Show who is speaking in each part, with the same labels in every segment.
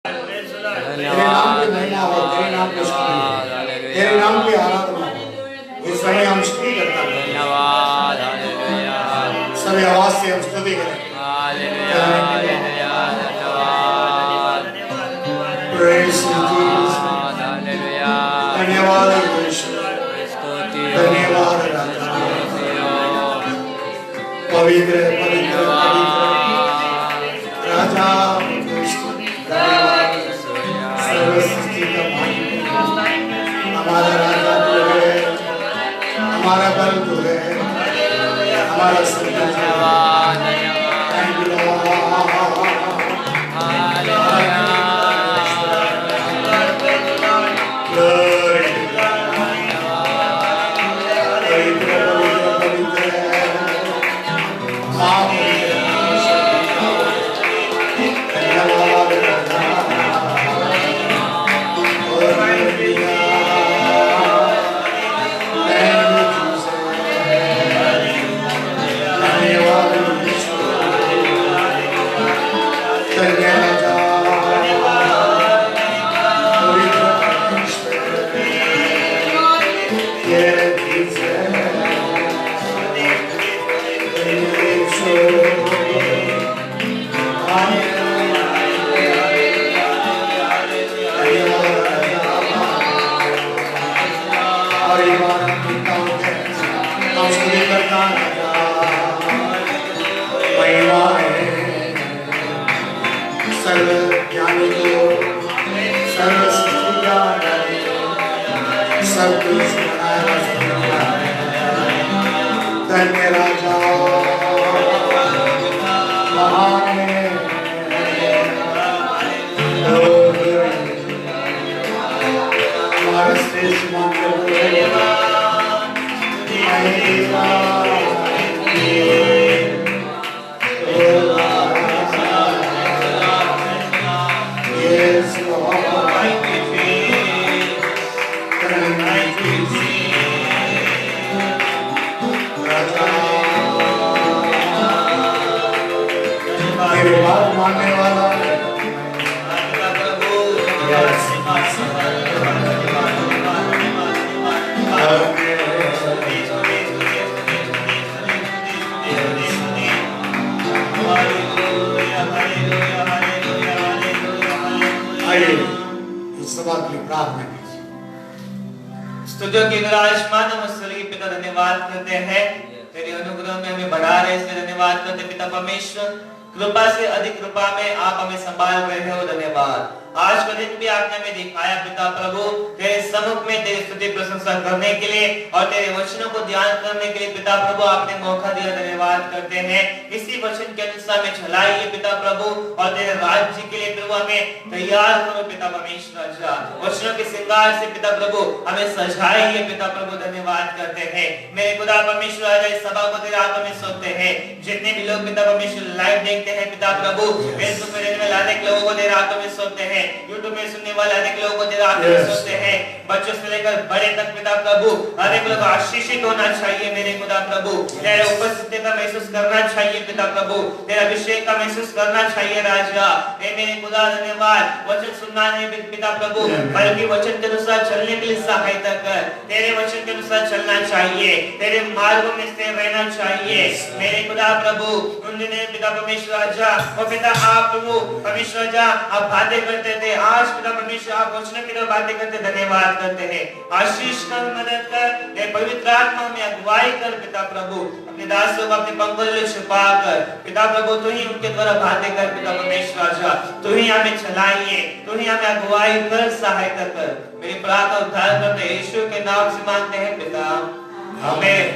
Speaker 1: तेरे नाम की महिमा हो, तेरे नाम की स्तुति, तेरे नाम की आराधना हो। इस समय हम स्तुति करता हैं।
Speaker 2: धन्यवाद, हालेलुया।
Speaker 1: सभी आवाज से हम स्तुति करें।
Speaker 2: हालेलुया, हालेलुया, धन्यवाद।
Speaker 1: Praise you, Jesus.
Speaker 2: हालेलुया।
Speaker 1: धन्यवाद यीशु।
Speaker 2: स्तुति हो,
Speaker 1: धन्यवाद राजा।
Speaker 2: स्तुति हो।
Speaker 1: पवित्र पवित्र पवित्र राजा धन्यवाद। सर्व सृष्टि का मालिक हमारा राजा तू है, हमारा बल तू है, हमारा सब
Speaker 2: धन्यवाद,
Speaker 1: Thank you, Lord.
Speaker 2: Hallelujah.
Speaker 1: Glory to God. पवित्र पवित्र पवित्र महापवित्र धन्यवाद राजा। धन्य राजा महान है हमारा श्रेष्ठ मानने वाला आइए इस सभा के लिए प्रार्थना कीजिए।
Speaker 3: स्तुतियों की विराजमान हम स्वर्गीय पिता धन्यवाद करते हैं, तेरे अनुग्रह में हमें बढ़ा रहे इसलिए धन्यवाद करते पिता परमेश्वर। कृपा से अधिक कृपा में आप हमें संभाल रहे हो, धन्यवाद। आज का दिन भी आपने हमें दिखाया पिता प्रभु, तेरे सम्मुख में तेरी स्तुति प्रशंसा करने के लिए और तेरे वचनों को ध्यान करने के लिए पिता प्रभु आपने मौका दिया, धन्यवाद करते हैं। इसी वचन के अनुसार में चलाइए पिता प्रभु और तेरे राज्य के लिए प्रभु हमें तैयार करो पिता परमेश्वर राजा। वचनों के श्रृंगार से पिता प्रभु हमें सजाइए पिता प्रभु, धन्यवाद करते हैं। मेरे खुदा परमेश्वर राजा इस सभा को तेरे हाथों में सौंपते हैं। जितने भी लोग पिता परमेश्वर लाइव देखते हैं पिता प्रभु, फेसबुक में रहने वाले अनेक लोगों को तेरे हाथों में सौंपते हैं, यूट्यूब में सुनने वाले अनेक लोगों को तेरे हाथों में सौंपते हैं। बच्चों से लेकर बड़े तक पिता प्रभु अनेक लोग आशीषित होना चाहिए मेरे खुदा प्रभु, तेरे उपस्थिति का महसूस करना चाहिए पिता प्रभु, तेरे अभिषेक का महसूस करना चाहिए राजा। हे मेरे खुदा धन्यवाद, वचन सुनना नहीं पिता प्रभु बल्कि वचन के अनुसार चलने के लिए सहायता कर। तेरे वचन के अनुसार चलना चाहिए, तेरे मार्गों में स्थिर रहना चाहिए मेरे खुदा प्रभु। उन दिनों पिता परमेश्वर राजा और पिता आप प्रभु परमेश्वर राजा आप बातें करते थे, आज पिता परमेश्वर आप वचनों की तरह बातें करते, धन्यवाद करते हैं। आशीष कर, मदद कर, हे पवित्र आत्मा में अगुवाई कर पिता प्रभु, अपने दासों को अपने पंखों में छुपा कर पिता प्रभु तू ही उनके द्वारा बातें कर पिता परमेश्वर राजा, तू ही हमें चलाइए, तू ही हमें अगुवाई कर, सहायता कर। मेरी प्रार्थना उद्धार करते यीशु के नाम से मांगते हैं पिता, आमीन।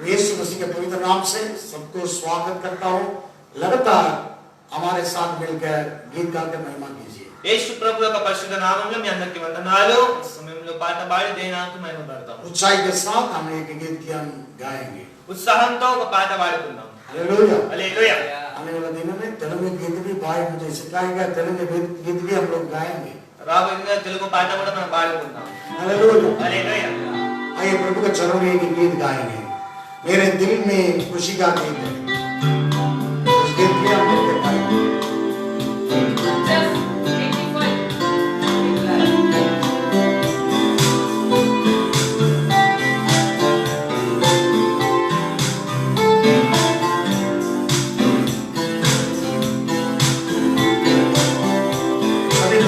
Speaker 1: यीशु मसीह के पवित्र नाम से सबको स्वागत करता हूँ। लगातार हमारे साथ मिलकर गीत गाकर महिमा कीजिए।
Speaker 3: యేసు ప్రభు యొక్క పరిశుద్ధ నామములో మీ అందరికీ వందనాలు। సమయంలో పాట పాడి దేవునికి మహిమ పడతాం।
Speaker 1: उत्साह के साथ हम एक गीत की हम गाएंगे।
Speaker 3: ఉత్సాహంతో ఒక పాట పాడుకుందాం।
Speaker 1: Hallelujah
Speaker 3: hallelujah.
Speaker 1: आने वाले दिनों में तेलुगु गीत भी भाई मुझे सिखाएगा, तेलुगु गीत भी हम लोग गाएंगे।
Speaker 3: రాబోయే తెలుగు పాట కూడా మనం పాడుకుందాం।
Speaker 1: Hallelujah
Speaker 3: hallelujah.
Speaker 1: आइए प्रभु के चरणों में एक गीत गाएंगे। मेरे दिल में खुशी का गीत है, उस गीत में हम लोग गाएंगे।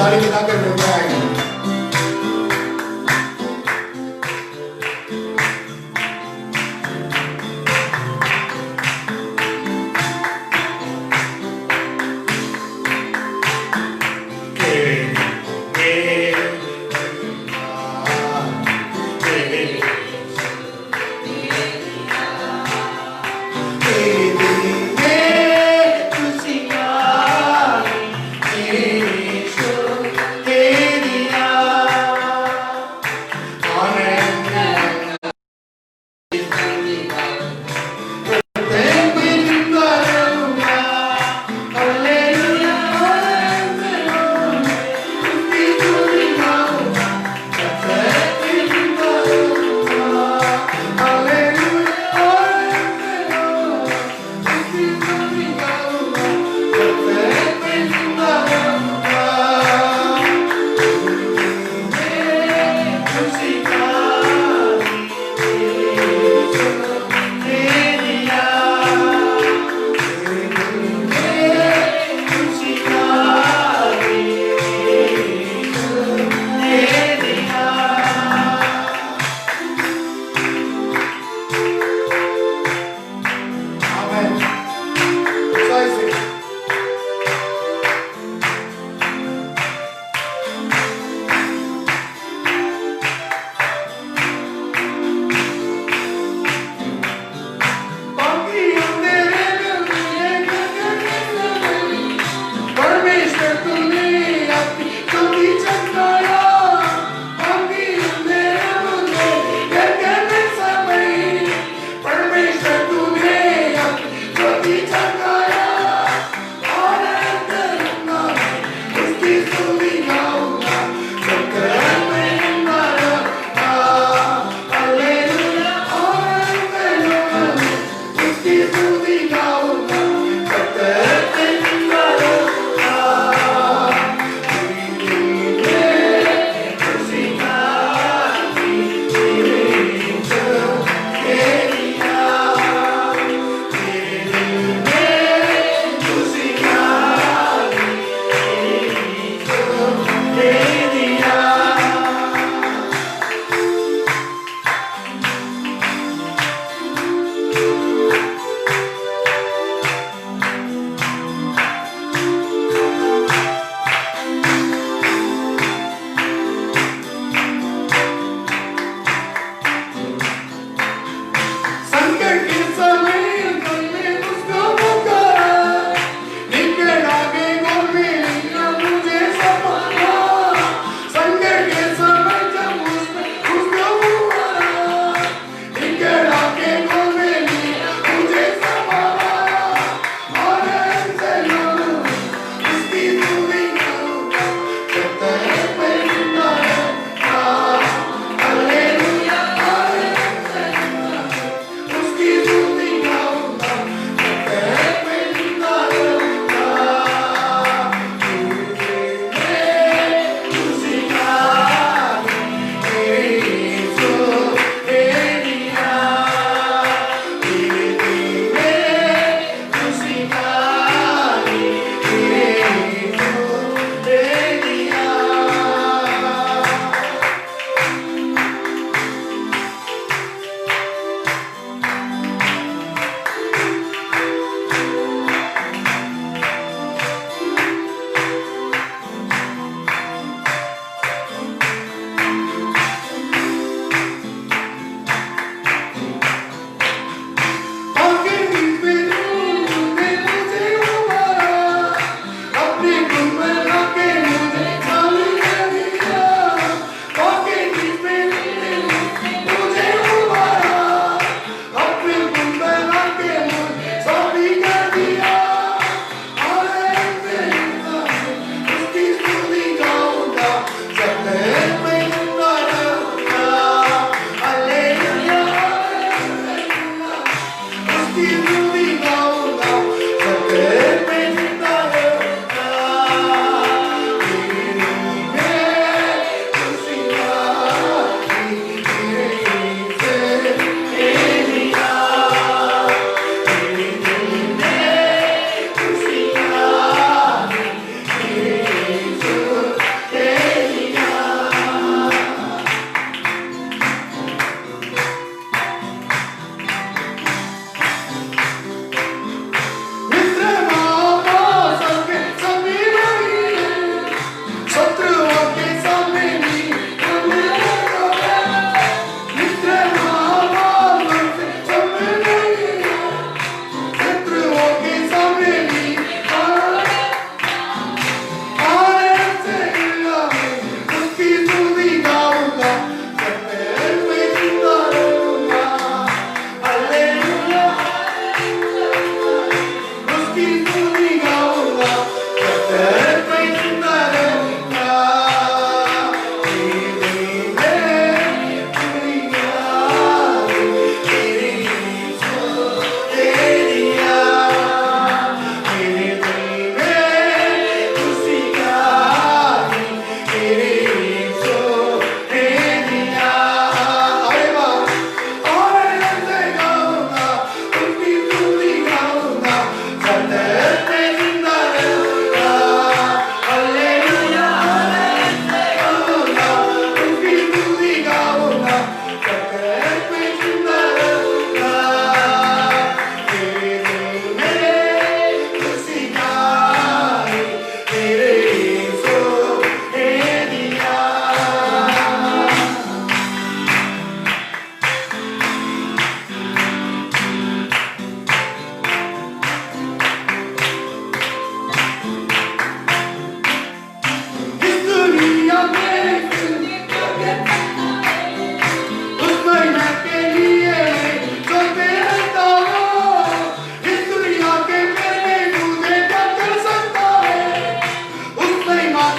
Speaker 1: ताली बजाकर मिलते आएंगे। Hey,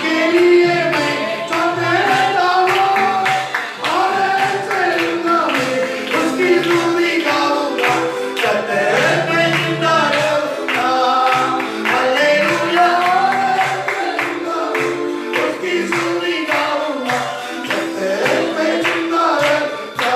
Speaker 1: के लिए मैं चलते रहता हूँ और ऐसे लूंगा मैं उसकी स्तुति गाऊंगा चलते मैं जिंदा रहूंगा हालेलुया उसकी स्तुति गाऊंगा चलते मैं जिंदा रहूंगा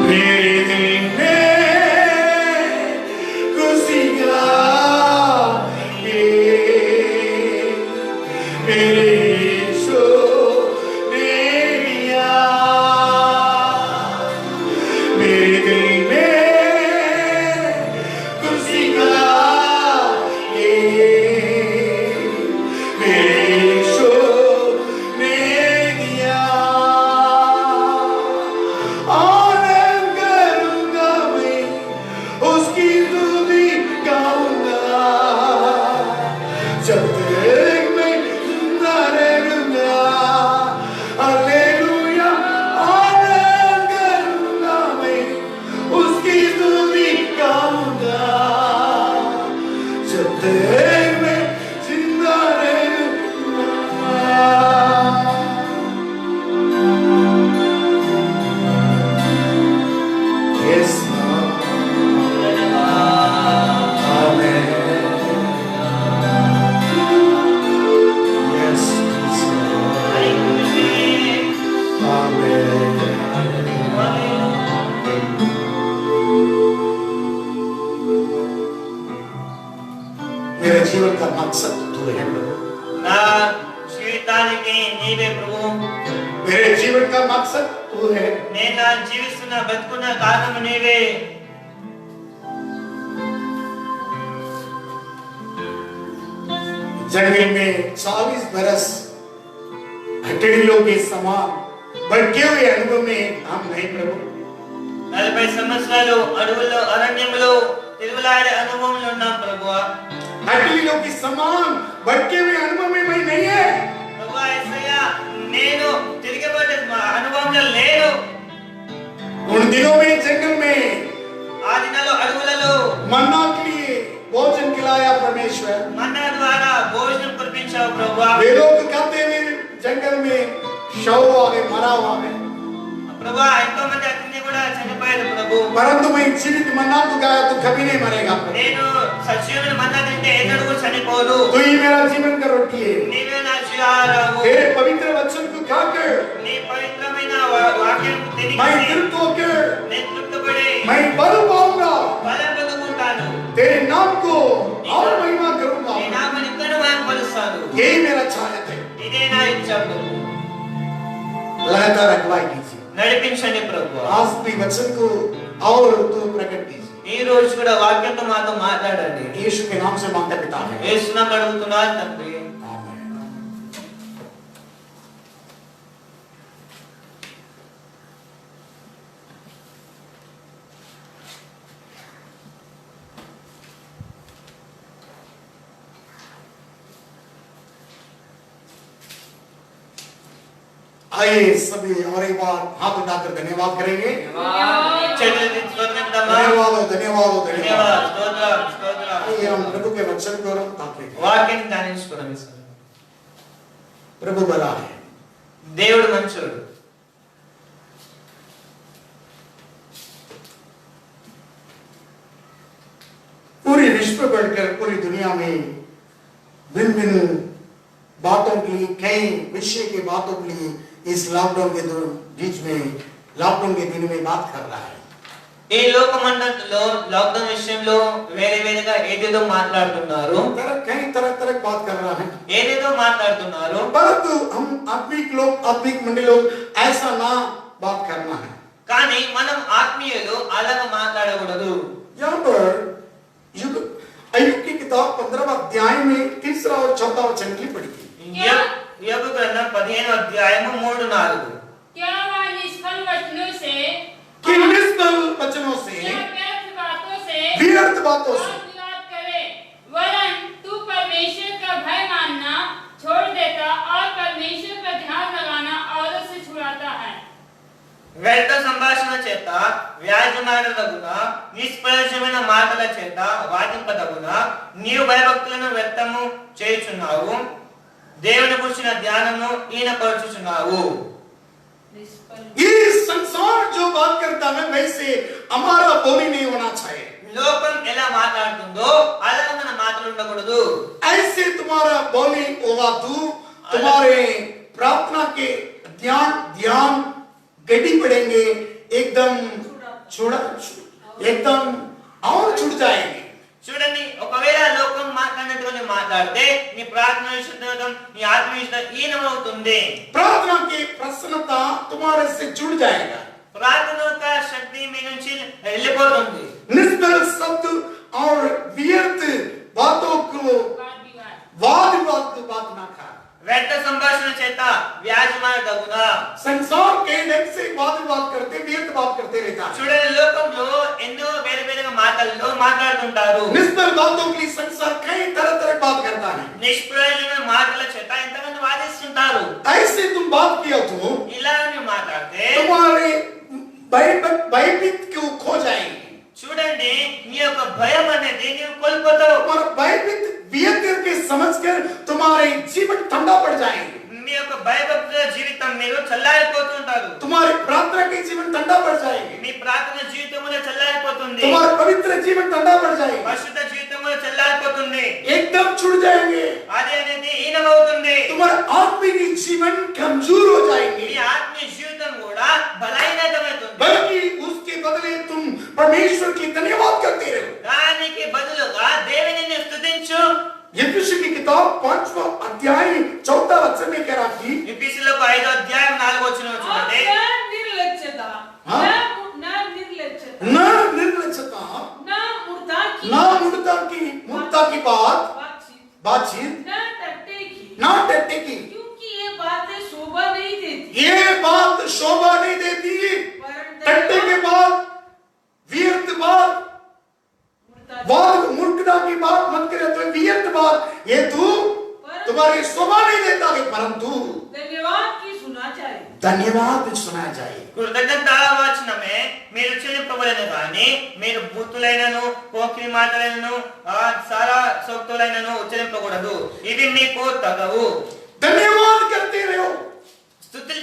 Speaker 1: मेरे दिल में खुशी का मेरे जीवन का मकसद तू है प्रभु।
Speaker 3: నా జీవితానికి నీవే ప్రభు.
Speaker 1: मेरे जीवन का मकसद तू है।
Speaker 3: నేను నా జీవిస్తున్న బతుకున్న కారణం నీవే.
Speaker 1: जंगल में 40 बरस हथेलियों के समान भटके हुए अनुभव में हम नहीं प्रभु।
Speaker 3: 40 సంవత్సరాలు అడవుల్లో అరణ్యంలో తిరుగులాడే అనుభవంలో ఉన్నాం ప్రభువా.
Speaker 1: हथेलियों के समान भटके हुए अनुभव में मैं नहीं है।
Speaker 3: ప్రభువా యేసయ్యా, నేను తిరిగిపోతే అనుభవంలో లేను.
Speaker 1: उन दिनों में जंगल में
Speaker 3: ఆ దినాల్లో అడవులలో
Speaker 1: मन्ना के लिए भोजन खिलाया परमेश्वर।
Speaker 3: మన్నా ద్వారా భోజనం కురిపించావు ప్రభువా.
Speaker 1: वे लोग कहते हुए जंगल में शव आ गए, मरा हुआ है।
Speaker 3: ప్రభువా ఎంతో మంది అతన్ని కూడా చనిపోయారు ప్రభు.
Speaker 1: परंतु मैं जीवित मन्ना तो खाया तो कभी नहीं मरेगा प्रभु।
Speaker 3: నేను సజీవుని మన్నా తింటే ఎన్నడూ చనిపోదు.
Speaker 1: तू ही मेरा जीवन का रोटी है।
Speaker 3: నీవే నా జీవాహారము.
Speaker 1: तेरे पवित्र वचन को खाकर
Speaker 3: నీ పవిత్రమైన వాక్యం తిని
Speaker 1: मैं तृप्त होकर
Speaker 3: నేను తృప్తిపడి
Speaker 1: मैं बल पाऊंगा।
Speaker 3: బలం పొందుకుంటాను.
Speaker 1: तेरे नाम को और महिमा करूंगा।
Speaker 3: నీ నామమును ఇంకా మహిమపరుస్తాను.
Speaker 1: यही मेरा चाहत है।
Speaker 3: ఇదే నా ఇచ్చ ప్రభు.
Speaker 1: लगातार अगुवाई कीजिए।
Speaker 3: నడిపించండి ప్రభు.
Speaker 1: आज भी वचन को और तो प्रकट कीजिए।
Speaker 3: ఈ రోజు కూడా వాక్యంతో మాతో మాట్లాడండి.
Speaker 1: यीशु के नाम से मांगता पिता है।
Speaker 3: యేసు నామమున అడుగుతున్నాను తండ్రి.
Speaker 1: आमीन। आइए सभी और एक बार हाथ उठाकर धन्यवाद करेंगे।
Speaker 3: చేతులెత్తి స్తోత్రం దమ్మా.
Speaker 1: धन्यवाद धन्यवाद धन्यवाद।
Speaker 3: ధన్యవాదాలు. స్తోత్రం స్తోత్రం.
Speaker 1: आइए हम प्रभु के वचन को ताकें।
Speaker 3: వాక్యాన్ని ధ్యానించుకుందాం ఈసారి.
Speaker 1: प्रभु भला है।
Speaker 3: దేవుడు మంచోడు.
Speaker 1: पूरी विश्व बढ़कर पूरी दुनिया में भिन्न भिन्न बातों के लिए, कई विषय के बातों के लिए इस लॉकडाउन के बीच में, लॉकडाउन के दिन में बात कर रहा है।
Speaker 3: ఈ లోకమండలంలో లాక్డౌన్ విషయంలో వేరే వేరేగా ఏదేదో మాట్లాడుతున్నారు.
Speaker 1: कई तरह बात कर रहा है।
Speaker 3: ఏదేదో మాట్లాడుతున్నారు.
Speaker 1: परंतु हम आत्मिक लोग, आत्मिक मंडी लोग ऐसा ना बात करना है।
Speaker 3: కానీ మనం ఆత్మీయులు అలాగ మాట్లాడకూడదు.
Speaker 1: यहाँ पर अय्यूब की किताब 15वां अध्याय में 3रा और 4था वचन की पढ़ी।
Speaker 3: యోబు గ్రంథం 15వ అధ్యాయము 3-4.
Speaker 4: क्या वह निष्फल वचनों से,
Speaker 1: कि निष्फल वचनों से,
Speaker 4: या व्यर्थ बातों से,
Speaker 1: व्यर्थ बातों से
Speaker 4: वाद करे, वरन तू परमेश्वर का भय मानना छोड़ देता और परमेश्वर पर ध्यान लगाना औरत से छुड़ाता है।
Speaker 3: వ్యర్థ సంభాషణ చేత వ్యాజమాడదగున, నిష్ప్రయోజనమైన మాటల చేత వాదింపదగున నీవు భయభక్తులను వ్యర్థము చేయుచున్నావు, దేవుని గురించిన ధ్యానము ఈనపరచుచున్నావు.
Speaker 1: ये संसार जो बात करता है वैसे हमारा बोली नहीं होना चाहिए।
Speaker 3: లోకం ఎలా మాట్లాడుతుందో అలా మన మాటలు ఉండకూడదు.
Speaker 1: ऐसे तुम्हारा बोली होगा तो तुम्हारे प्रार्थना के ध्यान गड्डी पड़ेंगे, एकदम और छूट जाएंगे।
Speaker 3: చూడండి, ఒకవేళ లోకం మాట్లాడినట్టుగా మాట్లాడితే నీ ప్రార్థన విషయం, నీ ఆత్మ విషయం ఈనమవుతుంది.
Speaker 1: प्रार्थना की प्रसन्नता तुम्हारे से जुड़ जाएगा।
Speaker 3: ప్రార్థన యొక్క శక్తి మీ నుంచి వెళ్ళిపోతుంది.
Speaker 1: निष्फल शब्द और व्यर्थ बातों को
Speaker 4: वाद विवाद
Speaker 1: वाद की बात ना कर।
Speaker 3: వ్యర్థ సంభాషణ చేత వ్యాజమాడదగున.
Speaker 1: संसार के ढंग से वाद विवाद करते, व्यर्थ बात करते रहता है।
Speaker 3: చూడండి, లోకంలో ఎన్నో వేరే వేరేగా మాటల్లో మాట్లాడుతుంటారు.
Speaker 1: निष्फल बातों के लिए संसार कई तरह बात करता है।
Speaker 3: నిష్ప్రయోజనమైన మాటల చేత ఎంతమంది వాదిస్తుంటారు.
Speaker 1: ऐसे तुम बात किया तो
Speaker 3: ఇలా నువ్వు మాట్లాడితే
Speaker 1: तुम्हारे भयभीत क्यों खो जाएंगे।
Speaker 3: చూడండి, నీ యొక్క భయం అనేది నీవు కోల్పోతావు.
Speaker 1: और भयभीत व्यर्थ करके समझकर तुम्हारे जीवन ठंडा पड़ जाएंगे।
Speaker 3: మీ యొక్క భయభక్తుల జీవితం మీరు చల్లారిపోతుంటారు.
Speaker 1: तुम्हारे प्रार्थना के जीवन ठंडा पड़ जाएंगे।
Speaker 3: మీ ప్రార్థన జీవితంలో చల్లారిపోతుంది.
Speaker 1: तुम्हारा पवित्र जीवन ठंडा पड़ जाएगा।
Speaker 3: పరిశుద్ధ జీవితంలో చల్లారిపోతుంది.
Speaker 1: एकदम छूट जाएंगे।
Speaker 3: అది అనేది హీనమవుతుంది.
Speaker 1: तुम्हारा आत्मिक जीवन कमजोर हो जाएंगे।
Speaker 3: మీ ఆత్మీయ జీవితం కూడా బలహీనమవుతుంది.
Speaker 1: बल्कि उसके बदले तुम परमेश्वर की धन्यवाद करते रहो।
Speaker 3: దానికి బదులుగా దేవునిని స్తుతించు.
Speaker 1: किताब 5वां अध्याय 4 वचन में कह रहा कि
Speaker 3: ఎఫెసీయులకు 5వ అధ్యాయం 4వ వచనం చూడండి.
Speaker 5: निर्लज्जता
Speaker 1: हाँ?
Speaker 5: ना निर्लज्जता
Speaker 1: न निर्लज्जता,
Speaker 5: ना मुर्दा की
Speaker 1: ना मुर्दा की बातचीत,
Speaker 5: ना टट्टे की
Speaker 1: ना टट्टे की।
Speaker 5: क्योंकि ये बातें शोभा नहीं देती
Speaker 1: ये बात शोभा नहीं देती। टट्टे के बाद, व्यर्थ बात, मूर्खता की बात मत करे तो व्यर्थ बात ये तू तुम्हारी शोभा नहीं देता है, परंतु
Speaker 5: धन्यवाद की सुना चाहिए।
Speaker 1: धन्यवाद सुना जाए।
Speaker 3: కృతజ్ఞతావచనమే మీరు చెల్లింపబడిన కానీ మీరు బూతులైనను పోకిరి మాటలైనను సారా సోక్తులైనను ఉచ్చరింపకూడదు, ఇవి మీకు తగవు.
Speaker 1: धन्यवाद करते रहो,
Speaker 3: స్తుతులు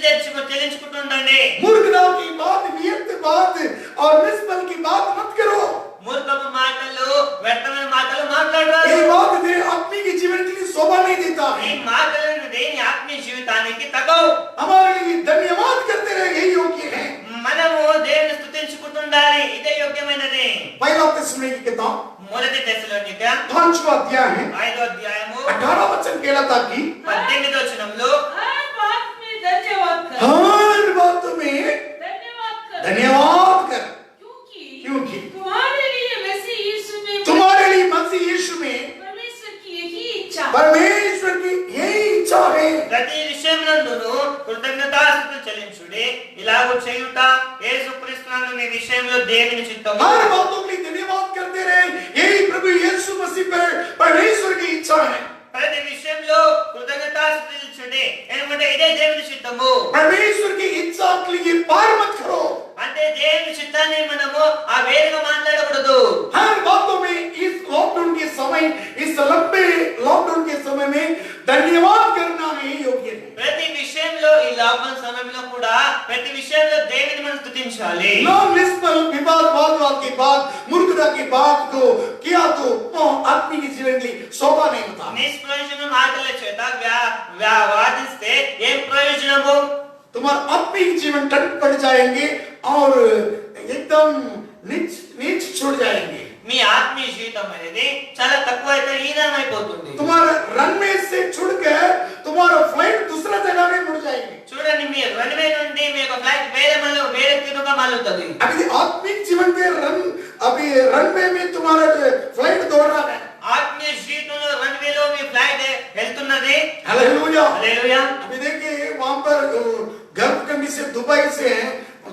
Speaker 3: చెల్లించుకుంటుండండి.
Speaker 1: मूर्खता की बात, व्यर्थ बात और निष्फल की बात मत करो।
Speaker 3: మూర్ఖపు మాటలు వ్యర్థమైన మాటలు మాట్లాడరాదు.
Speaker 1: ये बात दे आत्मिक के जीवन के लिए शोभा नहीं देता
Speaker 3: ఈ
Speaker 1: है।
Speaker 3: మాటలను దేని ఆత్మీయ జీవితానికి తగవు.
Speaker 1: हमारे लिए धन्यवाद करते रहे, यही योग्य है।
Speaker 3: మనము దేవుని స్తుతించుకుంటుండాలి, ఇదే యోగ్యమైనది.
Speaker 1: पहला थिस्सलुनीके की किताब
Speaker 3: మొదటి తెస్సలోనిక
Speaker 1: 5वां अध्याय है
Speaker 3: 5వ అధ్యాయము
Speaker 1: 18 वचन कहलाता कि
Speaker 3: 18వ వచనంలో
Speaker 5: हर बात में धन्यवाद कर
Speaker 1: हर बात में
Speaker 5: धन्यवाद कर
Speaker 1: धन्यवाद कर,
Speaker 5: क्योंकि तुम्हारे लिए मसीह यीशु में
Speaker 1: तुम्हारे लिए मसीह यीशु में
Speaker 5: परमेश्वर की यही इच्छा
Speaker 1: परमेश्वर की यही इच्छा है।
Speaker 3: ప్రతి విషయమునందును కృతజ్ఞతాస్తుతులు చెల్లించుడి, ఇలాగ చేయుట యేసుక్రీస్తునందు మీ విషయంలో దేవుని చిత్తము.
Speaker 1: हर बातों के लिए धन्यवाद करते रहे, यही प्रभु यीशु मसीह पर परमेश्वर की इच्छा है।
Speaker 3: ప్రతి విషయంలో కృతజ్ఞతాస్తుతులు చెల్లించుడి, ఎందుకంటే ఇదే దేవుని చిత్తము.
Speaker 1: परमेश्वर की इच्छा के लिए पार मत करो।
Speaker 3: అంటే దేవుని చిత్తాన్ని మనము ఆ వేరుగా మాట్లాడకూడదు.
Speaker 1: हर बातों में इस लॉकडाउन के समय, इस लंबे लॉकडाउन के समय में धन्यवाद करना ही योग्य है।
Speaker 3: ప్రతి విషయంలో ఈ లాక్డౌన్ సమయంలో కూడా ప్రతి విషయంలో దేవుని మనం స్తుతించాలి.
Speaker 1: ना निष्फल विवाद की बात, मूर्खता की बात को किया तो आत्मिक जीवन के लिए शोभा नहीं होता।
Speaker 3: నిష్ప్రయోజన మాటల చేత వాదిస్తే ఏం ప్రయోజనము?
Speaker 1: तुम्हारा आत्मिक जीवन टट पड़ जाएंगे और एकदम नीच छूट जाएंगे।
Speaker 3: మీ ఆత్మీయ జీవితం అనేది చాలా తక్కువ అయితే హీనమైపోతుంది.
Speaker 1: तुम्हारा रनवे से छुड़ के तुम्हारा फ्लाइट दूसरा जगह में मुड़ जाएगी।
Speaker 3: చూడండి, మీ రన్వే నుండి మీ యొక్క ఫ్లైట్ వేరే తీరుగా మారుతుంది.
Speaker 1: अभी आत्मिक जीवन के अभी रनवे में तुम्हारा फ्लाइट दौड़ रहा है।
Speaker 3: ఆత్మీయ జీవితంలో రన్వేలో మీ ఫ్లైట్ వెళ్తున్నది.
Speaker 1: हालेलुया।
Speaker 3: హల్లెలూయా.
Speaker 1: अभी देखिए वहां पर गर्भकंडी से दुबई से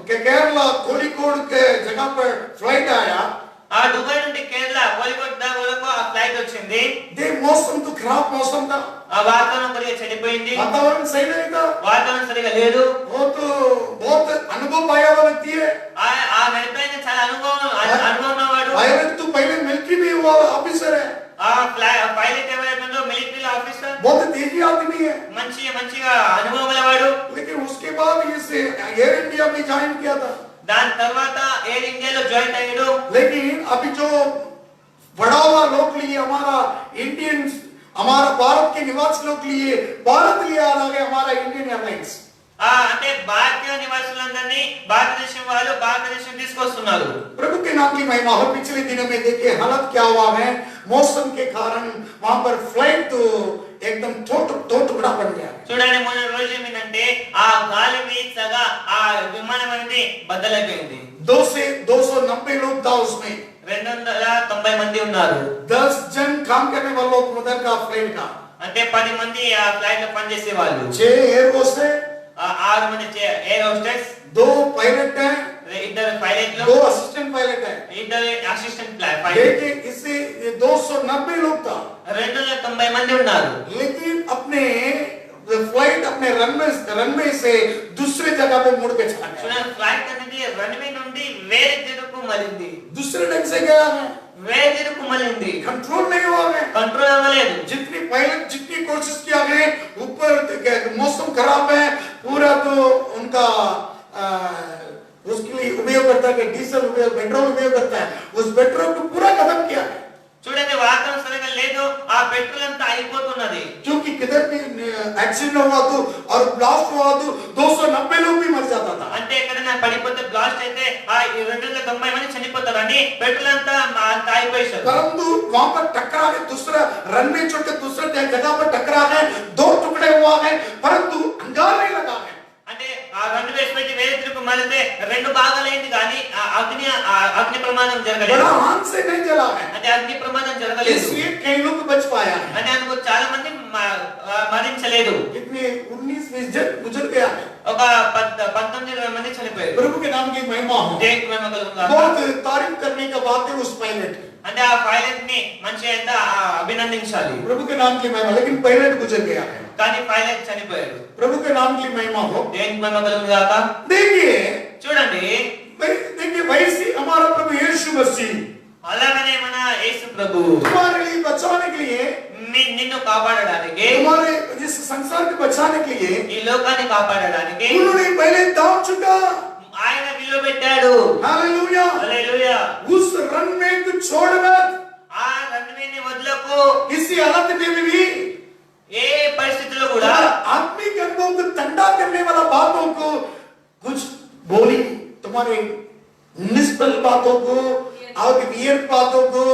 Speaker 1: केरला कोझिकोड के जगह पर फ्लाइट आया।
Speaker 3: ఆ దుబాయ్ నుండి కేరళ కోలికోట్ వరకు ఆ ఫ్లైట్ వచ్చింది.
Speaker 1: दे मौसम तो खराब मौसम था,
Speaker 3: ఆ వాతావరణం కొద్దిగా చెడిపోయింది,
Speaker 1: वातावरण सही नहीं था।
Speaker 3: వాతావరణం సరిగా లేదు.
Speaker 1: बहुत अनुभव पाया हुआ व्यक्ति है।
Speaker 3: ఆ నడిపైన చాలా అనుభవం ఉన్నవాడు.
Speaker 1: पायलट तो पहले मिलिट्री में हुआ ऑफिसर है,
Speaker 3: ఆ పైలట్ ఎవరైతే మిలిటరీ ఆఫీసర్,
Speaker 1: बहुत तेजी आदमी है।
Speaker 3: మంచిగా అనుభవం గలవాడు.
Speaker 1: लेकिन उसके बाद इसे एयर इंडिया में ज्वाइन किया था।
Speaker 3: దాని తర్వాత ఎయిర్ ఇండియాలో జాయిన్ అయ్యాడు.
Speaker 1: लेकिन अभी जो बड़ा हुआ लोग लिए हमारा इंडियंस, हमारा भारत के निवासी लोग लिए भारत लिया अलग है हमारा इंडियन एयरलाइंस।
Speaker 3: అంటే భారతీయ నివాసులందరినీ భారతదేశం వాళ్ళు భారతదేశం తీసుకొస్తున్నారు.
Speaker 1: प्रभु के नाम की महिमा हो। पिछले दिनों में देखिए हालत क्या हुआ है, मौसम के कारण वहां पर फ्लाइट तो एकदम टुकड़ा बन गया।
Speaker 3: చూడండి, మొన్న రోజు ఏమిటంటే ఆ గాలి వీచగా ఆ విమానం అనేది బద్దలైపోయింది.
Speaker 1: 290 लोग था उसमें,
Speaker 3: 290 మంది ఉన్నారు.
Speaker 1: 10 जन काम करने वालों उधर का फ्लाइट का,
Speaker 3: అంటే 10 మంది ఆ ఫ్లైట్ లో పనిచేసే వాళ్ళు,
Speaker 1: 6 एयर होस्टेस,
Speaker 3: 6 మంది ఎయిర్ హోస్టెస్,
Speaker 1: 2 पायलट हैं,
Speaker 3: 2 పైలట్లు,
Speaker 1: 2 असिस्टेंट पायलट हैं।
Speaker 3: 2 అసిస్టెంట్ పైలట్.
Speaker 1: देखिए इससे 290 लोग था।
Speaker 3: 290 మంది ఉన్నారు.
Speaker 1: लेकिन अपने फ्लाइट अपने रनवे से दूसरे जगह पे मुड़ के चला गया।
Speaker 3: చూడండి, ఫ్లైట్ అనేది రన్వే నుండి వేరే దిరుకు మళ్ళింది.
Speaker 1: दूसरे ढंग से गया है,
Speaker 3: వేరే దిరుకు మళ్ళింది.
Speaker 1: कंट्रोल नहीं हुआ है।
Speaker 3: కంట్రోల్ అవ్వలేదు.
Speaker 1: जितनी पायलट जितनी कोशिश किया गए, ऊपर मौसम खराब है, पूरा तो उनका उसके लिए उपयोग करता है, डीजल उपयोग, पेट्रोल उपयोग करता है, उस पेट्रोल को पूरा खत्म किया है।
Speaker 3: చూడండి, వాతావరణం సరిగా లేదు, ఆ పెట్రోల్ అంతా అయిపోతున్నది.
Speaker 1: क्योंकि किधर भी एक्सीडेंट हुआ तो और ब्लास्ट हुआ तो 290 लोग भी मर जाता था।
Speaker 3: అంటే ఎక్కడైనా పడిపోతే బ్లాస్ట్ అయితే ఆ 290 మంది చనిపోతారని పెట్రోల్ అంతా అంతా అయిపోయేశారు।
Speaker 1: परंतु वहां पर टकरा के दूसरा रनवे छोड़ के दूसरे जगह पर टकरा है, 2 टुकड़े हुआ है, परंतु अंगार नहीं लगा है।
Speaker 3: అంటే ఆ రెండు వేసి పెట్టి వేరే తిరుగు మళ్ళీ రెండు భాగాలైంది కానీ అగ్ని ప్రమాదం జరగలేదు।
Speaker 1: बड़ा हाथ से नहीं जला है,
Speaker 3: అంటే అగ్ని ప్రమాదం జరగలేదు।
Speaker 1: इसलिए कई लोग बच पाया है।
Speaker 3: అంటే అందుకు చాలా మంది మరణించలేదు।
Speaker 1: इतने 19-20 जन गुजर गया है।
Speaker 3: ఒక 19-20 మంది చనిపోయారు।
Speaker 1: प्रभु के नाम की महिमा हो।
Speaker 3: దేవునికి మహిమ కలుగుగాక।
Speaker 1: बहुत तारीफ करने का बात है उस पायलट की।
Speaker 3: అంటే ఆ పైలట్ ని మంచిగా అభినందించాలి।
Speaker 1: प्रभु के नाम की महिमा, लेकिन पायलट गुजर गया है।
Speaker 3: కానీ పైలట్ చనిపోయాడు।
Speaker 1: प्रभु के नाम की महिमा हो।
Speaker 3: దేవునికి మహిమ కలుగుగాక।
Speaker 1: देखिए
Speaker 3: చూడండి,
Speaker 1: देखिए वैसे हमारा प्रभु यीशु मसीह
Speaker 3: అలాగనే మన యేసు ప్రభు
Speaker 1: तुम्हारे लिए बचाने के लिए,
Speaker 3: నిన్ను కాపాడడానికి,
Speaker 1: तुम्हारे जिस संसार को बचाने के लिए
Speaker 3: ఈ లోకాన్ని కాపాడడానికి
Speaker 1: उन्होंने पहले दाव चुका।
Speaker 3: ఆయన విలువ పెట్టాడు।
Speaker 1: हालेलुया।
Speaker 3: హల్లెలూయా।
Speaker 1: उस रनवे को छोड़ मत,
Speaker 3: ఆ రన్వేని వదలకు।
Speaker 1: किसी हालत में भी
Speaker 3: ఏ పరిస్థితిలో కూడా
Speaker 1: आत्मिक अनुभव को ठंडा करने वाला बातों को कुछ बोली, तुम्हारे निष्फल बातों को और वियर्ड बातों को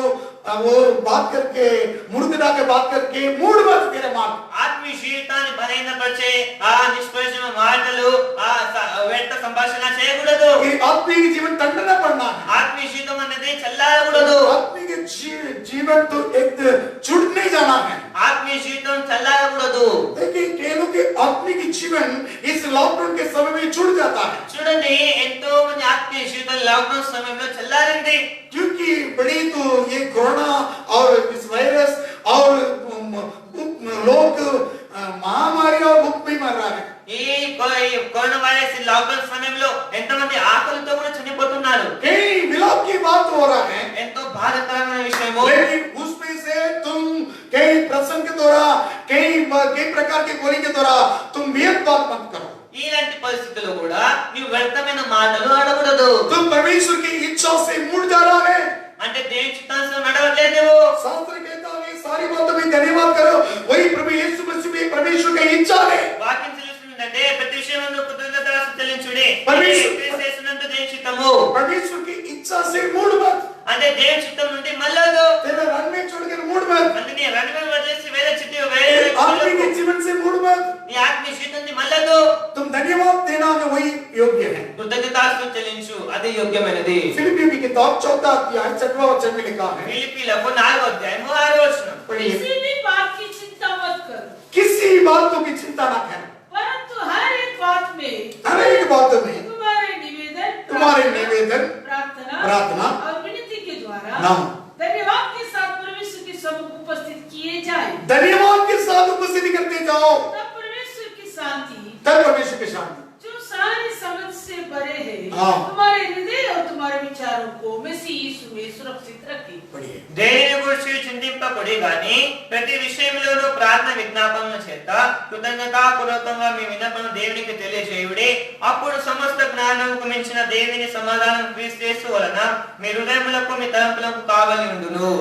Speaker 1: वो बात करके मुड़गड़ा के बात करके मूड मत तेरे मार।
Speaker 3: ఆత్మీయ జీవితాన్ని బలహీనపరిచే ఆ నిష్ప్రయోజన మాటలు ఆ వ్యర్థ సంభాషణ చేయకూడదు।
Speaker 1: ये आत्मिक जीवन ठंडा पड़ना है।
Speaker 3: ఆత్మీయ జీవితం అనేది చల్లారకూడదు।
Speaker 1: आत्मिक जीवन तो एक छूट नहीं जाना है।
Speaker 3: ఆత్మీయ జీవితం చల్లారకూడదు।
Speaker 1: देखिए केलों के आत्मिक जीवन इस लॉकडाउन के समय में छूट जाता है,
Speaker 3: చూడండి, ఎంతో మంది ఆత్మీయ జీవితం లాక్డౌన్ సమయంలో చల్లారింది।
Speaker 1: क्योंकि बड़ी तो ये कोरोना और इस वायरस और लोग महामारी और भूख भी मर रहा है।
Speaker 3: ఈ కరోనా వైరస్ లాక్డౌన్ సమయంలో ఎంతమంది ఆకలితో కూడా చనిపోతున్నారు।
Speaker 1: कई विलाप की बात हो रहा है,
Speaker 3: ఎంతో బాధాకరమైన విషయము।
Speaker 1: लेकिन उसमें से तुम कई प्रसंग के द्वारा कई प्रकार के बोली के द्वारा तुम व्यर्थ बात मत करो।
Speaker 3: ఇలాంటి పరిస్థితుల్లో కూడా నీవు వ్యర్థమైన మాటలు ఆడకూడదు।
Speaker 1: तुम परमेश्वर की इच्छा से मुड़ जा रहा है।
Speaker 3: అంటే దేవుని చిత్తానుసారం నడవట్లేదు।
Speaker 1: शास्त्र कहता है सारी बातों में धन्यवाद करो, वही प्रभु यीशु मसीह में परमेश्वर की इच्छा है।
Speaker 3: వాక్యం తెలుస్తుందంటే ప్రతి విషయమందు కృతజ్ఞతాస్తుతులు చెల్లించుడి।
Speaker 1: परमेश्वर
Speaker 3: క్రీస్తు యేసునందు దేవుని చిత్తము।
Speaker 1: परमेश्वर की इच्छा से मुड़ मत,
Speaker 3: అంటే దేవుని చిత్తం నుండి మళ్ళదు।
Speaker 1: तेरा रन में छोड़ कर मुड़ मत,
Speaker 3: అంటే నీ రణవేలు వదిలేసి వేరే చిత్తం
Speaker 1: आत्मिक जीवन से मुड़ मत।
Speaker 3: నీ ఆత్మీయ జీవితం మళ్ళదు।
Speaker 1: तुम धन्यवाद देना में वही योग्य है।
Speaker 3: కృతజ్ఞతాస్తుతులు చెల్లించు, అది యోగ్యమైనది।
Speaker 1: फिलिपियों की किताब 4 अध्याय 7वां वचन में लिखा है,
Speaker 3: ఫిలిప్పీలకు 4వ అధ్యాయము 6వ వచనం।
Speaker 1: पढ़िए।
Speaker 5: किसी भी बात की चिंता मत करो,
Speaker 1: किसी बातों की चिंता ना कर,
Speaker 5: परंतु हर एक बात में
Speaker 1: हर एक बात में
Speaker 5: तुम्हारे निवेदन प्रार्थना और विनती के द्वारा
Speaker 1: नाम
Speaker 5: धन्यवाद के साथ परमेश्वर के सम्मुख उपस्थित किए जाए,
Speaker 1: धन्यवाद के साथ उपस्थिति करते जाओ,
Speaker 5: तब परमेश्वर की शांति
Speaker 1: तब परमेश्वर की शांति
Speaker 5: जो सारी समझ से परे है
Speaker 1: हाँ।
Speaker 5: तुम्हारे हृदय और तुम्हारे विचारों को मसीह यीशु में सुरक्षित रखे।
Speaker 1: पढ़िए।
Speaker 3: దేనిని గురించి చింతింపకుడి గాని ప్రతి విషయంలోనూ ప్రార్థన విజ్ఞాపనల చేత కృతజ్ఞతాపూర్వకంగా మీ విన్నపమును దేవునికి తెలియజేయుడి। అప్పుడు సమస్త జ్ఞానముకు మించిన దేవుని సమాధానం క్రీస్తు యేసు వలన మీ హృదయములకు మీ తలంపులకు కావలి ఉండును।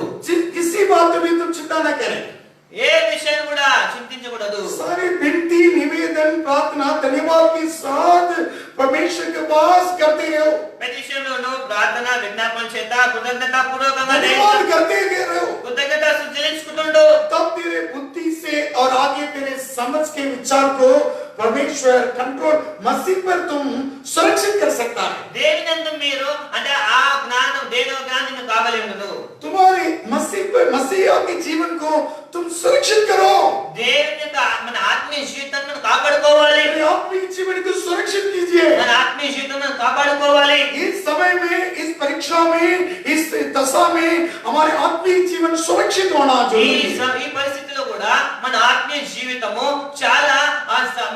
Speaker 1: किसी बात में तुम चिंता न करें,
Speaker 3: ఏ విషయం కూడా చింతించకూడదు।
Speaker 1: सारी विनती निवेदन प्रार्थना धन्यवाद के साथ परमेश्वर के पास करते रहो,
Speaker 3: ప్రతి విషయంలోనూ ప్రార్థన విజ్ఞాపన చేత కృతజ్ఞతాపూర్వకంగా
Speaker 1: धन्यवाद करते रहो,
Speaker 3: కృతజ్ఞతాస్తుతులు చెల్లించుకుంటుండు।
Speaker 1: तब तेरे बुद्धि से और आगे तेरे समझ के विचार को परमेश्वर कंट्रोल मसीह पर तुम सुरक्षित कर सकता है।
Speaker 3: దేవునందు మీరు అంటే ఆ జ్ఞానం దేవుని జ్ఞానం కావలి ఉండదు।
Speaker 1: तुम्हारे मसीह के जीवन को तुम सुरक्षित करो,
Speaker 3: దేవుని యొక్క మన ఆత్మీయ జీవితాన్ని మనం కాపాడుకోవాలి।
Speaker 1: अपने आत्मिक जीवन को सुरक्षित कीजिए।
Speaker 3: మన ఆత్మీయ జీవితాన్ని కాపాడుకోవాలి।
Speaker 1: इस समय में, इस परीक्षा में, इस दशा में हमारे आत्मिक जीवन सुरक्षित होना
Speaker 3: ఈ
Speaker 1: चाहिए।
Speaker 3: ఈ పరిస్థితిలో కూడా మన ఆత్మీయ జీవితము చాలా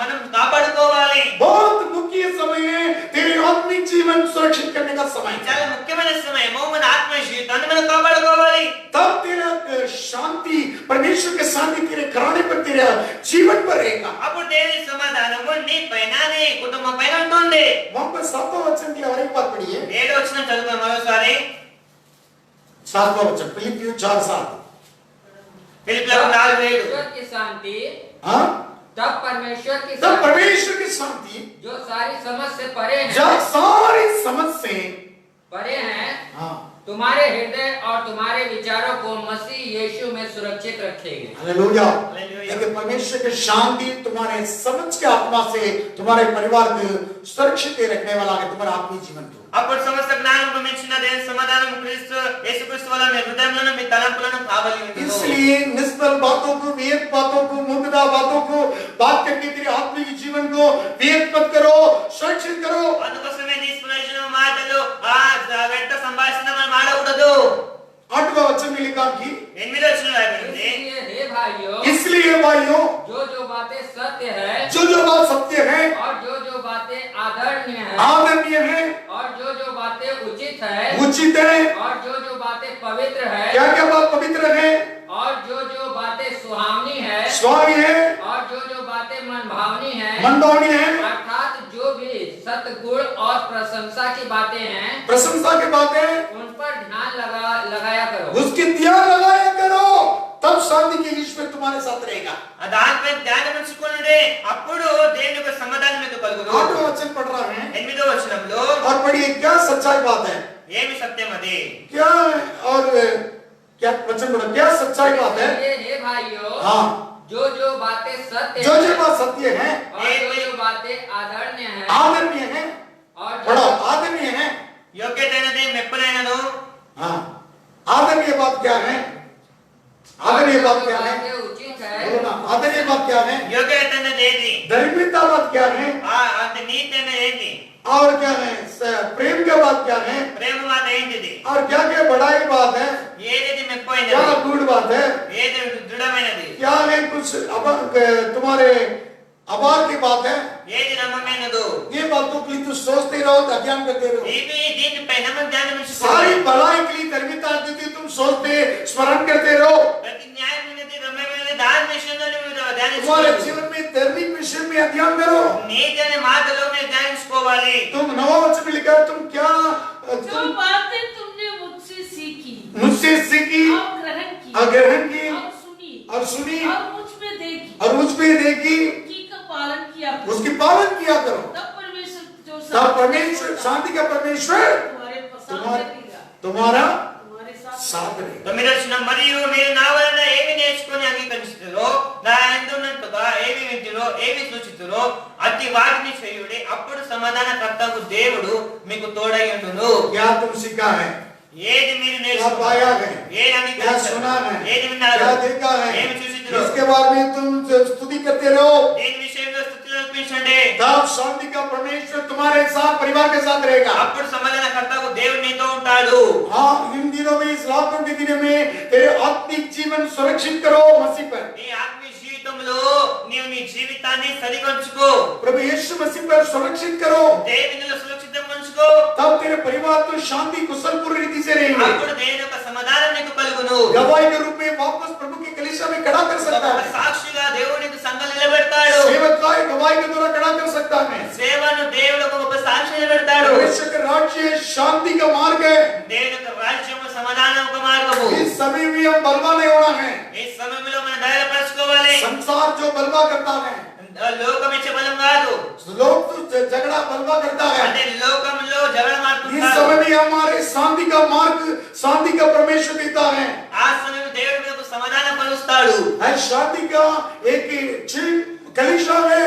Speaker 3: మనం కాపాడుకోవాలి।
Speaker 1: बहुत मुख्य समय है तेरे आत्मिक जीवन सुरक्षित करने का समय,
Speaker 3: చాలా ముఖ్యమైన సమయము మన ఆత్మీయ జీవితాన్ని మనం కాపాడుకోవాలి।
Speaker 1: तब तेरा शांति, परमेश्वर के शांति तेरे घराने पर, तेरा जीवन पर रहेगा।
Speaker 3: అప్పుడు దేవుని సమాధానము నీ పైన నీ కుటుంబం పైన ఉంటుంది।
Speaker 1: वहां पर 7वां वचन की और एक बात पढ़िए,
Speaker 3: 7వ వచనం చదువుదాం మరోసారి।
Speaker 1: 7वां वचन फिलिपियों 4:7।
Speaker 3: ఫిలిప్పీలకు 4:7।
Speaker 2: ईश्वर की शांति
Speaker 1: हाँ
Speaker 6: तब परमेश्वर की
Speaker 1: तब
Speaker 6: शांति,
Speaker 1: परमेश्वर की शांति
Speaker 6: जो सारी समझ से परे है,
Speaker 1: जब सारी समझ से
Speaker 6: परे हैं,
Speaker 1: हाँ
Speaker 6: तुम्हारे हृदय और तुम्हारे विचारों को मसीह यीशु में सुरक्षित रखेगी।
Speaker 1: हालेलुया।
Speaker 3: हालेलुया।
Speaker 1: लेकिन परमेश्वर की शांति तुम्हारे समझ के आत्मा से तुम्हारे परिवार को सुरक्षित रखने वाला है, तुम्हारे आत्मिक जीवन को।
Speaker 3: అప్పుడు సమస్త జ్ఞానం పంపించిన దేవుని సమాధానం క్రీస్తు యేసుక్రీస్తు వల్ల మీ హృదయంలోని మీ తలంపులను కావలి ఉండును.
Speaker 1: इसलिए निष्फल बातों को, व्यर्थ बातों को, मूर्खता बातों को बात करके तेरे आत्मिक जीवन को व्यर्थ मत करो, सुरक्षित करो।
Speaker 3: అందుకోసమే నిష్ప్రయోజన మాటలు ఆ వ్యర్థ సంభాషణ మనం ఆడకూడదు.
Speaker 1: 8वां वचन में लिखा कि
Speaker 3: 8వ వచనం రాయబడింది.
Speaker 6: इसलिए हे भाइयों,
Speaker 1: इसलिए भाइयों,
Speaker 6: जो जो बातें सत्य है
Speaker 1: जो जो बात सत्य है,
Speaker 6: और जो जो बातें आदरणीय है
Speaker 1: आदरणीय है,
Speaker 6: और जो जो बातें उचित है
Speaker 1: उचित है,
Speaker 6: और जो जो बातें पवित्र है
Speaker 1: क्या क्या बात पवित्र है,
Speaker 6: और जो जो बातें सुहावनी है
Speaker 1: स्वामी है,
Speaker 6: और जो जो बातें मनभावनी है,
Speaker 1: मनभावनी है,
Speaker 6: अर्थात जो भी सत्गुण और प्रशंसा की बातें हैं,
Speaker 1: प्रशंसा की बातें
Speaker 6: उन पर ध्यान लगाया करो।
Speaker 1: उसकी ध्यान लगाया करो, तब शांति की ईश्वर तुम्हारे साथ रहेगा।
Speaker 3: దానిపై ధ్యానం ఉంచుకోండి, అప్పుడు దేవుని యొక్క సమాధానం మీకు కలుగును.
Speaker 1: 8वां वचन पढ़ रहा है
Speaker 3: 8వ వచనంలో
Speaker 1: और पढ़िए क्या सच्चाई बात है,
Speaker 3: ఏమి సత్యం అది?
Speaker 1: क्या और क्या वचन पढ़ो, क्या सच्चाई बात है।
Speaker 6: इसलिए हे भाइयों,
Speaker 1: हाँ,
Speaker 6: जो जो बातें सत्य
Speaker 1: जो जो
Speaker 6: है
Speaker 1: बात सत्य है,
Speaker 6: और जो जो बातें आदरणीय है
Speaker 1: आदरणीय है,
Speaker 6: और
Speaker 1: बड़ा
Speaker 6: जो
Speaker 1: आदरणीय है।
Speaker 3: యోగ్యతైనది మెప్పులైనను
Speaker 1: हाँ, आदरणीय बात क्या है, आदरणीय बात क्या है,
Speaker 6: बातें उचित है
Speaker 1: बोलो ना, आदरणीय बात क्या है,
Speaker 3: యోగ్యతైనది ఏది?
Speaker 1: धर्मिकता बात क्या है,
Speaker 3: అంత నీతి అనేది ఏంటి?
Speaker 1: और क्या है, प्रेम की बात क्या है,
Speaker 3: ప్రేమ మాట ఏంటిది?
Speaker 1: और क्या क्या बड़ाई बात है,
Speaker 3: ఏది
Speaker 1: क्या
Speaker 3: మెప్పైనది?
Speaker 1: गुड़ बात है,
Speaker 3: ఏది దృఢమైనది?
Speaker 1: क्या है कुछ तुम्हारे आभार की बात है।
Speaker 3: ఏది నమ్మమైనదో?
Speaker 1: ये बातों के लिए तू सोचते रहो, अध्ययन करते रहो।
Speaker 3: ఇవి దీనిపై ధ్యానం
Speaker 1: सारी
Speaker 3: ఉంచుకోవాలి.
Speaker 1: भलाई के लिए धर्मिकता आती थी, तुम सोचते स्मरण करते रहो।
Speaker 3: ప్రతి న్యాయమైనది రమ్యమైనది దాని విషయంలో మీరు
Speaker 1: तुम्हारे
Speaker 3: ధ్యానించుకోవాలి.
Speaker 1: जीवन में धार्मिक विषय में अध्ययन करो।
Speaker 3: నీతి అనే మాటలో మీరు ధ్యానించుకోవాలి.
Speaker 1: तुम 9वां वचन में लिखा है, तुम क्या
Speaker 5: जो बातें तुमने मुझसे सीखी
Speaker 1: मुझसे सीखी
Speaker 5: और ग्रहण की
Speaker 1: और ग्रहण की
Speaker 5: और सुनी
Speaker 1: और
Speaker 5: और मुझ में देखी
Speaker 1: और मुझ पे देखी,
Speaker 5: की का पालन किया करो।
Speaker 1: उसकी पालन किया करो,
Speaker 5: तब परमेश्वर जो
Speaker 1: तब परमेश्वर, शांति का परमेश्वर
Speaker 5: तुम्हारे
Speaker 1: तुम्हारा
Speaker 5: तुम्हारे
Speaker 1: साथ रहेगा।
Speaker 3: 9వ వచనం, మరియు మీరు నా వలన ఏమి నేర్చుకొని అంగీకరిస్తురో, నా యందు ఉన్నట్టుగా ఏమి వింటురో, ఏమి సూచితురో అట్టి వాటిని చేయుడి, అప్పుడు సమాధానకర్తకు దేవుడు మీకు తోడై ఉండును.
Speaker 1: क्या तुम सीखा है,
Speaker 3: ఏది మీరు
Speaker 1: क्या
Speaker 3: నేర్చుకున్నారు?
Speaker 1: पाया है,
Speaker 3: ఏది
Speaker 1: क्या
Speaker 3: అంగీకరించారు?
Speaker 1: सुना है,
Speaker 3: ఏది విన్నారు?
Speaker 1: क्या देखा है,
Speaker 3: ఏమి చూసితురో?
Speaker 1: इसके बारे में तुम स्तुति करते रहो,
Speaker 3: దీని విషయంలో స్తుతులు అర్పించండి.
Speaker 1: तब शांति का परमेश्वर तुम्हारे साथ, परिवार के साथ रहेगा।
Speaker 3: అప్పుడు సమాధానకర్తకు దేవుడు నీతో ఉంటాడు.
Speaker 1: हाँ, इन दिनों में, इस लॉकडाउन के दिनों में तेरे आत्मिक जीवन सुरक्षित करो मसीह पर,
Speaker 3: నీ ఆత్మీయ జీవితంలో నీవు నీ జీవితాన్ని సరిగొంచుకో.
Speaker 1: प्रभु यीशु मसीह पर सुरक्षित करो,
Speaker 3: దేవునిలో సురక్షితంగా ఉంచుకో.
Speaker 1: तब तेरे परिवार तो शांति कुशल पूरी रीति से रहेंगे।
Speaker 3: అప్పుడు దేవుని యొక్క సమాధానం నీకు కలుగును.
Speaker 1: गवाही के रूप में वापस प्रभु की कलीसिया में खड़ा कर सकता
Speaker 3: ఒక
Speaker 1: है,
Speaker 3: సాక్షిగా దేవునికి సంఘం నిలబెడతాడు.
Speaker 1: सेवक का गवाही के द्वारा खड़ा कर सकता है।
Speaker 3: సేవను దేవుడు ఒక సాక్షి నిలబెడతాడు.
Speaker 1: परमेश्वर का राज्य शांति का मार्ग है।
Speaker 3: దేవుని యొక్క రాజ్యము సమాధానం ఒక మార్గము.
Speaker 1: इस समय में हम बलवा नहीं होना है।
Speaker 3: ఈ సమయంలో మనం ధైర్యపరచుకోవాలి.
Speaker 1: संसार जो बलवा करता है,
Speaker 3: లోకం ఇచ్చే బలం కాదు,
Speaker 1: लोग तो झगड़ा बलवा करता है।
Speaker 3: అంటే లోకంలో జగడ
Speaker 1: इस
Speaker 3: మారుతుంటారు.
Speaker 1: समय में हमारे शांति का मार्ग, शांति का परमेश्वर देता है।
Speaker 3: ఆ సమయంలో దేవుడు మనకు సమాధానం పరుస్తాడు.
Speaker 1: शांति का एक कलीसिया है।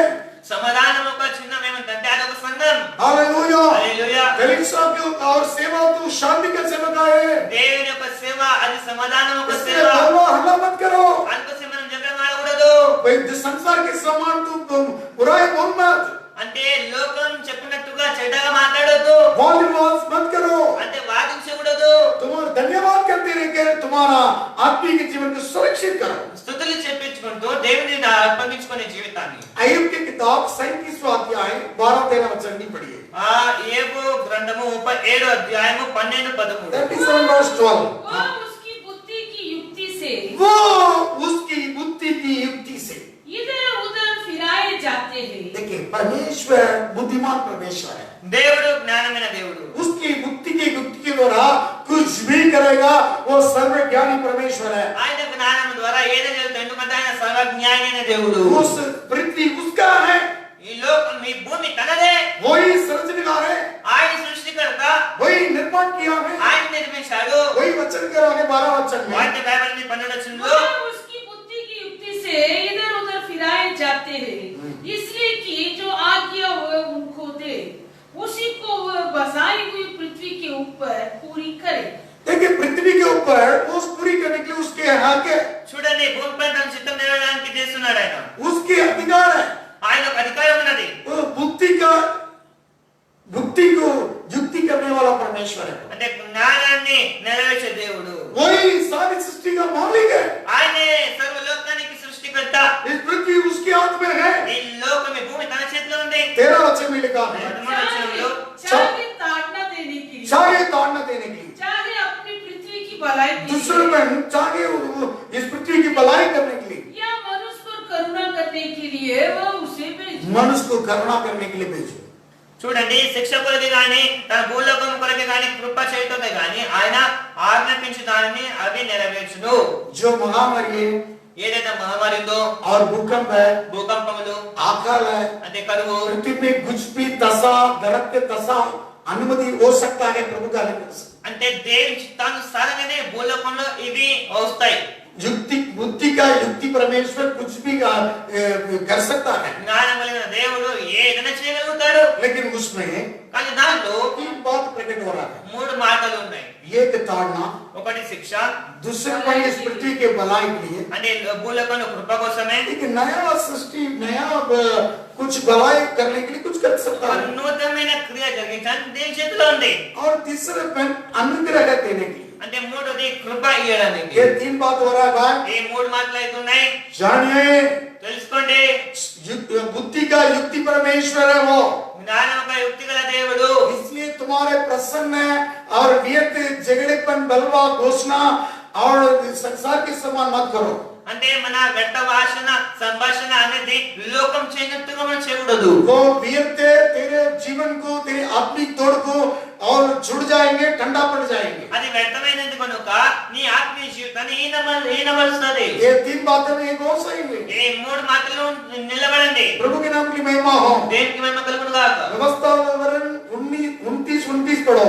Speaker 3: సమాధానం ఒక చిన్నమేమంటే అదొక సంఘం.
Speaker 1: हालेलुया।
Speaker 3: హల్లెలూయా.
Speaker 1: कलीसिया की और सेवा तो शांति का सेवका है।
Speaker 3: దేవుని యొక్క సేవ అది సమాధానం ఒక
Speaker 1: इसलिए
Speaker 3: సేవ.
Speaker 1: बलवा हल्ला मत करो।
Speaker 3: అందుకోసం మనం జగడ మాడకూడదు.
Speaker 1: कोई संसार के समान तुम बुराई बोल मत,
Speaker 3: అంటే లోకం చెప్పినట్టుగా చెడ్డగా మాట్లాడొద్దు.
Speaker 1: वाद मत करो।
Speaker 3: అంటే వాదించకూడదు.
Speaker 1: तुम्हारा धन्यवाद करते रह तुम्हारा आत्मिक जीवन को सुरक्षित करो।
Speaker 3: స్తుతులు చెప్పించుకుంటూ దేవుని అర్పించుకునే జీవితాన్ని.
Speaker 1: अय्यूब की किताब 37वां अध्याय 12-13 वचन नहीं पढ़िए।
Speaker 3: ఆ యేబు గ్రంథము 37వ అధ్యాయము 12-13.
Speaker 1: 37 verse 12।
Speaker 5: वो उसकी बुद्धि की युक्ति से
Speaker 1: वो उसकी बुद्धि की युक्ति से,
Speaker 5: इधर उधर फिराए जाते हैं।
Speaker 1: देखिए परमेश्वर बुद्धिमान परमेश्वर है।
Speaker 3: దేవుడు జ్ఞానమైన దేవుడు.
Speaker 1: उसकी बुद्धि की युक्ति के द्वारा कुछ भी करेगा, वो सर्वज्ञानी परमेश्वर परमेश्वर है,
Speaker 3: ఆయన జ్ఞానం ద్వారా ఏదైనా జరుగుతుంది ఎందుకంటే ఆయన సర్వజ్ఞాని అయిన దేవుడు
Speaker 1: उस पृथ्वी उसका है,
Speaker 3: ఈ లోకం ఈ భూమి తనదే
Speaker 1: वही सृजनहार है,
Speaker 3: ఆయన సృష్టికర్త
Speaker 1: वही निर्माण किया है,
Speaker 3: ఆయన నిర్మించాడు
Speaker 1: वही वचन के आगे 12 वचन में
Speaker 3: వాక్య బైబిల్ ని 12 వచనంలో
Speaker 5: मगर उसकी बुद्धि की युक्ति से इधर उधर फिराए जाते हैं, इसलिए कि जो आज्ञा हुए उनको दे, उसी को वह बसाई हुई पृथ्वी के ऊपर पूरी करे।
Speaker 1: देखिए पृथ्वी के ऊपर उस पूरी करने के लिए उसके हक है,
Speaker 3: చూడండి భూమిపై తన చిత్తం నెరవేర్చడానికి చేస్తున్నాడు ఆయన
Speaker 1: उसके अधिकार है,
Speaker 3: ఆయనకు అధికారం ఉన్నది
Speaker 1: वो बुद्धि को युक्ति करने वाला परमेश्वर है,
Speaker 3: అంటే జ్ఞానాన్ని నెరవేర్చే దేవుడు
Speaker 1: वही सारी सृष्टि का मालिक है,
Speaker 3: ఆయనే సర్వలోకానికి సృష్టికర్త
Speaker 1: इस पृथ्वी उसके हाथ में है।
Speaker 3: ఈ లోకం ఈ భూమి తన చేతిలో ఉంది
Speaker 1: 13 वचन में लिखा है,
Speaker 5: चाहे ताड़ना देने के लिए,
Speaker 1: चाहे ताड़ना देने के लिए,
Speaker 5: चाहे अपनी पृथ्वी की भलाई के
Speaker 1: दूसरे
Speaker 5: लिए,
Speaker 1: में चाहे इस पृथ्वी की भलाई करने के लिए,
Speaker 5: या मनुष्य पर करुणा करने के लिए वह उसे भेजे।
Speaker 1: मनुष्य को करुणा करने के लिए भेजो।
Speaker 3: చూడండి శిక్ష కొరకి గాని తన భూలోకం కొరకి గాని కృప చేయుటకై గాని ఆయన ఆజ్ఞాపించు దానిని అవి నెరవేర్చును
Speaker 1: जो महामारी
Speaker 3: ఏదైతే మహమ్మారి ఉందో
Speaker 1: और भूकंप है,
Speaker 3: భూకంపములు
Speaker 1: अकाल है,
Speaker 3: అంటే కరువు
Speaker 1: पृथ्वी में कुछ भी दशा गलत के दशा अनुमति हो सकता है प्रभु का लेकर
Speaker 3: అంటే దేవుని చిత్తానుసారంగానే భూలోకంలో ఇవి వస్తాయి
Speaker 1: युक्ति बुद्धि का युक्ति परमेश्वर कुछ भी कर सकता है,
Speaker 3: జ్ఞానం కలిగిన దేవుడు ఏదైనా చేయగలుగుతాడు
Speaker 1: लेकिन उसमें
Speaker 3: కానీ దాంట్లో
Speaker 1: 3 बात प्रकट हो रहा है,
Speaker 3: 3 మాటలు ఉన్నాయి
Speaker 1: एक ताड़ना,
Speaker 3: ఒకటి శిక్ష
Speaker 1: दूसरे पर इस पृथ्वी के भलाई के लिए,
Speaker 3: అంటే భూలోకంలో కృప కోసమే
Speaker 1: एक नया सृष्टि नया कुछ भलाई करने के लिए कुछ कर सकता
Speaker 3: ఒక
Speaker 1: है,
Speaker 3: నూతనమైన క్రియ జరిగించడానికి దేవుని చేతిలో ఉంది
Speaker 1: और तीसरे पर अनुग्रह देने के लिए।
Speaker 3: అంటే మూడోది కృప ఇవ్వడానికి
Speaker 1: ये 3 बात हो रहा है भाई,
Speaker 3: ఈ 3 మాటలు అయితే ఉన్నాయి
Speaker 1: जानिए
Speaker 3: తెలుసుకోండి
Speaker 1: बुद्धि का युक्ति परमेश्वर है वो,
Speaker 3: జ్ఞానం ఒక యుక్తి గల దేవుడు
Speaker 1: इसलिए तुम्हारे प्रसन्न और व्यर्थ झगड़ेपन बलवा घोषणा और संसार के समान मत करो।
Speaker 3: అంటే మన వ్యర్థ భాషణ సంభాషణ అనేది లోకం చేయనట్టుగా మనం చేయకూడదు
Speaker 1: वो व्यर्थ तेरे जीवन को तेरे आत्मिक तोड़ को और जुड़ जाएंगे, ठंडा पड़ जाएंगे।
Speaker 3: అది వ్యర్థమైనది కనుక నీ ఆత్మీయ జీవితాన్ని హీనపరుస్తుంది
Speaker 1: ये 3 बातें में एक और सही है,
Speaker 3: ఈ 3 మాటలు నిలబడండి
Speaker 1: प्रभु के नाम की महिमा हो।
Speaker 3: దేవునికి మహిమ కలుగును గాక
Speaker 1: व्यवस्था विवरण 29 पढ़ो,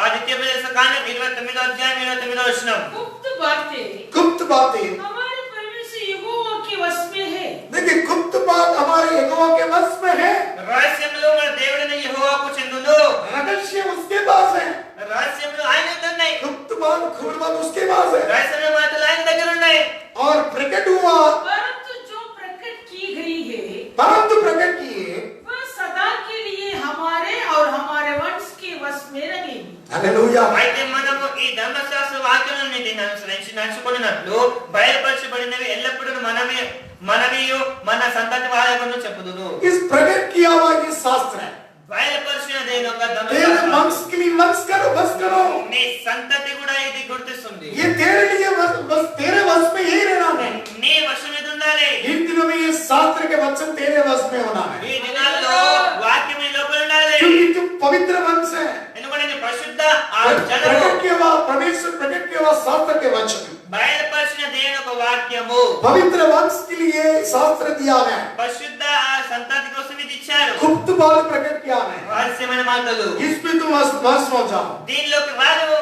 Speaker 3: ఆదిత్య ప్రదేశ కాండం 29వ అధ్యాయం 29వ వచనం
Speaker 5: गुप्त बातें
Speaker 1: गुप्त बातें,
Speaker 5: हमारे परमेश्वर यहोवा के वश में है।
Speaker 1: देखिए गुप्त बात हमारे यहोवा के वश में है,
Speaker 3: రహస్యములు మన దేవుడైన యెహోవాకు చెందును
Speaker 1: रहस्य उसके पास है,
Speaker 3: రహస్యములు ఆయన దగ్గర ఉన్నాయి
Speaker 1: गुप्त बात खूब बात उसके पास है,
Speaker 3: రహస్యమైన మాటలు ఆయన దగ్గర ఉన్నాయి
Speaker 1: और प्रकट हुआ
Speaker 5: परंतु जो प्रकट की गई है
Speaker 1: परंतु प्रकट किए,
Speaker 5: वह सदा के लिए हमारे और हमारे वंश के वश में रहेगी।
Speaker 1: हालेलुया।
Speaker 3: అయితే మనము ఈ ధర్మశాస్త్ర వాక్యాలన్నిటిని అనుసరించి నడుచుకున్నట్లు బయలుపరచబడినవి ఎల్లప్పుడూ మనవియు మన సంతతి వారకును చెప్పుదురు
Speaker 1: इस प्रकट किया हुआ ये शास्त्र है,
Speaker 3: బయలుపరిచినది ఒక
Speaker 1: तेरे
Speaker 3: ధర్మశాస్త్రం
Speaker 1: वंश के लिए वंश करो, बस करो,
Speaker 3: నీ సంతతి కూడా ఇది గుర్తిస్తుంది
Speaker 1: ये तेरे लिए बस तेरे वश में ही रहना है।
Speaker 3: నీ వశం మీద ఉండాలి
Speaker 1: इन दिनों में ये शास्त्र के वचन तेरे वश में होना है,
Speaker 3: ఈ దినాల్లో వాక్యం నీ లోపల ఉండాలి
Speaker 1: क्योंकि तुम पवित्र वंश है,
Speaker 3: ఎందుకంటే నీ పరిశుద్ధ ఆ జనము
Speaker 1: प्रकट किया हुआ परमेश्वर प्रकट किया हुआ शास्त्र के वचन,
Speaker 3: బయలుపరిచిన దేవుని ఒక వాక్యము
Speaker 1: पवित्र वंश के लिए शास्त्र दिया है,
Speaker 3: పరిశుద్ధ ఆ సంతతి కోసం ఇది ఇచ్చారు
Speaker 1: गुप्त बात प्रकट किया है,
Speaker 3: రహస్యమైన మాటలు
Speaker 1: इसमें तुम वश हो जाओ।
Speaker 3: దీనిలోకి రాదు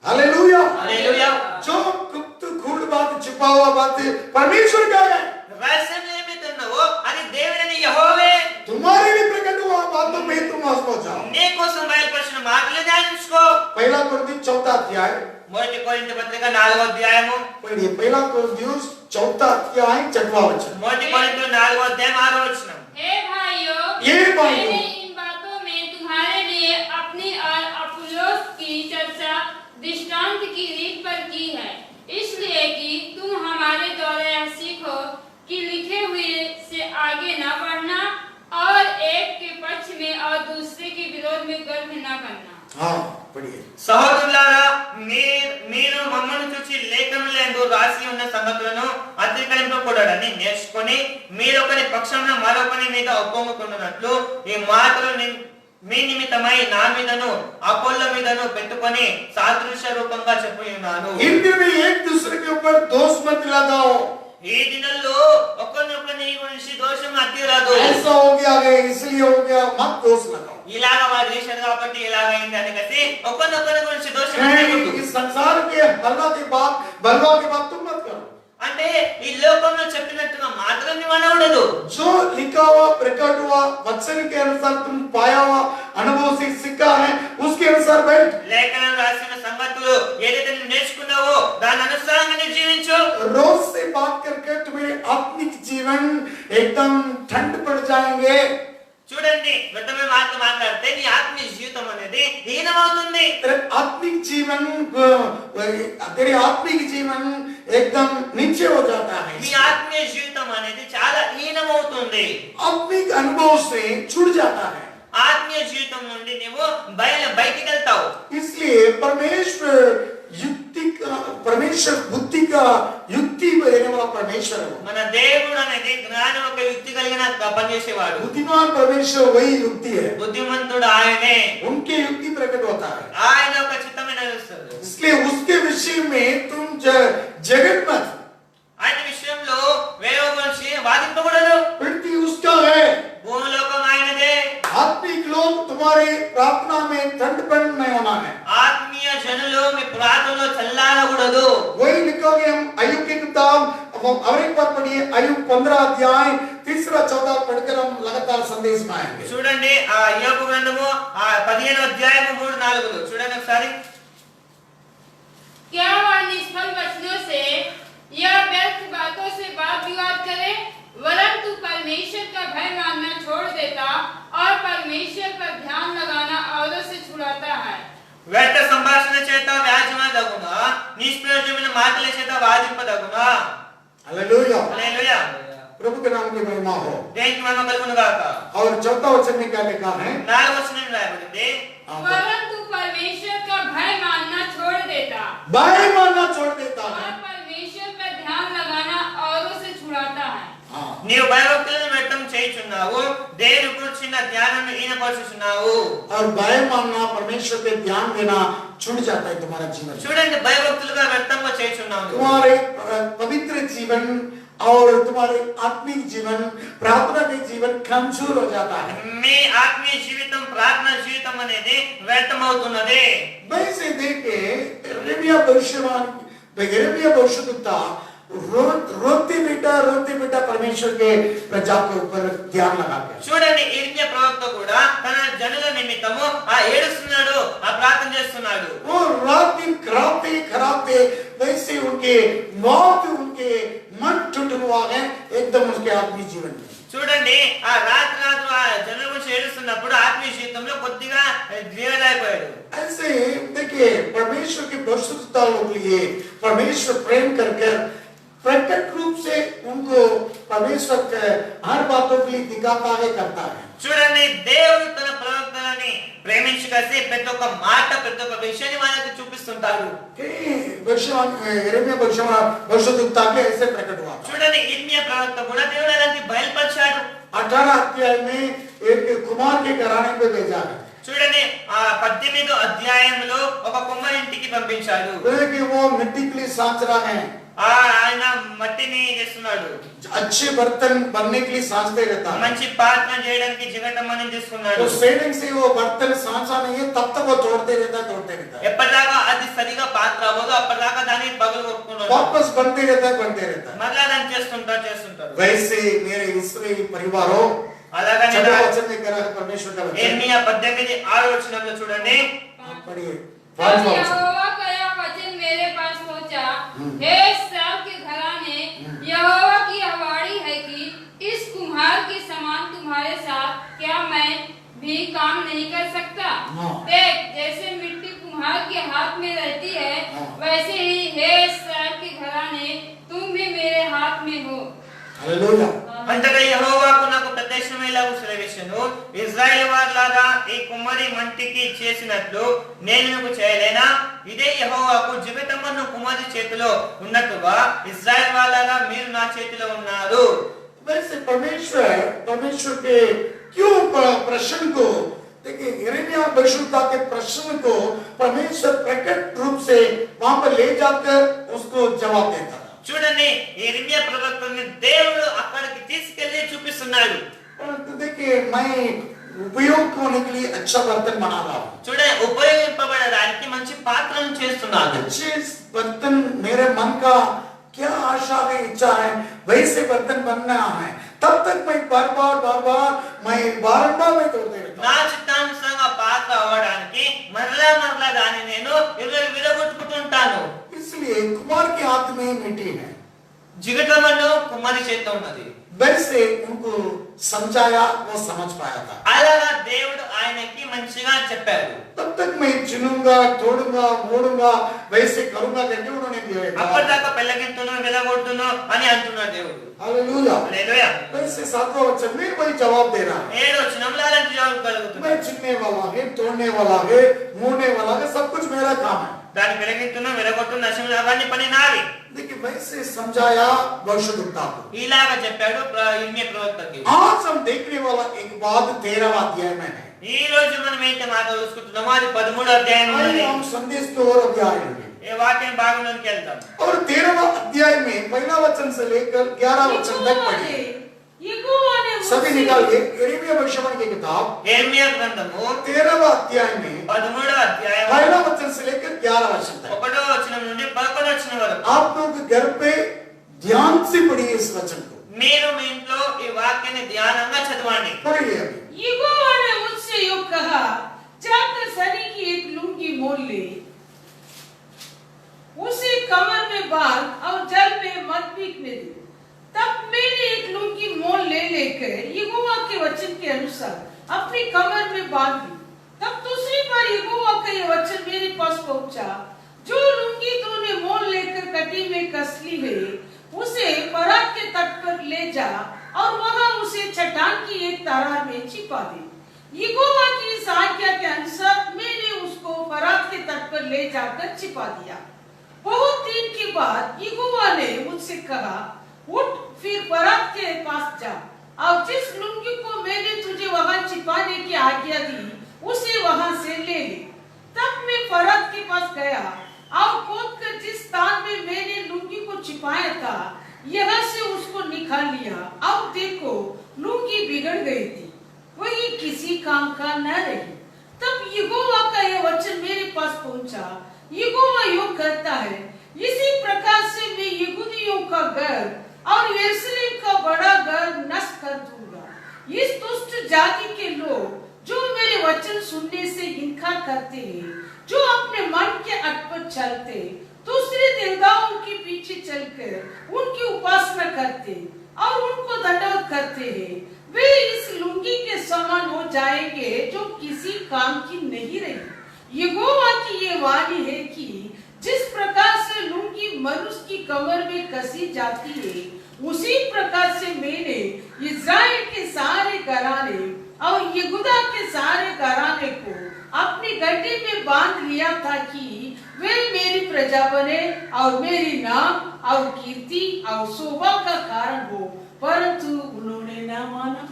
Speaker 1: हालेलुया।
Speaker 3: హల్లెలూయా
Speaker 1: जो गुप्त गूढ़ बात छुपा हुआ बात परमेश्वर का है,
Speaker 3: రహస్యం ఏమైతే ఉన్నావో అది దేవుడైన యెహోవే
Speaker 1: तुम्हारे लिए प्रकट हुआ बातों में तुम वश हो जाओ।
Speaker 3: నీ కోసం బయలుపరిచిన మాటలు ధ్యానించుకో
Speaker 1: पहला कोरिन्थियों 4 अध्याय,
Speaker 3: మొదటి కొరింథీ పత్రిక 4వ అధ్యాయము
Speaker 1: पढ़िए पहला कोरिन्थियों 4 अध्याय 6वां वचन।
Speaker 3: మొదటి కొరింథీ 4వ అధ్యాయం 6వ వచనం
Speaker 4: हे भाइयों,
Speaker 1: हे भाइयों,
Speaker 4: मैंने इन बातों में तुम्हारे लिए अपनी और अपुल्लोस की चर्चा दृष्टांत की रीत पर की है, इसलिए कि तुम हमारे द्वारा यह सीखो कि लिखे हुए से आगे न बढ़ना और एक के पक्ष में और दूसरे के विरोध में गर्व न करना।
Speaker 1: हाँ पढ़िए।
Speaker 3: సహోదరులారా మీరు మమ్మల్ని చూచి లేఖనలందు రాసి ఉన్న సంగతులను అతిక్రమింపకూడదని నేర్చుకొని మీరొకరి పక్షమున మరొకరి మీద ఒప్పొంగుకున్నట్లు ఈ మాటలు మీ నిమిత్తమై నా మీదను అపోల్లో మీదను పెట్టుకొని సాదృశ్య రూపంగా చెప్పి ఉన్నాను।
Speaker 1: इन दिनों में एक दूसरे पर दोष मत लगाओ,
Speaker 3: ఈ దినాల్లో ఒకరినొకరిని గురించి దోషం అతిరాదు.
Speaker 1: ऐसा हो गया है इसलिए हो गया, मत दोष लगाओ।
Speaker 3: ఇలాగ వాడు చేశాడు కాబట్టి ఇలాగైంది అని kasi ఒకరినొకరి గురించి దోషం
Speaker 1: नहीं,
Speaker 3: అతిరాదు.
Speaker 1: इस संसार के हल्ला के बाद तुम मत करो।
Speaker 3: అంటే ఈ లోకంలో చెప్పినట్టుగా మాత్రం నీవు అనకూడదు.
Speaker 1: जो लिखा हुआ प्रकट हुआ वचन के अनुसार तुम पाया हुआ अनुभव से सीखा है, उसके अनुसार बैठ।
Speaker 3: లేఖనం రాసిన సంగతులు ఏదైతే నువ్వు నేర్చుకున్నావో దాని అనుసారంగా నువ్వు జీవించు.
Speaker 1: रोज से बात करके तुम्हारे आत्मिक जीवन एकदम ठंड पड़ जाएंगे।
Speaker 3: చూడండి, వ్యర్థమైన మాటలు మాట్లాడితే నీ ఆత్మీయ జీవితం అనేది హీనమవుతుంది.
Speaker 1: तेरे आत्मिक जीवन एकदम नीचे हो जाता है।
Speaker 3: నీ ఆత్మీయ జీవితం అనేది చాలా హీనమవుతుంది.
Speaker 1: आत्मिक अनुभव से छूट जाता है।
Speaker 3: ఆత్మీయ జీవితం నుండి నువ్వు బయటికి వెళ్తావు.
Speaker 1: इसलिए परमेश्वर बुद्धि का युक्ति देने वाला परमेश्वर है।
Speaker 3: మన దేవుడు అనేది జ్ఞానం ఒక యుక్తి కలిగిన పనిచేసేవాడు.
Speaker 1: बुद्धिमान परमेश्वर वही युक्ति है,
Speaker 3: బుద్ధిమంతుడు ఆయనే.
Speaker 1: उनके युक्ति प्रकट होता है।
Speaker 3: ఆయన ఒక చిత్తమే నడుస్తాడు.
Speaker 1: इसलिए उसके विषय में तुम जगत मत।
Speaker 3: ఆయన విషయంలో వేరే గురించి వాదింపకూడదు.
Speaker 1: पृथ्वी उसका है,
Speaker 3: భూలోకం ఆయనదే.
Speaker 1: आत्मिक लोग तुम्हारे प्रार्थना में ठंडपन नहीं होना है।
Speaker 3: ఆత్మీయ జనులు మీ ప్రార్థనలో చల్లారకూడదు.
Speaker 1: वही लिखोगे हम अय्यूब की किताब, और एक बार पढ़िए अय्यूब 15 अध्याय 3-14 पढ़कर हम लगातार संदेश में आएंगे।
Speaker 3: చూడండి, ఆ యోబు గ్రంథము 15 అధ్యాయము 3-4 చూడండి ఒకసారి.
Speaker 4: क्या वह निष्फल वचनों से या व्यर्थ बातों से वाद विवाद करे, वरन तू परमेश्वर का भय मानना छोड़ देता और परमेश्वर पर ध्यान लगाना औरों से छुड़ाता है।
Speaker 3: వ్యర్థ సంభాషణ చేత వ్యాజ్యమదగునా, నిష్ప్రయోజనమైన మాటల చేత వాదింపదగునా.
Speaker 1: हालेलुया,
Speaker 3: హల్లెలూయా.
Speaker 1: प्रभु के नाम की महिमा हो।
Speaker 3: దేవునికి మహిమ కలుగును గాక.
Speaker 1: और चौथा वचन में क्या लिखा है?
Speaker 3: 4వ వచనం రాయబడింది.
Speaker 4: वरन तू परमेश्वर का भय मानना छोड़ देता
Speaker 1: भय मानना छोड़ देता
Speaker 4: और
Speaker 1: है।
Speaker 4: परमेश्वर पर ध्यान लगाना औरों से छुड़ाता है।
Speaker 1: हाँ,
Speaker 3: నీవు భయభక్తులను వ్యక్తం చేయుచున్నావు, దేవుని గురించిన ధ్యానాన్ని ఈనపరుచుచున్నావు.
Speaker 1: और भय मानना परमेश्वर पे ध्यान देना छूट जाता है तुम्हारा जीवन।
Speaker 3: చూడండి, భయభక్తులుగా వ్యక్తంగా చేయుచున్నావు.
Speaker 1: तुम्हारे पवित्र जीवन और तुम्हारे आत्मिक जीवन, प्रार्थना के जीवन कमजोर हो जाता है।
Speaker 3: మీ ఆత్మీయ జీవితం, ప్రార్థనా జీవితం అనేది వ్యర్థమవుతున్నది.
Speaker 1: वैसे देखे यिर्मयाह भविष्यद्वक्ता रोते बेटा परमेश्वर के प्रजा के ऊपर ध्यान लगा के।
Speaker 3: చూడండి, ఇర్మియా ప్రవక్త కూడా తన జనుల నిమిత్తము ఏడుస్తున్నాడు, ఆ ప్రార్థన చేస్తున్నాడు.
Speaker 1: वो रात दिन कराते वैसे उनके मौत, उनके मन टूट हुआ है एकदम उसके आत्मिक जीवन में।
Speaker 3: చూడండి, ఆ రాత్రి ఆ జనుల గురించి ఏడుస్తున్నప్పుడు ఆత్మీయ జీవితంలో కొద్దిగా జీవలైపోయాడు.
Speaker 1: ऐसे देखिए परमेश्वर की परिशुद्धता के लिए परमेश्वर प्रेम करके प्रकट रूप से उनको परमेश्वर के हर बातों के लिए दिखाता है, करता है।
Speaker 3: చూడండి, దేవుడు తన ప్రవక్తలని ప్రేమించి కలిసి ప్రతి ఒక్క మాట, ప్రతి ఒక్క విషయాన్ని వాళ్ళకి చూపిస్తుంటారు.
Speaker 1: यिर्मयाह भविष्यद्वक्ता के ऐसे प्रकट हुआ।
Speaker 3: చూడండి, ఇర్మియా ప్రవక్త కూడా దేవుడు అలాంటి బయలుపరిచాడు.
Speaker 1: 18 अध्याय में एक कुमार के घराने पे भेजा है।
Speaker 3: చూడండి, ఆ 18వ అధ్యాయంలో ఒక కుమ్మరింటికి పంపించాడు.
Speaker 1: कि वो मिट्टी के लिए साँच रहा है,
Speaker 3: ఆయన మట్టిని చేస్తున్నాడు.
Speaker 1: अच्छे बर्तन बनने के लिए साँचते रहता है।
Speaker 3: మంచి పాత్ర చేయడానికి జిగటమని తీసుకున్నాడు.
Speaker 1: तो सेविंग से वो बर्तन साँचा नहीं है, तब तक वो तोड़ते रहता है।
Speaker 3: ఎప్పటిదాకా అది సరిగా పాత్ర అవ్వదు అప్పటిదాకా దాన్ని పగలు కొట్టుకున్నాడు.
Speaker 1: वापस बनते रहता है।
Speaker 3: మరలా దాన్ని చేస్తుంటారు.
Speaker 1: वैसे मेरे इस्राएली परिवारों,
Speaker 3: అలాగని
Speaker 1: वचन में कह रहा है परमेश्वर का वचन।
Speaker 3: ఇర్మియా 18:6 వచనంలో చూడండి.
Speaker 1: पढ़िए।
Speaker 4: तब यहोवा का यह वचन मेरे पास पहुंचा, हे इस्राएल के घराने, यहोवा की यह वाणी है कि इस कुम्हार के समान तुम्हारे साथ क्या मैं भी काम नहीं कर सकता? देख, जैसे मिट्टी कुम्हार के हाथ में रहती है, वैसे ही हे इस्राएल के घराने तुम भी मेरे हाथ में हो।
Speaker 1: हालेलुया।
Speaker 3: అంతగా యెహోవాకు నాకు ప్రత్యక్షమై ఇలాగు సెలవిచ్చెను, ఇశ్రాయేలు వారలారా, ఈ కుమ్మరి మంటికి చేసినట్లు నేను మీకు చేయలేనా? ఇదే యెహోవాకు జీవితమన్ను కుమ్మరి చేతిలో ఉన్నట్టుగా ఇశ్రాయేలు వారలారా మీరు నా చేతిలో ఉన్నారు.
Speaker 1: वैसे परमेश्वर के क्यों प्रश्न को देखिए, यिर्मयाह भविष्यद्वक्ता के प्रश्न को परमेश्वर प्रकट रूप से वहां पर ले जाकर उसको जवाब देता है।
Speaker 3: విషయాన్ని ఇర్మియా ప్రవక్తని దేవుడు అక్కడికి తీసుకెళ్లి చూపిస్తున్నాడు.
Speaker 1: तो देखिए मैं उपयोग होने के लिए अच्छा बर्तन बना रहा हूँ.
Speaker 3: చూడండి, ఉపయోగింపబడడానికి మంచి పాత్రను చేస్తున్నాను.
Speaker 1: अच्छे बर्तन मेरे मन का क्या आशा है, इच्छा है, वैसे बर्तन बनना है. तब तक मैं बार बार मैं बारंबार में तोड़ते रहता हूँ.
Speaker 3: నా చిత్తానుసారంగా పాత్ర అవ్వడానికి మరలా దాన్ని నేను విరగొట్టుకుంటాను.
Speaker 1: इसलिए कुमार के हाथ में मिट्टी है.
Speaker 3: జిగటమను కుమారి చేతిలో ఉన్నది.
Speaker 1: वैसे उनको समझाया, वो समझ पाया था.
Speaker 3: అలాగా దేవుడు ఆయనకి మంచిగా చెప్పాడు.
Speaker 1: तब तक मैं चुनूंगा, तोड़ूंगा, मोड़ूंगा, वैसे करूंगा करके उन्होंने दिया.
Speaker 3: అప్పటిదాకా పెళ్ళగింతును విరగొట్టును అని అంటున్నాడు దేవుడు.
Speaker 1: हालेलुया.
Speaker 3: హల్లెలూయా.
Speaker 1: वैसे सातवां वचन में वही जवाब दे रहा है.
Speaker 3: 7వ వచనంలో అలాంటి జవాబు కలుగుతుంది.
Speaker 1: मैं चुनने वाला है, तोड़ने वाला है, मोड़ने वाला है, सब कुछ मेरा काम है.
Speaker 3: దాని పెళ్ళగింతును విరగొట్టును నశించు అవన్నీ పని నావి.
Speaker 1: देखिए वैसे समझाया भविष्यद्वक्ता को.
Speaker 3: ఇలాగా చెప్పాడు ఇర్మియా ప్రవక్తకి.
Speaker 1: आज हम देखने वाला एक बात 13वां अध्याय में है.
Speaker 3: ఈ రోజు మనం ఏంటి మాట చూసుకుంటున్నామో అది 13వ అధ్యాయం
Speaker 1: आइए हम संदेश की ओर अब आएंगे.
Speaker 3: ఏ వాక్యం భాగంలోకి వెళ్తాం.
Speaker 1: और 13वां अध्याय में पहला वचन से लेकर 11वां वचन तक पढ़िए. सभी निकालिए. यिर्मयाह भविष्यवाणी की किताब
Speaker 3: ఇర్మియా గ్రంథము
Speaker 1: 13वां अध्याय में
Speaker 3: 13వ అధ్యాయం
Speaker 1: पहला वचन से लेकर 11वां वचन तक.
Speaker 3: 1వ వచనం నుండి 11వ వచనం వరకు.
Speaker 1: आप लोग घर पे ध्यान से पढ़िए इस वचन को.
Speaker 3: మీరు మీ ఇంట్లో ఈ వాక్యాన్ని ధ్యానంగా చదవండి.
Speaker 1: पढ़िए अभी.
Speaker 5: यहोवा ने मुझसे यूं कहा, जाकर सनी की एक लुंगी मोल ले, उसे कमर में बांध और जल में मत भीगने दे. तब मैंने एक लुंगी मोल लेकर यहोवा के वचन के अनुसार अपनी कमर में बांध ली. तब दूसरी बार यहोवा का ये वचन मेरे पास पहुंचा, जो लुंगी तूने मोल लेकर कटी में कस ली है, उसे फरात के तट पर ले जा और वहां उसे चट्टान की एक तरार में छिपा दे. यहोवा की इस आज्ञा के अनुसार मैंने उसको फरात के तट पर ले जाकर छिपा दिया. बहुत दिन के बाद यहोवा ने मुझसे कहा, उठ फिर फरात के पास जा और जिस लुंगी को मैंने तुझे वहां छिपाने की आज्ञा दी उसे वहां से ले ले. तब मैं फरात के पास गया और खोदकर जिस स्थान में मैंने लुंगी को छिपाया था यहाँ से उसको निकाल लिया. अब देखो लुंगी बिगड़ गई थी, वही किसी काम का न रही. तब यहोवा का यह वचन मेरे पास पहुंचा, यहोवा यूं कहता है, इसी प्रकार से मैं यहूदियों का घर और यरूशलेम का बड़ा घर नष्ट कर दूंगा. इस दुष्ट जाति के लोग जो मेरे वचन सुनने से इनकार करते हैं, जो अपने मन के अट पर चलते, दूसरे देवताओं के पीछे चलकर उनकी उपासना करते और उनको दंडवत करते हैं, वे इस लुंगी के समान हो जाएंगे जो किसी काम की नहीं रही. यहोवा की ये वाणी है कि जिस प्रकार से लुंगी मनुष्य की कमर में कसी जाती है, उसी प्रकार से मैंने इस्राएल के सारे घराने और यहूदा के सारे घराने को अपनी गड्डी में बांध लिया था कि वे मेरी प्रजा बने और मेरी नाम और कीर्ति और शोभा का कारण हो, परंतु उन्होंने न माना.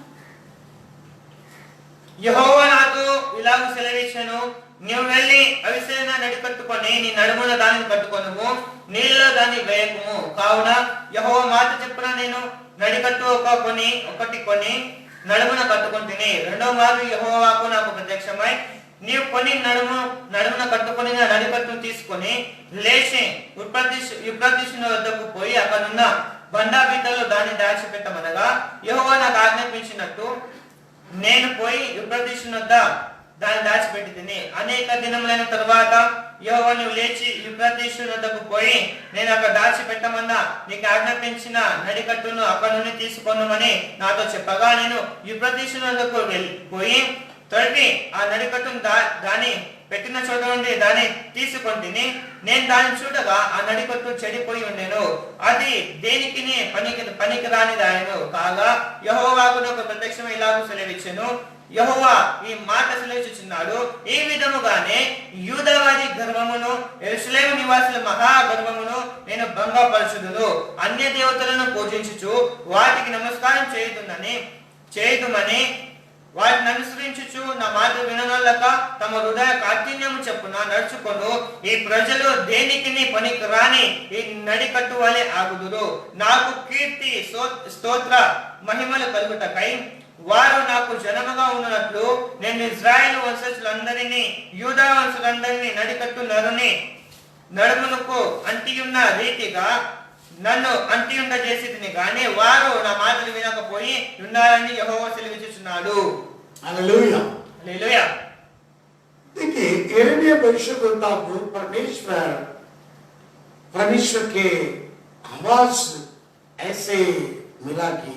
Speaker 3: యెహోవా నాతో ఇలాగ సెలవిచ్చెను, నీవు వెళ్ళి అవిసేన నడికట్టుకొని నీ నడుమున దానిని కట్టుకొనుము, నీళ్ళలో దాన్ని వేయకుము. కావున యెహోవా మాట చెప్పున నేను నడికట్టు ఒకటి కొని నడుమున కట్టుకుంటుని. రెండవ మారు యెహోవాకు నాకు ప్రత్యక్షమై, నీవు కొని నడుమున కట్టుకొని నడికట్టును తీసుకొని లేచి యూఫ్రటీసు వద్దకు పోయి అక్కడున్న బండాబీటలో దాన్ని దాచిపెట్టమనగా, యెహోవా నాకు ఆజ్ఞాపించినట్టు నేను పోయి యూఫ్రటీసు వద్ద దాన్ని దాచిపెట్టి తిని. అనేక దినములైన తరువాత యెహోవా నువ్వు లేచి యూఫ్రటీసు వద్దకు పోయి నేను అక్కడ దాచిపెట్టమన్నా నీకు ఆజ్ఞాపించిన నడికట్టును అక్కడ నుండి తీసుకొనుమని నాతో చెప్పగా, నేను యూఫ్రటీసు వద్దకు పోయి తొడిగి ఆ నడికట్టును దాని పెట్టిన చోట నుండి దాన్ని తీసుకొని నేను దాన్ని చూడగా ఆ నడికట్టు చెడిపోయి ఉండెను, అది దేనికి పనికి రానిదాయను. కాగా యెహోవాకు నాకు ప్రత్యక్షమై ఇలాగూ సెలవిచ్చెను, యెహోవా ఈ మాట సెలవిచ్చుచున్నాడు, ఈ విధముగానే యూదావారి గర్వమును యెరూషలేము నివాసుల మహా గర్వమును నేను భంగపరచుదును. అన్య దేవతలను పూజించుచు వాటికి నమస్కారం చేయుదుమని వాటిని అనుసరించుచు నా మాట విననొల్లక తమ హృదయ కాఠిన్యము చెప్పున నడుచుకొను ఈ ప్రజలు దేనికి పనికి రాని ఈ నడికట్టు వలె ఆగుదురు. నాకు కీర్తి స్తోత్ర మహిమలు కలుగుటకై వారు నాకు జనముగా ఉన్నట్లు నేను ఇజ్రాయేలు వంశస్థులందరినీ యూదా వంశులందరినీ నడికట్టు నడుమునకు అంటియున్న రీతిగా నన్ను అంటియుండ చేసితిని గాని వారు నా మాటలు వినకపోయి ఉన్నారని యెహోవా సెలవిచ్చుచున్నాడు.
Speaker 1: हालेलुया।
Speaker 3: హల్లెలూయా.
Speaker 1: देखिए यिर्मयाह भविष्यद्वक्ता को परमेश्वर के आवाज ऐसे मिला कि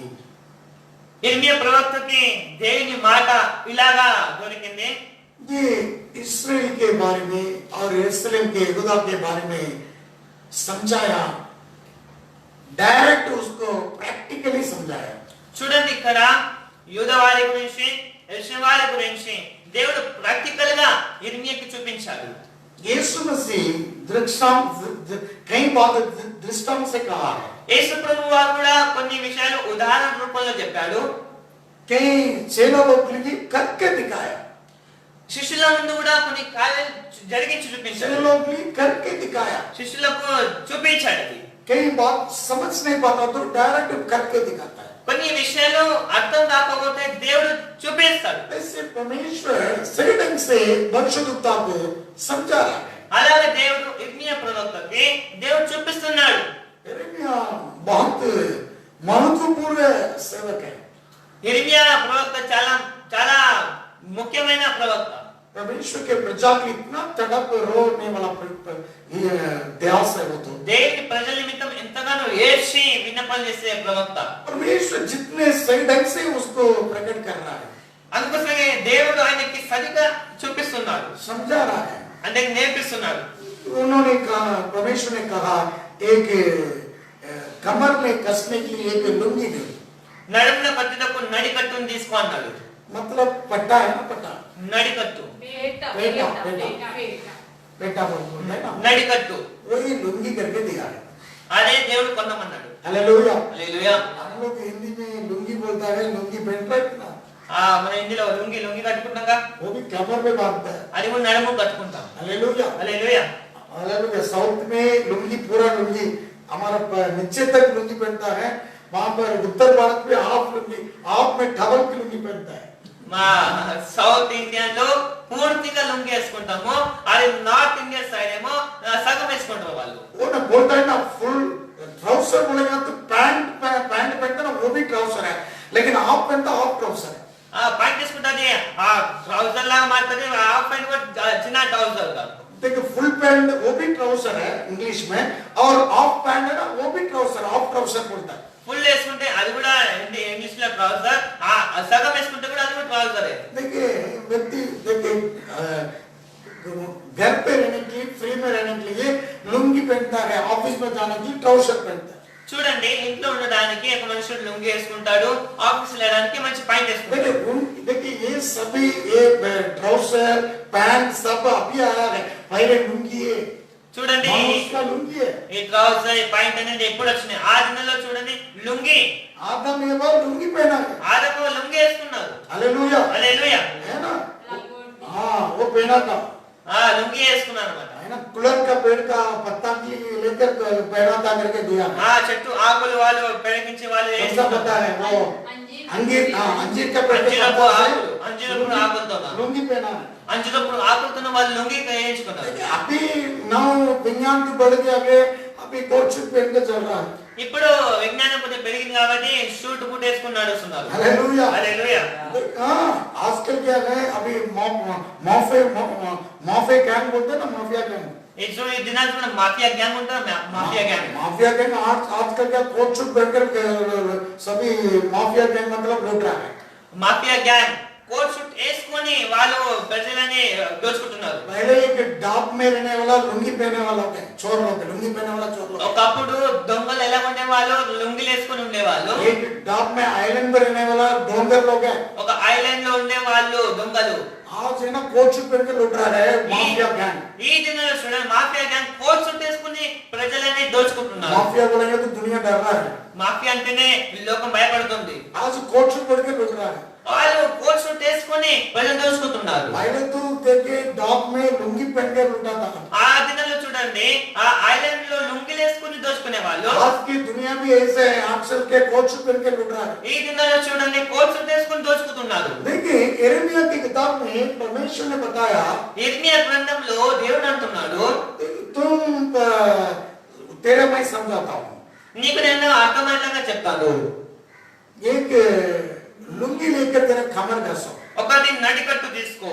Speaker 3: ఇర్మియా ప్రవక్తకి దేవుని మాట ఇలాగా దొరికింది.
Speaker 1: ये इस्राएल के बारे में और यरूशलेम के यहूदा के बारे में समझाया, डायरेक्ट उसको प्रैक्टिकली समझाया।
Speaker 3: చూడండి, ఇక్కడ యూదా వారి గురించి యెరూషలేము వారి గురించి దేవుడు ప్రాక్టికల్ గా ఇర్మియాకి చూపించాడు.
Speaker 1: यीशु मसीह कई बात दृष्टांत से कहा है।
Speaker 3: యేసు ప్రభువు వారు కూడా కొన్ని విషయాలు ఉదాహరణ రూపంలో చెప్పాడు.
Speaker 1: कई चेलों लोग करके दिखाया,
Speaker 3: శిష్యుల ముందు కూడా కొన్ని కార్యాలు జరిగించి చూపించాడు.
Speaker 1: चेलों लोग करके दिखाया।
Speaker 3: శిష్యులకు చూపించాడు.
Speaker 1: कई बात समझ नहीं पाता तो डायरेक्ट करके दिखाता है।
Speaker 3: కొన్ని విషయాలు అర్థం కాకపోతే దేవుడు చూపిస్తాడు.
Speaker 1: ऐसे परमेश्वर सही ढंग से भविष्यद्वक्ता को समझा रहा है।
Speaker 3: అలాగే దేవుడు ఇర్మియా ప్రవక్తకి దేవుడు చూపిస్తున్నాడు.
Speaker 1: यिर्मयाह बहुत महत्वपूर्ण सेवक है।
Speaker 3: ఇర్మియా ప్రవక్త చాలా చాలా ముఖ్యమైన ప్రవక్త.
Speaker 1: परमेश्वर के प्रजा को इतना तड़प रोने वाला देश है वो तो।
Speaker 3: దేవుని ప్రజల నిమిత్తం ఎంతగానో ఏడ్చి విన్నపాలు చేసే ప్రవక్త.
Speaker 1: परमेश्वर जितने सही ढंग से उसको प्रकट कर रहा है,
Speaker 3: అందుకోసమే దేవుడు ఆయనకి సరిగా చూపిస్తున్నాడు,
Speaker 1: समझा रहा है।
Speaker 3: అంటే నేర్పిస్తున్నాడు.
Speaker 1: उन्होंने कहा, परमेश्वर ने कहा एक कमर में कसने के लिए एक लुंगी दे,
Speaker 3: నడుమున కట్టుటకు నడికట్టును తీసుకో అన్నాడు.
Speaker 1: मतलब पट्टा है ना, पट्टा
Speaker 3: నడికట్టు
Speaker 5: बेटा
Speaker 1: बेटा,
Speaker 5: बेटा
Speaker 1: बेटा।
Speaker 5: बेटा बेटा
Speaker 1: बेटा बोलते हैं ना,
Speaker 3: నడికట్టు
Speaker 1: वही लुंगी करके दिया है।
Speaker 3: అదే దేవుడు కొనమన్నాడు.
Speaker 1: हालेलुया।
Speaker 3: హల్లెలూయా.
Speaker 1: हम लोग हिंदी में लुंगी बोलता है, लुंगी पहन रहे ना,
Speaker 3: మన హిందీలో లుంగి కట్టుకుంటాం,
Speaker 1: वो भी कमर में बांधता है।
Speaker 3: అది కూడా నడుము కట్టుకుంటాం.
Speaker 1: हालेलुया।
Speaker 3: హల్లెలూయా.
Speaker 1: हालेलुया। साउथ में लुंगी, पूरा लुंगी हमारा नीचे तक लुंगी पहनता है, वहां पर उत्तर भारत में हाफ लुंगी, हाफ में टवल की लुंगी पहनता है।
Speaker 3: మా సౌత్ ఇండియన్ లో పూర్తిగా లుంగి వేసుకుంటాము, అది నార్త్ ఇండియా సైడ్ ఏమో సగం వేసుకుంటారు వాళ్ళు.
Speaker 1: वो ना बोलता है ना फुल ट्राउजर बोलेगा तो पैंट पहनता ना, वो भी ट्राउजर है, लेकिन हाफ पहनता हाफ ट्राउजर है।
Speaker 3: ప్యాంట్ వేసుకుంటుంది, ఆ ట్రౌజర్ లాగా మారుతుంది, హాఫ్ ప్యాంట్ కూడా చిన్న ట్రౌజర్ కాదు.
Speaker 1: देखो फुल पैंट वो भी ट्राउजर है इंग्लिश में, और हाफ पैंट है ना वो भी ट्राउजर, हाफ ट्राउजर बोलता है।
Speaker 3: ఫుల్ వేసుకుంటే అది కూడా ఇంగ్లీష్ లో ట్రౌజర్, సగం వేసుకుంటే కూడా అది కూడా ట్రౌజరే.
Speaker 1: देखिए व्यक्ति देखिए घर पे रहने के लिए, फ्री में रहने के लिए लुंगी पहनता है, ऑफिस में जाने के लिए ट्राउजर पहनता है।
Speaker 3: చూడండి, ఇంట్లో ఉండడానికి ఒక మనుషుడు లుంగి వేసుకుంటాడు, ఆఫీస్ వెళ్ళడానికి మంచి ప్యాంట్ వేసుకుంటాడు.
Speaker 1: देखिए ये सभी ये ट्राउजर पैंट सब अभी आया है, पहले लुंगी है,
Speaker 3: చూడండి,
Speaker 1: उसका लुंगी है।
Speaker 3: ఈ ట్రౌజర్ ఈ ప్యాంట్ అనేది ఎప్పుడు వచ్చినాయి? ఆ దినాల్లో చూడండి లుంగి,
Speaker 1: आदम ने वो लुंगी पहना है।
Speaker 3: ఆదము లుంగి వేసుకున్నారు.
Speaker 1: हालेलुया,
Speaker 3: హల్లెలూయా.
Speaker 1: है ना? हाँ वो पहना था,
Speaker 3: లుంగి వేసుకున్నారు అన్నమాట.
Speaker 1: है ना? कुलर का पेड़ का पत्ता की लेकर पहना था करके दिया।
Speaker 3: చెట్టు ఆకులు వాళ్ళు పెరిగించి వాళ్ళు
Speaker 1: कैसा
Speaker 3: వేసుకున్నారు.
Speaker 1: पता है वो? अंजीर, हाँ अंजीर का पेड़ का
Speaker 3: అంజూరపు
Speaker 1: पत्ता
Speaker 3: ఆకులు,
Speaker 1: से
Speaker 3: అంజూరపు ఆకులతో
Speaker 1: लुंगी पहना है।
Speaker 3: అంజూరపు ఆకులతో వాళ్ళు లుంగి వేయించుకున్నారు.
Speaker 1: अभी नौ विज्ञान तो बढ़ गया, अभी कोट सूट पहन के चल रहा है।
Speaker 3: ఇప్పుడు విజ్ఞానం కొంచెం పెరిగింది కాబట్టి షూట్ బూట్ వేసుకుని నడుస్తున్నారు.
Speaker 1: हालेलुया।
Speaker 3: హల్లెలూయా.
Speaker 1: हाँ आजकल क्या है, अभी माफिया गैंग बोलते हैं ना, माफिया गैंग,
Speaker 3: ఈ దినాలు కూడా మాఫియా గ్యాంగ్ ఉంటారు, మాఫియా గ్యాంగ్.
Speaker 1: माफिया गैंग आजकल क्या कोट सूट पहनकर सभी माफिया गैंग मतलब लूट रहा है।
Speaker 3: మాఫియా గ్యాంగ్ కోట్ షూట్ వేసుకొని వాళ్ళు ప్రజలని దోచుకుంటున్నారు.
Speaker 1: पहले एक डाब में रहने वाला लुंगी पहने वाला होता है, चोर लोग, लुंगी पहने वाला चोर लोग।
Speaker 3: ఒకప్పుడు దొంగలు ఎలా ఉండేవాళ్ళు? లుంగిలు వేసుకొని ఉండేవాళ్ళు.
Speaker 1: एक डाब में आइलैंड में रहने वाला डोंगर लोग है।
Speaker 3: ఒక ఐలాండ్ లో ఉండేవాళ్ళు దొంగలు.
Speaker 1: आज है ना कोट सूट पहन के लूट रहा है माफिया गैंग।
Speaker 3: ఈ దినాల్లో చూడండి, మాఫియా గ్యాంగ్ కోట్ షూట్ వేసుకుని ప్రజలని దోచుకుంటున్నారు.
Speaker 1: माफिया बोलेंगे तो दुनिया डर रहा है।
Speaker 3: మాఫియా అంటేనే ఈ లోకం భయపడుతుంది.
Speaker 1: आज कोट सूट पहन के लूट रहा है।
Speaker 3: వాళ్ళు కోట్ సూట్ వేసుకొని ప్రజలు దోచుకుంటున్నారు.
Speaker 1: पहले तो देखे डॉग में लुंगी पहन के लूटा था।
Speaker 3: ఆ దినాల్లో చూడండి ఆ ఐలాండ్ లో లుంగిలు వేసుకొని దోచుకునే వాళ్ళు.
Speaker 1: आज की दुनिया भी ऐसे है, आजकल के कोट सूट पहन के लूट रहा है।
Speaker 3: ఈ దినాల్లో చూడండి కోట్ సూట్ వేసుకొని దోచుకుంటున్నారు.
Speaker 1: देखिए यिर्मयाह की किताब में परमेश्वर ने बताया
Speaker 3: ఇర్మియా గ్రంథంలో దేవుడు అంటున్నాడు,
Speaker 1: तुम तेरा मैं समझाता हूँ।
Speaker 3: నీకు నేను అర్థమయ్యేలాగా చెప్తాను.
Speaker 1: एक लुंगी लेकर तेरा कमर कसो,
Speaker 3: ఒకటి నడికట్టు తీసుకో,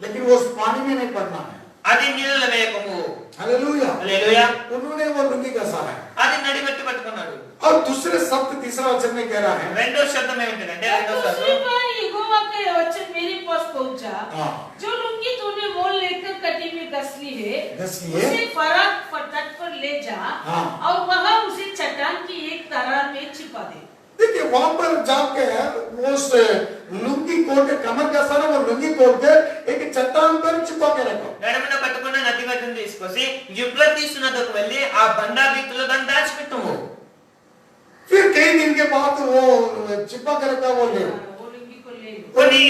Speaker 1: लेकिन वो उस पानी में नहीं पड़ना है।
Speaker 3: అది నీళ్ళలో వేయకము.
Speaker 1: हालेलुया।
Speaker 3: హల్లెలూయా.
Speaker 1: उन्होंने वो लुंगी कसा है।
Speaker 3: అది నడికట్టు పట్టుకున్నాడు.
Speaker 1: और दूसरे शब्द तीसरा वचन में कह रहा है,
Speaker 3: రెండో శబ్దం ఏమిటంటే
Speaker 5: और
Speaker 3: రెండో
Speaker 5: दूसरी
Speaker 3: శబ్దం
Speaker 5: बार यहोवा का वचन मेरे पास पहुंचा,
Speaker 1: हाँ।
Speaker 5: जो लुंगी तूने मोल लेकर कटी में कस ली है,
Speaker 1: कस ली है।
Speaker 5: उसे फरात तट पर ले जा,
Speaker 1: हाँ।
Speaker 5: और वहां उसे चट्टान की एक तारा में छिपा दे।
Speaker 1: देखिए वहां पर जाके उस लुंगी कोट के कमर का सारा वो लुंगी कोट के एक चट्टान पर छिपा के रखो।
Speaker 3: నడుమున పట్టుకున్న నది గడ్డను తీసుకొసి యూఫ్రటీస్ నదికి వెళ్ళి ఆ బండ వీధిలో దాన్ని దాచిపెట్టుము.
Speaker 1: फिर कई दिन के बाद वो छिपा के रखा वो ले।
Speaker 5: वो लुंगी को ले लो।
Speaker 3: కొన్ని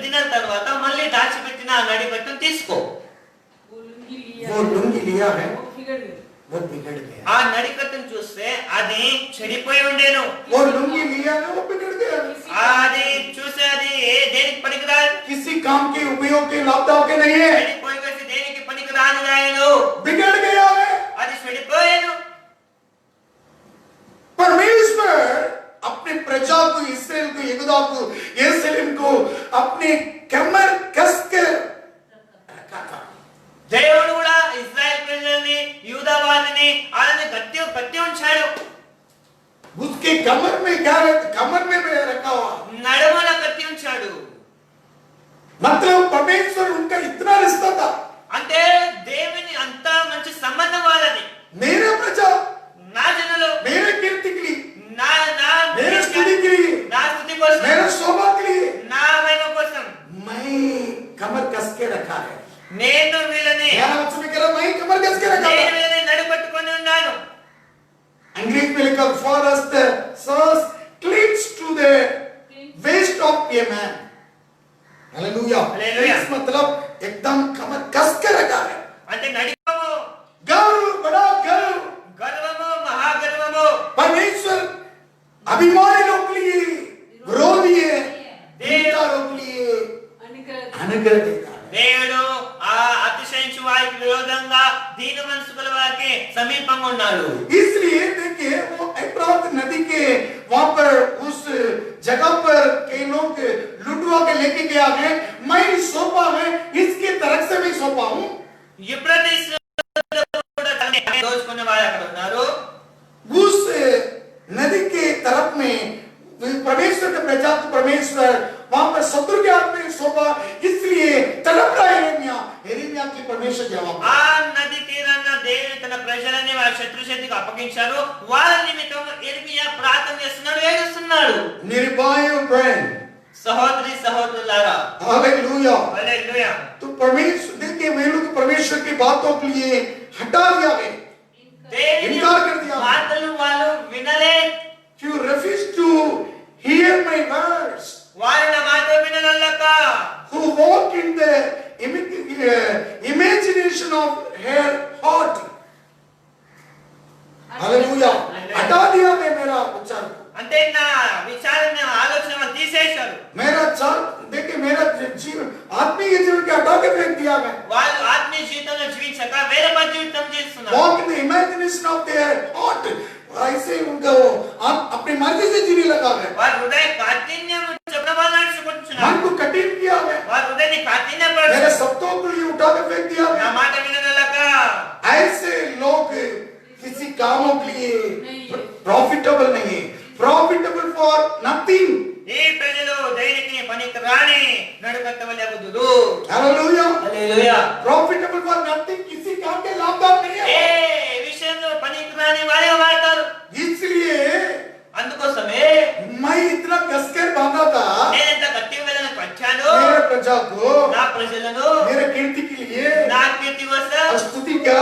Speaker 3: దినాల తర్వాత మళ్ళీ దాచిపెట్టిన ఆ నడి గడ్డను తీసుకో.
Speaker 5: वो लुंगी लिया,
Speaker 1: वो लुंगी लिया है,
Speaker 5: वो बिगड़ गई।
Speaker 1: वो बिगड़ गया।
Speaker 3: ఆ నడి గడ్డను చూస్తే అది చెడిపోయి ఉండేను.
Speaker 1: वो लुंगी लिया है, वो बिगड़ गया।
Speaker 3: అది చూస్తే అది దేనికి పనికిరాదు,
Speaker 1: किसी काम के उपयोग के लाभदायक के नहीं है,
Speaker 3: చెడిపోయి కలిసి దేనికి పనికిరాని రాయను.
Speaker 1: बिगड़ गया है।
Speaker 3: అది చెడిపోయాను.
Speaker 1: परमेश्वर अपने प्रजा को, इस्राएल को, यहूदा को, यरूशलेम को अपने कमर कस के रखा था।
Speaker 3: దేవుడు కూడా ఇశ్రాయేల్ ప్రజల్ని యూదా వారిని వాళ్ళని కట్టి ఉంచాడు.
Speaker 1: उसके कमर में क्या कमर में रखा हुआ,
Speaker 3: నడుమున కట్టి ఉంచాడు.
Speaker 1: मतलब परमेश्वर उनका इतना रिश्ता था।
Speaker 3: అంటే దేవుని అంత మంచి సంబంధం వాళ్ళది.
Speaker 1: मेरे प्रजा,
Speaker 3: నా జనులు
Speaker 1: मेरे कीर्ति के लिए,
Speaker 3: నా నా
Speaker 1: मेरे स्तुति के लिए,
Speaker 3: నా స్తుతి కోసం,
Speaker 1: मेरे शोभा के लिए
Speaker 3: నా మహిమ కోసం
Speaker 1: मैं कमर कस के रखा है।
Speaker 3: నేను వీళ్ళని
Speaker 1: मेरा वचन में कह रहा, मैं कमर कस के रखा
Speaker 3: నేను
Speaker 1: है।
Speaker 3: వీళ్ళని నడుపట్టుకొని ఉన్నాను.
Speaker 1: अंग्रेजी में लिखा for us the source cleaves to the waist of a man. Hallelujah.
Speaker 3: Hallelujah.
Speaker 1: इस मतलब एकदम कमर कस के रखा है।
Speaker 3: అంటే నడిపము,
Speaker 1: गर्व, बड़ा गर्व
Speaker 3: గర్వము, మహాగర్వము
Speaker 1: परमेश्वर अभिमानी लोग के लिए, विरोधी है, देवतारों के लिए अनुग्रह देता है।
Speaker 3: దేవుడు ఆ అతిశయించు వారికి విరోధంగా దీన మనసు గల వారికి సమీపంగా ఉన్నాడు.
Speaker 1: इसलिए देखिए वो एफ्रात नदी के वहां पर उस जगह पर कई लोग लुटवा के लेके गया है, मैं सौंपा है, इसकी तरफ से मैं सौंपा हूं।
Speaker 3: యూఫ్రటీస్ కూడా దోచుకునే వారు అక్కడ ఉన్నారు.
Speaker 1: उस नदी के तरफ में परमेश्वर के प्रजा को परमेश्वर वहां पर शत्रु के हाथ में सौंपा, इसलिए तड़प रहा यिर्मयाह की परमेश्वर जवाब।
Speaker 3: ఆ నది తీరాన దేవుడు తన ప్రజలని వారి శత్రు చేతికి అప్పగించారు. వాళ్ళ నిమిత్తం ఇర్మియా ప్రార్థన చేస్తున్నాడు, ఏడుస్తున్నాడు.
Speaker 1: मेरे भाई और बहन,
Speaker 3: సహోదరి సహోదరులారా,
Speaker 1: हालेलुया।
Speaker 3: హల్లెలూయా.
Speaker 1: तो परमेश्वर देखिए वे लोग परमेश्वर की बातों के लिए हटा दिया है।
Speaker 3: దేవుని
Speaker 1: ఇన్కార్ कर दिया।
Speaker 3: మాటలు వాళ్ళు వినలే.
Speaker 1: You refuse to hear my words,
Speaker 3: వారు నా మాట వినలేక
Speaker 1: who walk in the imagination of her heart. Hallelujah. हटा दिया है मेरा उच्चार,
Speaker 3: అంటే నా విచారణ ఆలోచన తీసేశారు.
Speaker 1: मेरा चाल देखिए मेरा जीवन आत्मीय जीवन के हटा के फेंक दिया है।
Speaker 3: వాళ్ళు ఆత్మీయ జీవితంలో జీవించక వేరే పని జీవితం చేస్తున్నారు.
Speaker 1: Walk in the imagination of their heart, ऐसे उनका अपनी मर्जी से जीने लगा है।
Speaker 3: వారి హృదయ కాఠిన్యం చెప్పడం వల్ల నడుచుకుంటున్నారు.
Speaker 1: मन को कठिन किया है,
Speaker 3: వారి హృదయాన్ని
Speaker 1: मेरे
Speaker 3: కాఠిన్యపరుస్తారు.
Speaker 1: शब्दों को लिए उठा के फेंक दिया
Speaker 3: నా
Speaker 1: है।
Speaker 3: మాట వినలేక
Speaker 1: ऐसे लोग किसी कामों के लिए प्रॉफिटेबल नहीं है, प्रॉफिटेबल फॉर नथिंग।
Speaker 3: ఈ ప్రజలు దేనికి పనికి రాని నడుకట్టవలెగుదురు.
Speaker 1: Hallelujah.
Speaker 3: Hallelujah.
Speaker 1: Profitable for nothing, किसी काम के लाभदायक नहीं
Speaker 3: ఏ
Speaker 1: है।
Speaker 3: విషయంలో పనికి రాని వారే వాడతారు.
Speaker 1: इसलिए
Speaker 3: అందుకోసమే
Speaker 1: मैं इतना कसकर बांधा था
Speaker 3: నేను ఎంత గట్టి వెళ్ళని పచ్చాను.
Speaker 1: मेरे प्रजा को,
Speaker 3: నా ప్రజలను
Speaker 1: मेरे कीर्ति के लिए,
Speaker 3: నా కీర్తి కోసం,
Speaker 1: स्तुति का,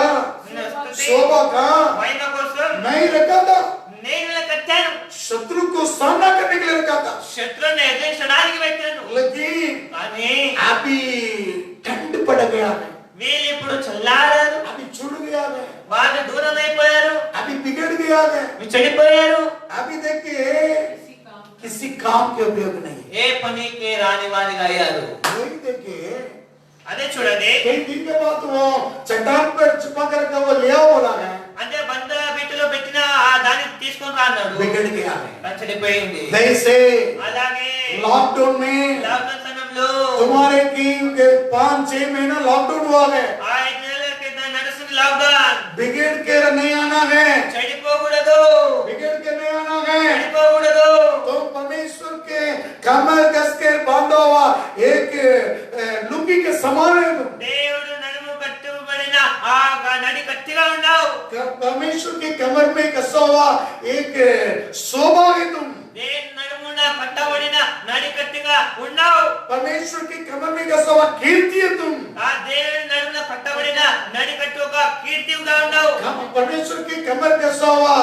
Speaker 3: నా స్తుతి,
Speaker 1: शोभा का
Speaker 3: మహిమ కోసం
Speaker 1: नहीं रखा था,
Speaker 3: నేను ఇలా కట్టాను.
Speaker 1: शत्रु को सामना करने के लिए रखा था।
Speaker 3: శత్రువుని ఎదిరించడానికి పెట్టాను.
Speaker 1: लेकिन
Speaker 3: కానీ
Speaker 1: अभी ठंड पड़ गया है,
Speaker 3: వీళ్ళు ఇప్పుడు చల్లారారు,
Speaker 1: अभी छुड़ गया है,
Speaker 3: వాళ్ళు దూరం అయిపోయారు,
Speaker 1: अभी बिगड़ गया है,
Speaker 3: మీరు చెడిపోయారు.
Speaker 1: अभी देखिए
Speaker 5: किसी काम
Speaker 1: किसी काम के उपयोग नहीं है।
Speaker 3: ఏ పనికి రాని వారిగా అయ్యారు.
Speaker 1: वही देखिए
Speaker 3: అదే చూడండి,
Speaker 1: कई दिन के बाद वो चट्टान पर छिपा कर रखा वो ले आओ बोला है,
Speaker 3: అంటే బండ బిట్టులో పెట్టిన ఆ దాన్ని తీసుకొని రా అన్నాడు.
Speaker 1: बिगड़ गया है।
Speaker 3: అది చెడిపోయింది.
Speaker 1: वैसे
Speaker 3: అలాగే
Speaker 1: लॉकडाउन में
Speaker 3: లాక్డౌన్ సమయంలో
Speaker 1: तुम्हारे की 5-6 महीना लॉकडाउन हुआ है,
Speaker 3: 5 నెలల కింద నడుస్తుంది లాక్డౌన్.
Speaker 1: बिगड़ के नहीं आना है,
Speaker 3: చెడిపోకూడదు,
Speaker 1: बिगड़ के नहीं आना है।
Speaker 3: చెడిపోకూడదు.
Speaker 1: तो परमेश्वर के कमर कस के बांधा हुआ एक लुंगी के समान है तुम।
Speaker 3: దేవుడు నడుము కట్టుబడిన ఆ నడి కట్టిగా ఉన్నావు.
Speaker 1: परमेश्वर के कमर में कसा हुआ एक शोभा है तुम।
Speaker 3: దేవుని నడుమున కట్టబడిన నడి కట్టిగా ఉన్నావు.
Speaker 1: परमेश्वर के कमर में कसा हुआ कीर्ति है तुम।
Speaker 3: ఆ దేవుని నడుమున కట్టబడిన నడి కట్టుగా కీర్తిగా ఉన్నావు.
Speaker 1: परमेश्वर के कमर कसा हुआ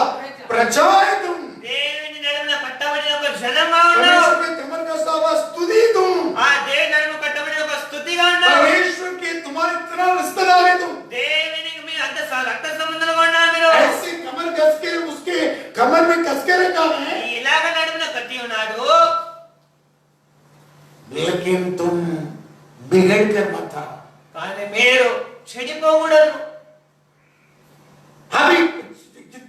Speaker 1: प्रजा है तुम।
Speaker 3: దేవుని నడుమున కట్టబడిన ఒక జనంగా ఉన్నావు.
Speaker 1: परमेश्वर के कमर कसा हुआ स्तुति तुम।
Speaker 3: ఆ దేవుని నడుము కట్టబడిన ఒక స్తుతిగా ఉన్నావు.
Speaker 1: परमेश्वर के तुम्हारे इतना रिश्तेदार है तुम।
Speaker 3: దేవునికి మీరు అంత రక్త సంబంధంగా ఉన్నారు. మీరు
Speaker 1: ऐसे कमर कस के उसके कमर में कस के रखा है,
Speaker 3: ఇలాగ నడుమున కట్టి ఉన్నాడు.
Speaker 1: लेकिन तुम बिगड़ कर मत आओ।
Speaker 3: కానీ మీరు చెడిపోకూడదు.
Speaker 1: अभी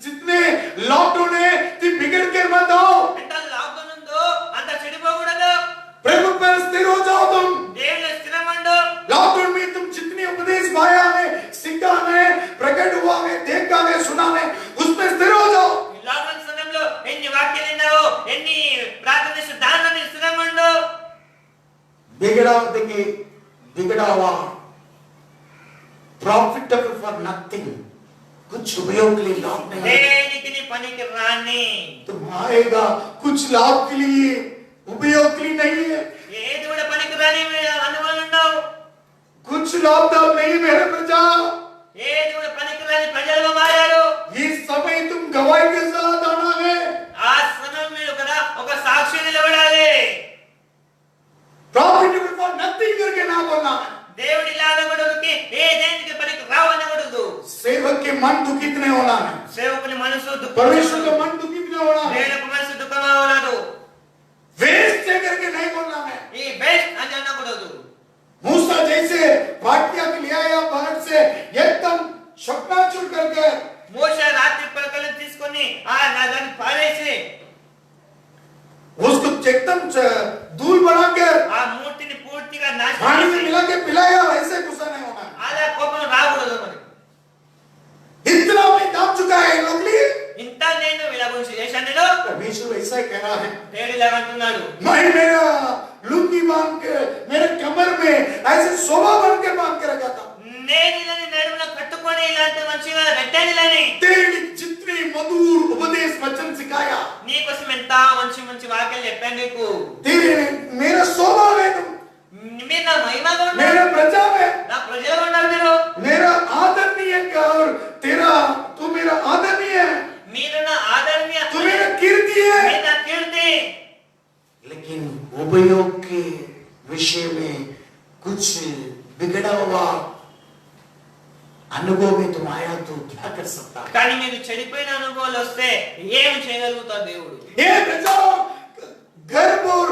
Speaker 1: जितने लॉकडाउन है तुम बिगड़ कर मत आओ।
Speaker 3: ఎంత లాభం ఉందో అంత చెడిపోకూడదు.
Speaker 1: प्रभु पर स्थिर हो जाओ तुम।
Speaker 3: దేవుని స్థిరమండు.
Speaker 1: लॉकडाउन में तुम जितने उपदेश पाया है, सीखा है, प्रकट हुआ है, देखा है, सुना है, उसमें स्थिर हो जाओ।
Speaker 3: లాక్డౌన్ సమయంలో ఎన్ని వాక్యాలు విన్నావో, ఎన్ని ప్రార్థన దానిలో స్థిరమండు.
Speaker 1: बिगड़ा देखिए, बिगड़ा हुआ प्रॉफिटेबल फॉर नथिंग, कुछ उपयोग के लिए लाभ नहीं है।
Speaker 3: దేనికి నీ పనికి రాని,
Speaker 1: तुम आएगा कुछ लाभ के लिए, उपयोग के लिए नहीं है।
Speaker 3: ఏది కూడా పనికి రాని అనుభవం ఉన్నావు.
Speaker 1: कुछ लाभदायक नहीं मेरे प्रजा।
Speaker 3: ఏది కూడా పనికి రాని ప్రజలుగా మారారు.
Speaker 1: ये समय तुम गवाही के साथ आना है।
Speaker 3: ఆ సమయం మీరు కదా ఒక సాక్షి నిలబడాలి.
Speaker 1: प्रॉफिटेबल फॉर नथिंग करके ना बोलना है।
Speaker 3: దేవుడి లాగబడుకి ఏ దేనికి పనికి రావనకూడదు.
Speaker 1: सेवक के मन दुखित नहीं होना है,
Speaker 3: సేవకుని మనసు
Speaker 1: परमेश्वर का मन दुखित नहीं होना है।
Speaker 3: దేవుని మనసు దుఃఖమవలదు.
Speaker 1: वेस्ट करके नहीं बोलना है।
Speaker 3: ఈ బెస్ట్ అని అనకూడదు.
Speaker 1: मूसा जैसे भाटिया के लिया या बाहर से एकदम शक्नाचूर करके
Speaker 3: మోషే రాత్రి పలకలను తీసుకొని ఆ దాన్ని పారేసి
Speaker 1: उसको एकदम धूल बनाकर
Speaker 3: ఆ మూర్తిని పూర్తిగా
Speaker 1: पानी में
Speaker 3: నాశనం
Speaker 1: मिला के पिलाया, ऐसे गुस्सा नहीं होना है।
Speaker 3: అలా కోపం రాకూడదు. మరి
Speaker 1: इतना मैं दाम चुका है लोग लिए।
Speaker 3: ఇంత నేను ఇలా గురించి చేశాను. నేను
Speaker 1: परमेश्वर ऐसा ही कह रहा है,
Speaker 3: దేవుడు ఇలా అంటున్నాడు.
Speaker 1: मैं मेरा लुंगी बांध के मेरे कमर में ऐसे शोभा बन के बांध के रखा था।
Speaker 3: నేను ఇలా నడుమున కట్టుకొని ఇలాంటి మంచిగా పెట్టాను. ఇలాని
Speaker 1: तेरे जितने मधुर उपदेश वचन सिखाया,
Speaker 3: నీకోసం ఎంత మంచి మంచి వాక్యాలు చెప్పాను నీకు.
Speaker 1: तेरे मेरा शोभा है तुम,
Speaker 3: మీరు నా మహిమగా ఉన్నారు.
Speaker 1: मेरे प्रजा में
Speaker 3: నా ప్రజలుగా ఉన్నారు. మీరు
Speaker 1: मेरा आदरणीय का और तेरा तू मेरा आदरणीय है,
Speaker 3: మీరు నా ఆదరణీయ,
Speaker 1: तू मेरा कीर्ति है।
Speaker 3: మీరు నా కీర్తి.
Speaker 1: लेकिन उपयोग के विषय में कुछ बिगड़ा हुआ अनुभव में तुम आया तो क्या कर सकता है?
Speaker 3: కానీ మీకు చెడిపోయిన అనుభవాలు వస్తే ఏమి చేయగలుగుతారు దేవుడు?
Speaker 1: ये प्रजा गर्भ और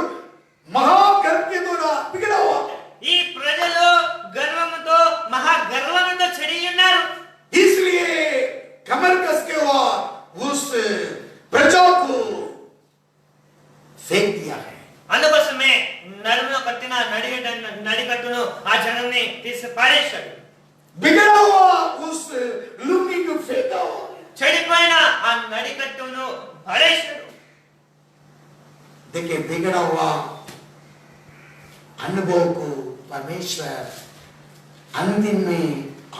Speaker 1: महागर्भ के द्वारा बिगड़ा हुआ है।
Speaker 3: ఈ ప్రజలు గర్వముతో మహా గర్వముతో చెడి ఉన్నారు.
Speaker 1: इसलिए कमर कस के हुआ उस प्रजा को फेंक दिया है।
Speaker 3: అందుకోసమే నడుములో కట్టిన నడికట్టును ఆ జనాన్ని తీసి పారేశాడు.
Speaker 1: बिगड़ा हुआ उस लुंगी को फेंका हुआ।
Speaker 3: చెడిపోయిన ఆ నడికట్టును పారేశాడు.
Speaker 1: देखिए बिगड़ा हुआ अनुभव को परमेश्वर अंतिम में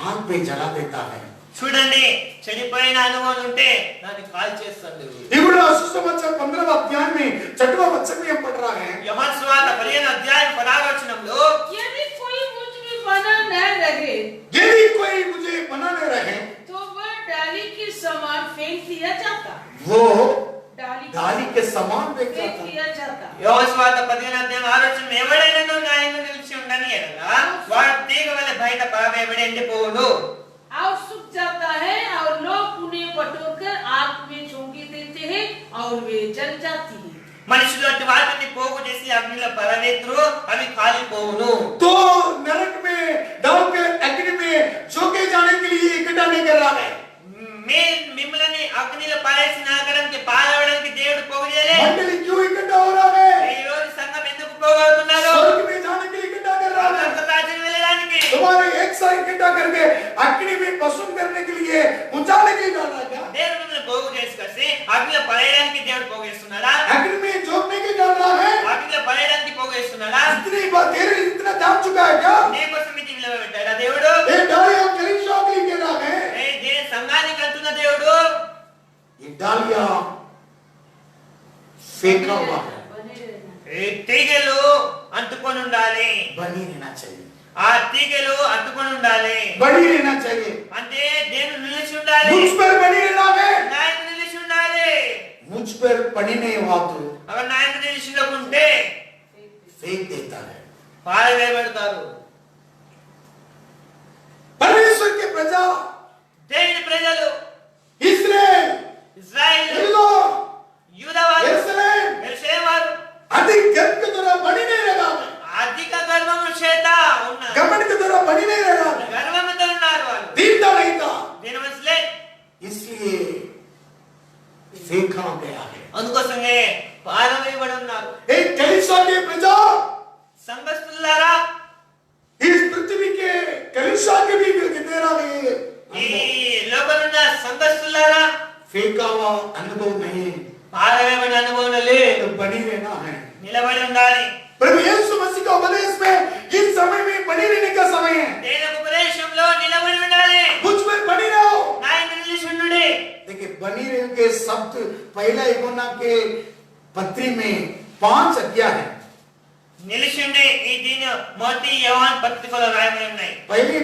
Speaker 1: आग पे जला देता है।
Speaker 3: చూడండి, చెడిపోయిన అనుభవం ఉంటే దాన్ని కాల్ చేస్తాడు.
Speaker 1: ఇప్పుడు సుసమాచార 15వ అధ్యాయం में 6वां वचन में हम पढ़ रहा है,
Speaker 3: యోహాను సువార్త 15వ అధ్యాయం 16వ వచనంలో
Speaker 5: यदि कोई मुझ में बना न रहे
Speaker 1: यदि कोई मुझे बनाने रहे
Speaker 5: तो वह डाली के समान फेंक दिया जाता।
Speaker 1: वो
Speaker 5: डाली
Speaker 1: डाली के समान देख
Speaker 5: फेंक
Speaker 1: जाता।
Speaker 5: दिया जाता।
Speaker 3: యోసువార్త 15వ అధ్యాయం 6వ వచనం ఎవడైనను నా యందు నిలిచి ఉండని ఎడల వాడు తీగ వలె బయట పారవేయబడి ఎండిపోవును.
Speaker 5: और सूख जाता है और लोग उन्हें बटोरकर आग में झोंके देते हैं और वे जल जाती है।
Speaker 3: మనుషులు అట్టి వాటిని పోగు చేసి అగ్నిలో పరవేతురు, అవి కాలిపోవును.
Speaker 1: तो नरक में डाल के अग्नि में झोंके जाने के लिए इकट्ठा नहीं कर रहा है।
Speaker 3: మిమ్మల్ని అగ్నిలో పారేసి నరకానికి పారవేయడానికి దేవుడు పోగు చేయలే.
Speaker 1: मंडली क्यों इकट्ठा हो रहा है?
Speaker 3: ఈ రోజు సంఘం ఎందుకు పోగవుతున్నారు?
Speaker 1: स्वर्ग में जाने के लिए इकट्ठा कर रहा है।
Speaker 3: రాజ్యం వెళ్ళడానికి.
Speaker 1: तुम्हारे एक साथ इकट्ठा करके अग्नि में पसंद करने के लिए उजाड़ने के लिए डाल रहा है क्या?
Speaker 3: దేవుడు మిమ్మల్ని పోగు చేసుకొచ్చి అగ్నిలో పడేయడానికి దేవుడు పోగు చేస్తున్నాడా?
Speaker 1: अग्नि में झोंकने के लिए डाल रहा है।
Speaker 3: అగ్నిలో పడేయడానికి పోగు చేస్తున్నాడా?
Speaker 1: इतनी बात तेरे लिए इतना जान चुका है क्या?
Speaker 3: నీకోసం ఇది నిలబెట్టాడా దేవుడు?
Speaker 1: ये डालियां कलीसिया के लिए कह रहा है।
Speaker 3: ఏ సంఘానికి అంటున్న దేవుడు
Speaker 1: ये डालियां फेंका हुआ है,
Speaker 5: बने रहना।
Speaker 3: ఈ తీగలు అంటుకొని ఉండాలి.
Speaker 1: बनी रहना चाहिए,
Speaker 3: ఆ తీగలు అంటుకొని ఉండాలి.
Speaker 1: बनी रहना चाहिए।
Speaker 3: అంటే దేవుడు నిలిచి ఉండాలి.
Speaker 1: मुझ पर बनी रहना है।
Speaker 3: నాయన నిలిచి ఉండాలి.
Speaker 1: मुझ पर बनी नहीं हुआ तो
Speaker 3: అక్కడ నాయన నిలిచి ఉండకుంటే
Speaker 1: फेंक देता है।
Speaker 3: పారవేయబడతారు.
Speaker 1: परमेश्वर के प्रजा
Speaker 3: దేవుని ప్రజలు
Speaker 1: इस्राएल,
Speaker 3: ఇజ్రాయెల్,
Speaker 1: यहूदा,
Speaker 3: యూదావారు,
Speaker 1: यरूशलेम
Speaker 3: యెరూషలేము వారు
Speaker 1: अधिक गर्व के द्वारा बनी नहीं रहा है,
Speaker 3: అధిక గర్వము చేత ఉన్నారు.
Speaker 1: घमंड के द्वारा बनी नहीं रहा है,
Speaker 3: గర్వముతో ఉన్నారు వాళ్ళు.
Speaker 1: दीनता नहीं था,
Speaker 3: దీనమసలే
Speaker 1: इसलिए फेंका गया है।
Speaker 3: అందుకోసమే పారవేయబడి ఉన్నారు.
Speaker 1: एक कलीसिया की प्रजा
Speaker 3: సంఘస్థులారా,
Speaker 1: इस पृथ्वी के कलीसिया के भी तेरा
Speaker 3: ఈ లోకమున్న సంఘస్థులారా,
Speaker 1: फेंका हुआ अनुभव नहीं,
Speaker 3: పారవేయబడిన అనుభవం లేదు.
Speaker 1: तो बनी रहना है।
Speaker 3: నిలబడి ఉండాలి.
Speaker 1: प्रभु यीशु मसीह का उपदेश में इस समय में बनी रहने का समय है।
Speaker 3: దేవుని ఉపదేశంలో నిలబడి ఉండాలి.
Speaker 1: मुझ में बनी रहो।
Speaker 3: నాయన నిలిచి ఉండుడి.
Speaker 1: देखिए बनी रहो के शब्द पहला यूहन्ना के पत्री में 5 अध्याय है।
Speaker 3: నిలిచి ఉండి ఈ దీని మొదటి యోహాను పత్రికలో రాయబడి ఉన్నాయి.
Speaker 1: पहली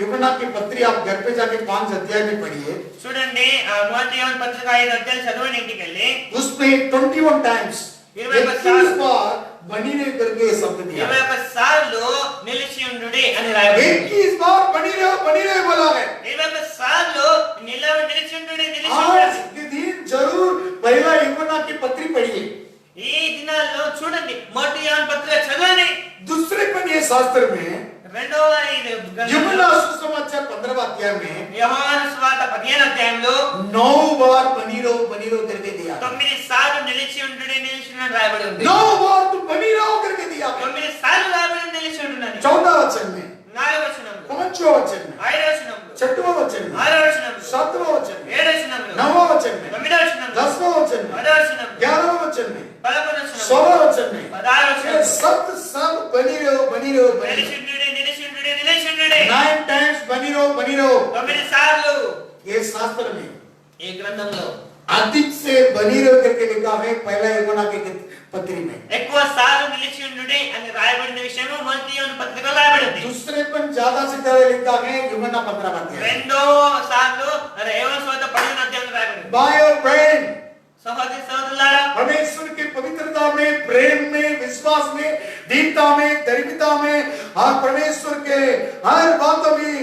Speaker 1: यूहन्ना की पत्री आप घर पे जाके 5 अध्याय में पढ़िए।
Speaker 3: చూడండి ఆ మొదటి యోహాను పత్రిక 5 అధ్యాయం చదవండి ఇంటికి వెళ్ళి.
Speaker 1: उसमें 21 टाइम्स 21 बार बनी रहे करके शब्द दिया है।
Speaker 3: 21 సార్లు నిలిచి ఉండుడి అని రాయబడి ఉంది.
Speaker 1: 21 बार बनी रहे बोला है।
Speaker 3: 21 సార్లు నిలిచి ఉండుడి, నిలిచి
Speaker 1: आज
Speaker 3: ఉండుడి.
Speaker 1: के दिन जरूर पहला यूहन्ना की पत्री पढ़िए।
Speaker 3: ఈ దినాల్లో చూడండి మొదటి యోహాను పత్రిక చదవండి.
Speaker 1: दूसरे पन्ने शास्त्र में
Speaker 3: రెండవ ఇది
Speaker 1: यूहन्ना सुसमाचार 15वां अध्याय में
Speaker 3: యోహాను సువార్త 15వ అధ్యాయంలో
Speaker 1: 9 बार बनी रहो करके दिया।
Speaker 3: 9 సార్లు నిలిచి ఉండుడి, నిలిచి ఉండుడి రాయబడి ఉంది.
Speaker 1: 9 बार तुम बनी रहो करके दिया।
Speaker 3: 9 సార్లు రాయబడి ఉంది నిలిచి ఉండుడి.
Speaker 1: 14 वचन में,
Speaker 3: 4వ వచనంలో,
Speaker 1: 5वां वचन में,
Speaker 3: 5వ వచనంలో,
Speaker 1: 6वां वचन में,
Speaker 3: 6వ వచనంలో,
Speaker 1: 7वां वचन में,
Speaker 3: 7వ వచనంలో,
Speaker 1: 9वां वचन में,
Speaker 3: 9వ వచనంలో,
Speaker 1: 10वां वचन में,
Speaker 3: 10వ వచనంలో,
Speaker 1: 11वां वचन में,
Speaker 3: 11వ వచనంలో,
Speaker 1: 16वां वचन में,
Speaker 3: 16వ
Speaker 1: ये
Speaker 3: వచనంలో
Speaker 1: सब बनी रहो बनी रहो।
Speaker 3: నిలిచి ఉండుడి, నిలిచి ఉండుడి, నిలిచి ఉండుడి.
Speaker 1: 9 टाइम्स बनी रहो
Speaker 3: 9 సార్లు
Speaker 1: ये शास्त्र में
Speaker 3: ఈ గ్రంథంలో
Speaker 1: अधिक से बनी रहो करके लिखा है पहला यूहन्ना की पत्री में।
Speaker 3: ఎక్కువ సార్లు నిలిచి ఉండుడి అని రాయబడిన విషయము మొదటి యోహాను పత్రికలో రాయబడింది.
Speaker 1: दूसरे पर ज्यादा से ज्यादा लिखा है यूहन्ना 15वां अध्याय।
Speaker 3: రెండో సార్లు యోహాను సువార్త 15వ అధ్యాయంలో రాయబడింది.
Speaker 1: By your brain
Speaker 3: సహోదరి సహోదరులారా,
Speaker 1: परमेश्वर की पवित्रता में, प्रेम में, विश्वास में, दीनता में, दरिद्रता में और परमेश्वर के हर बातों में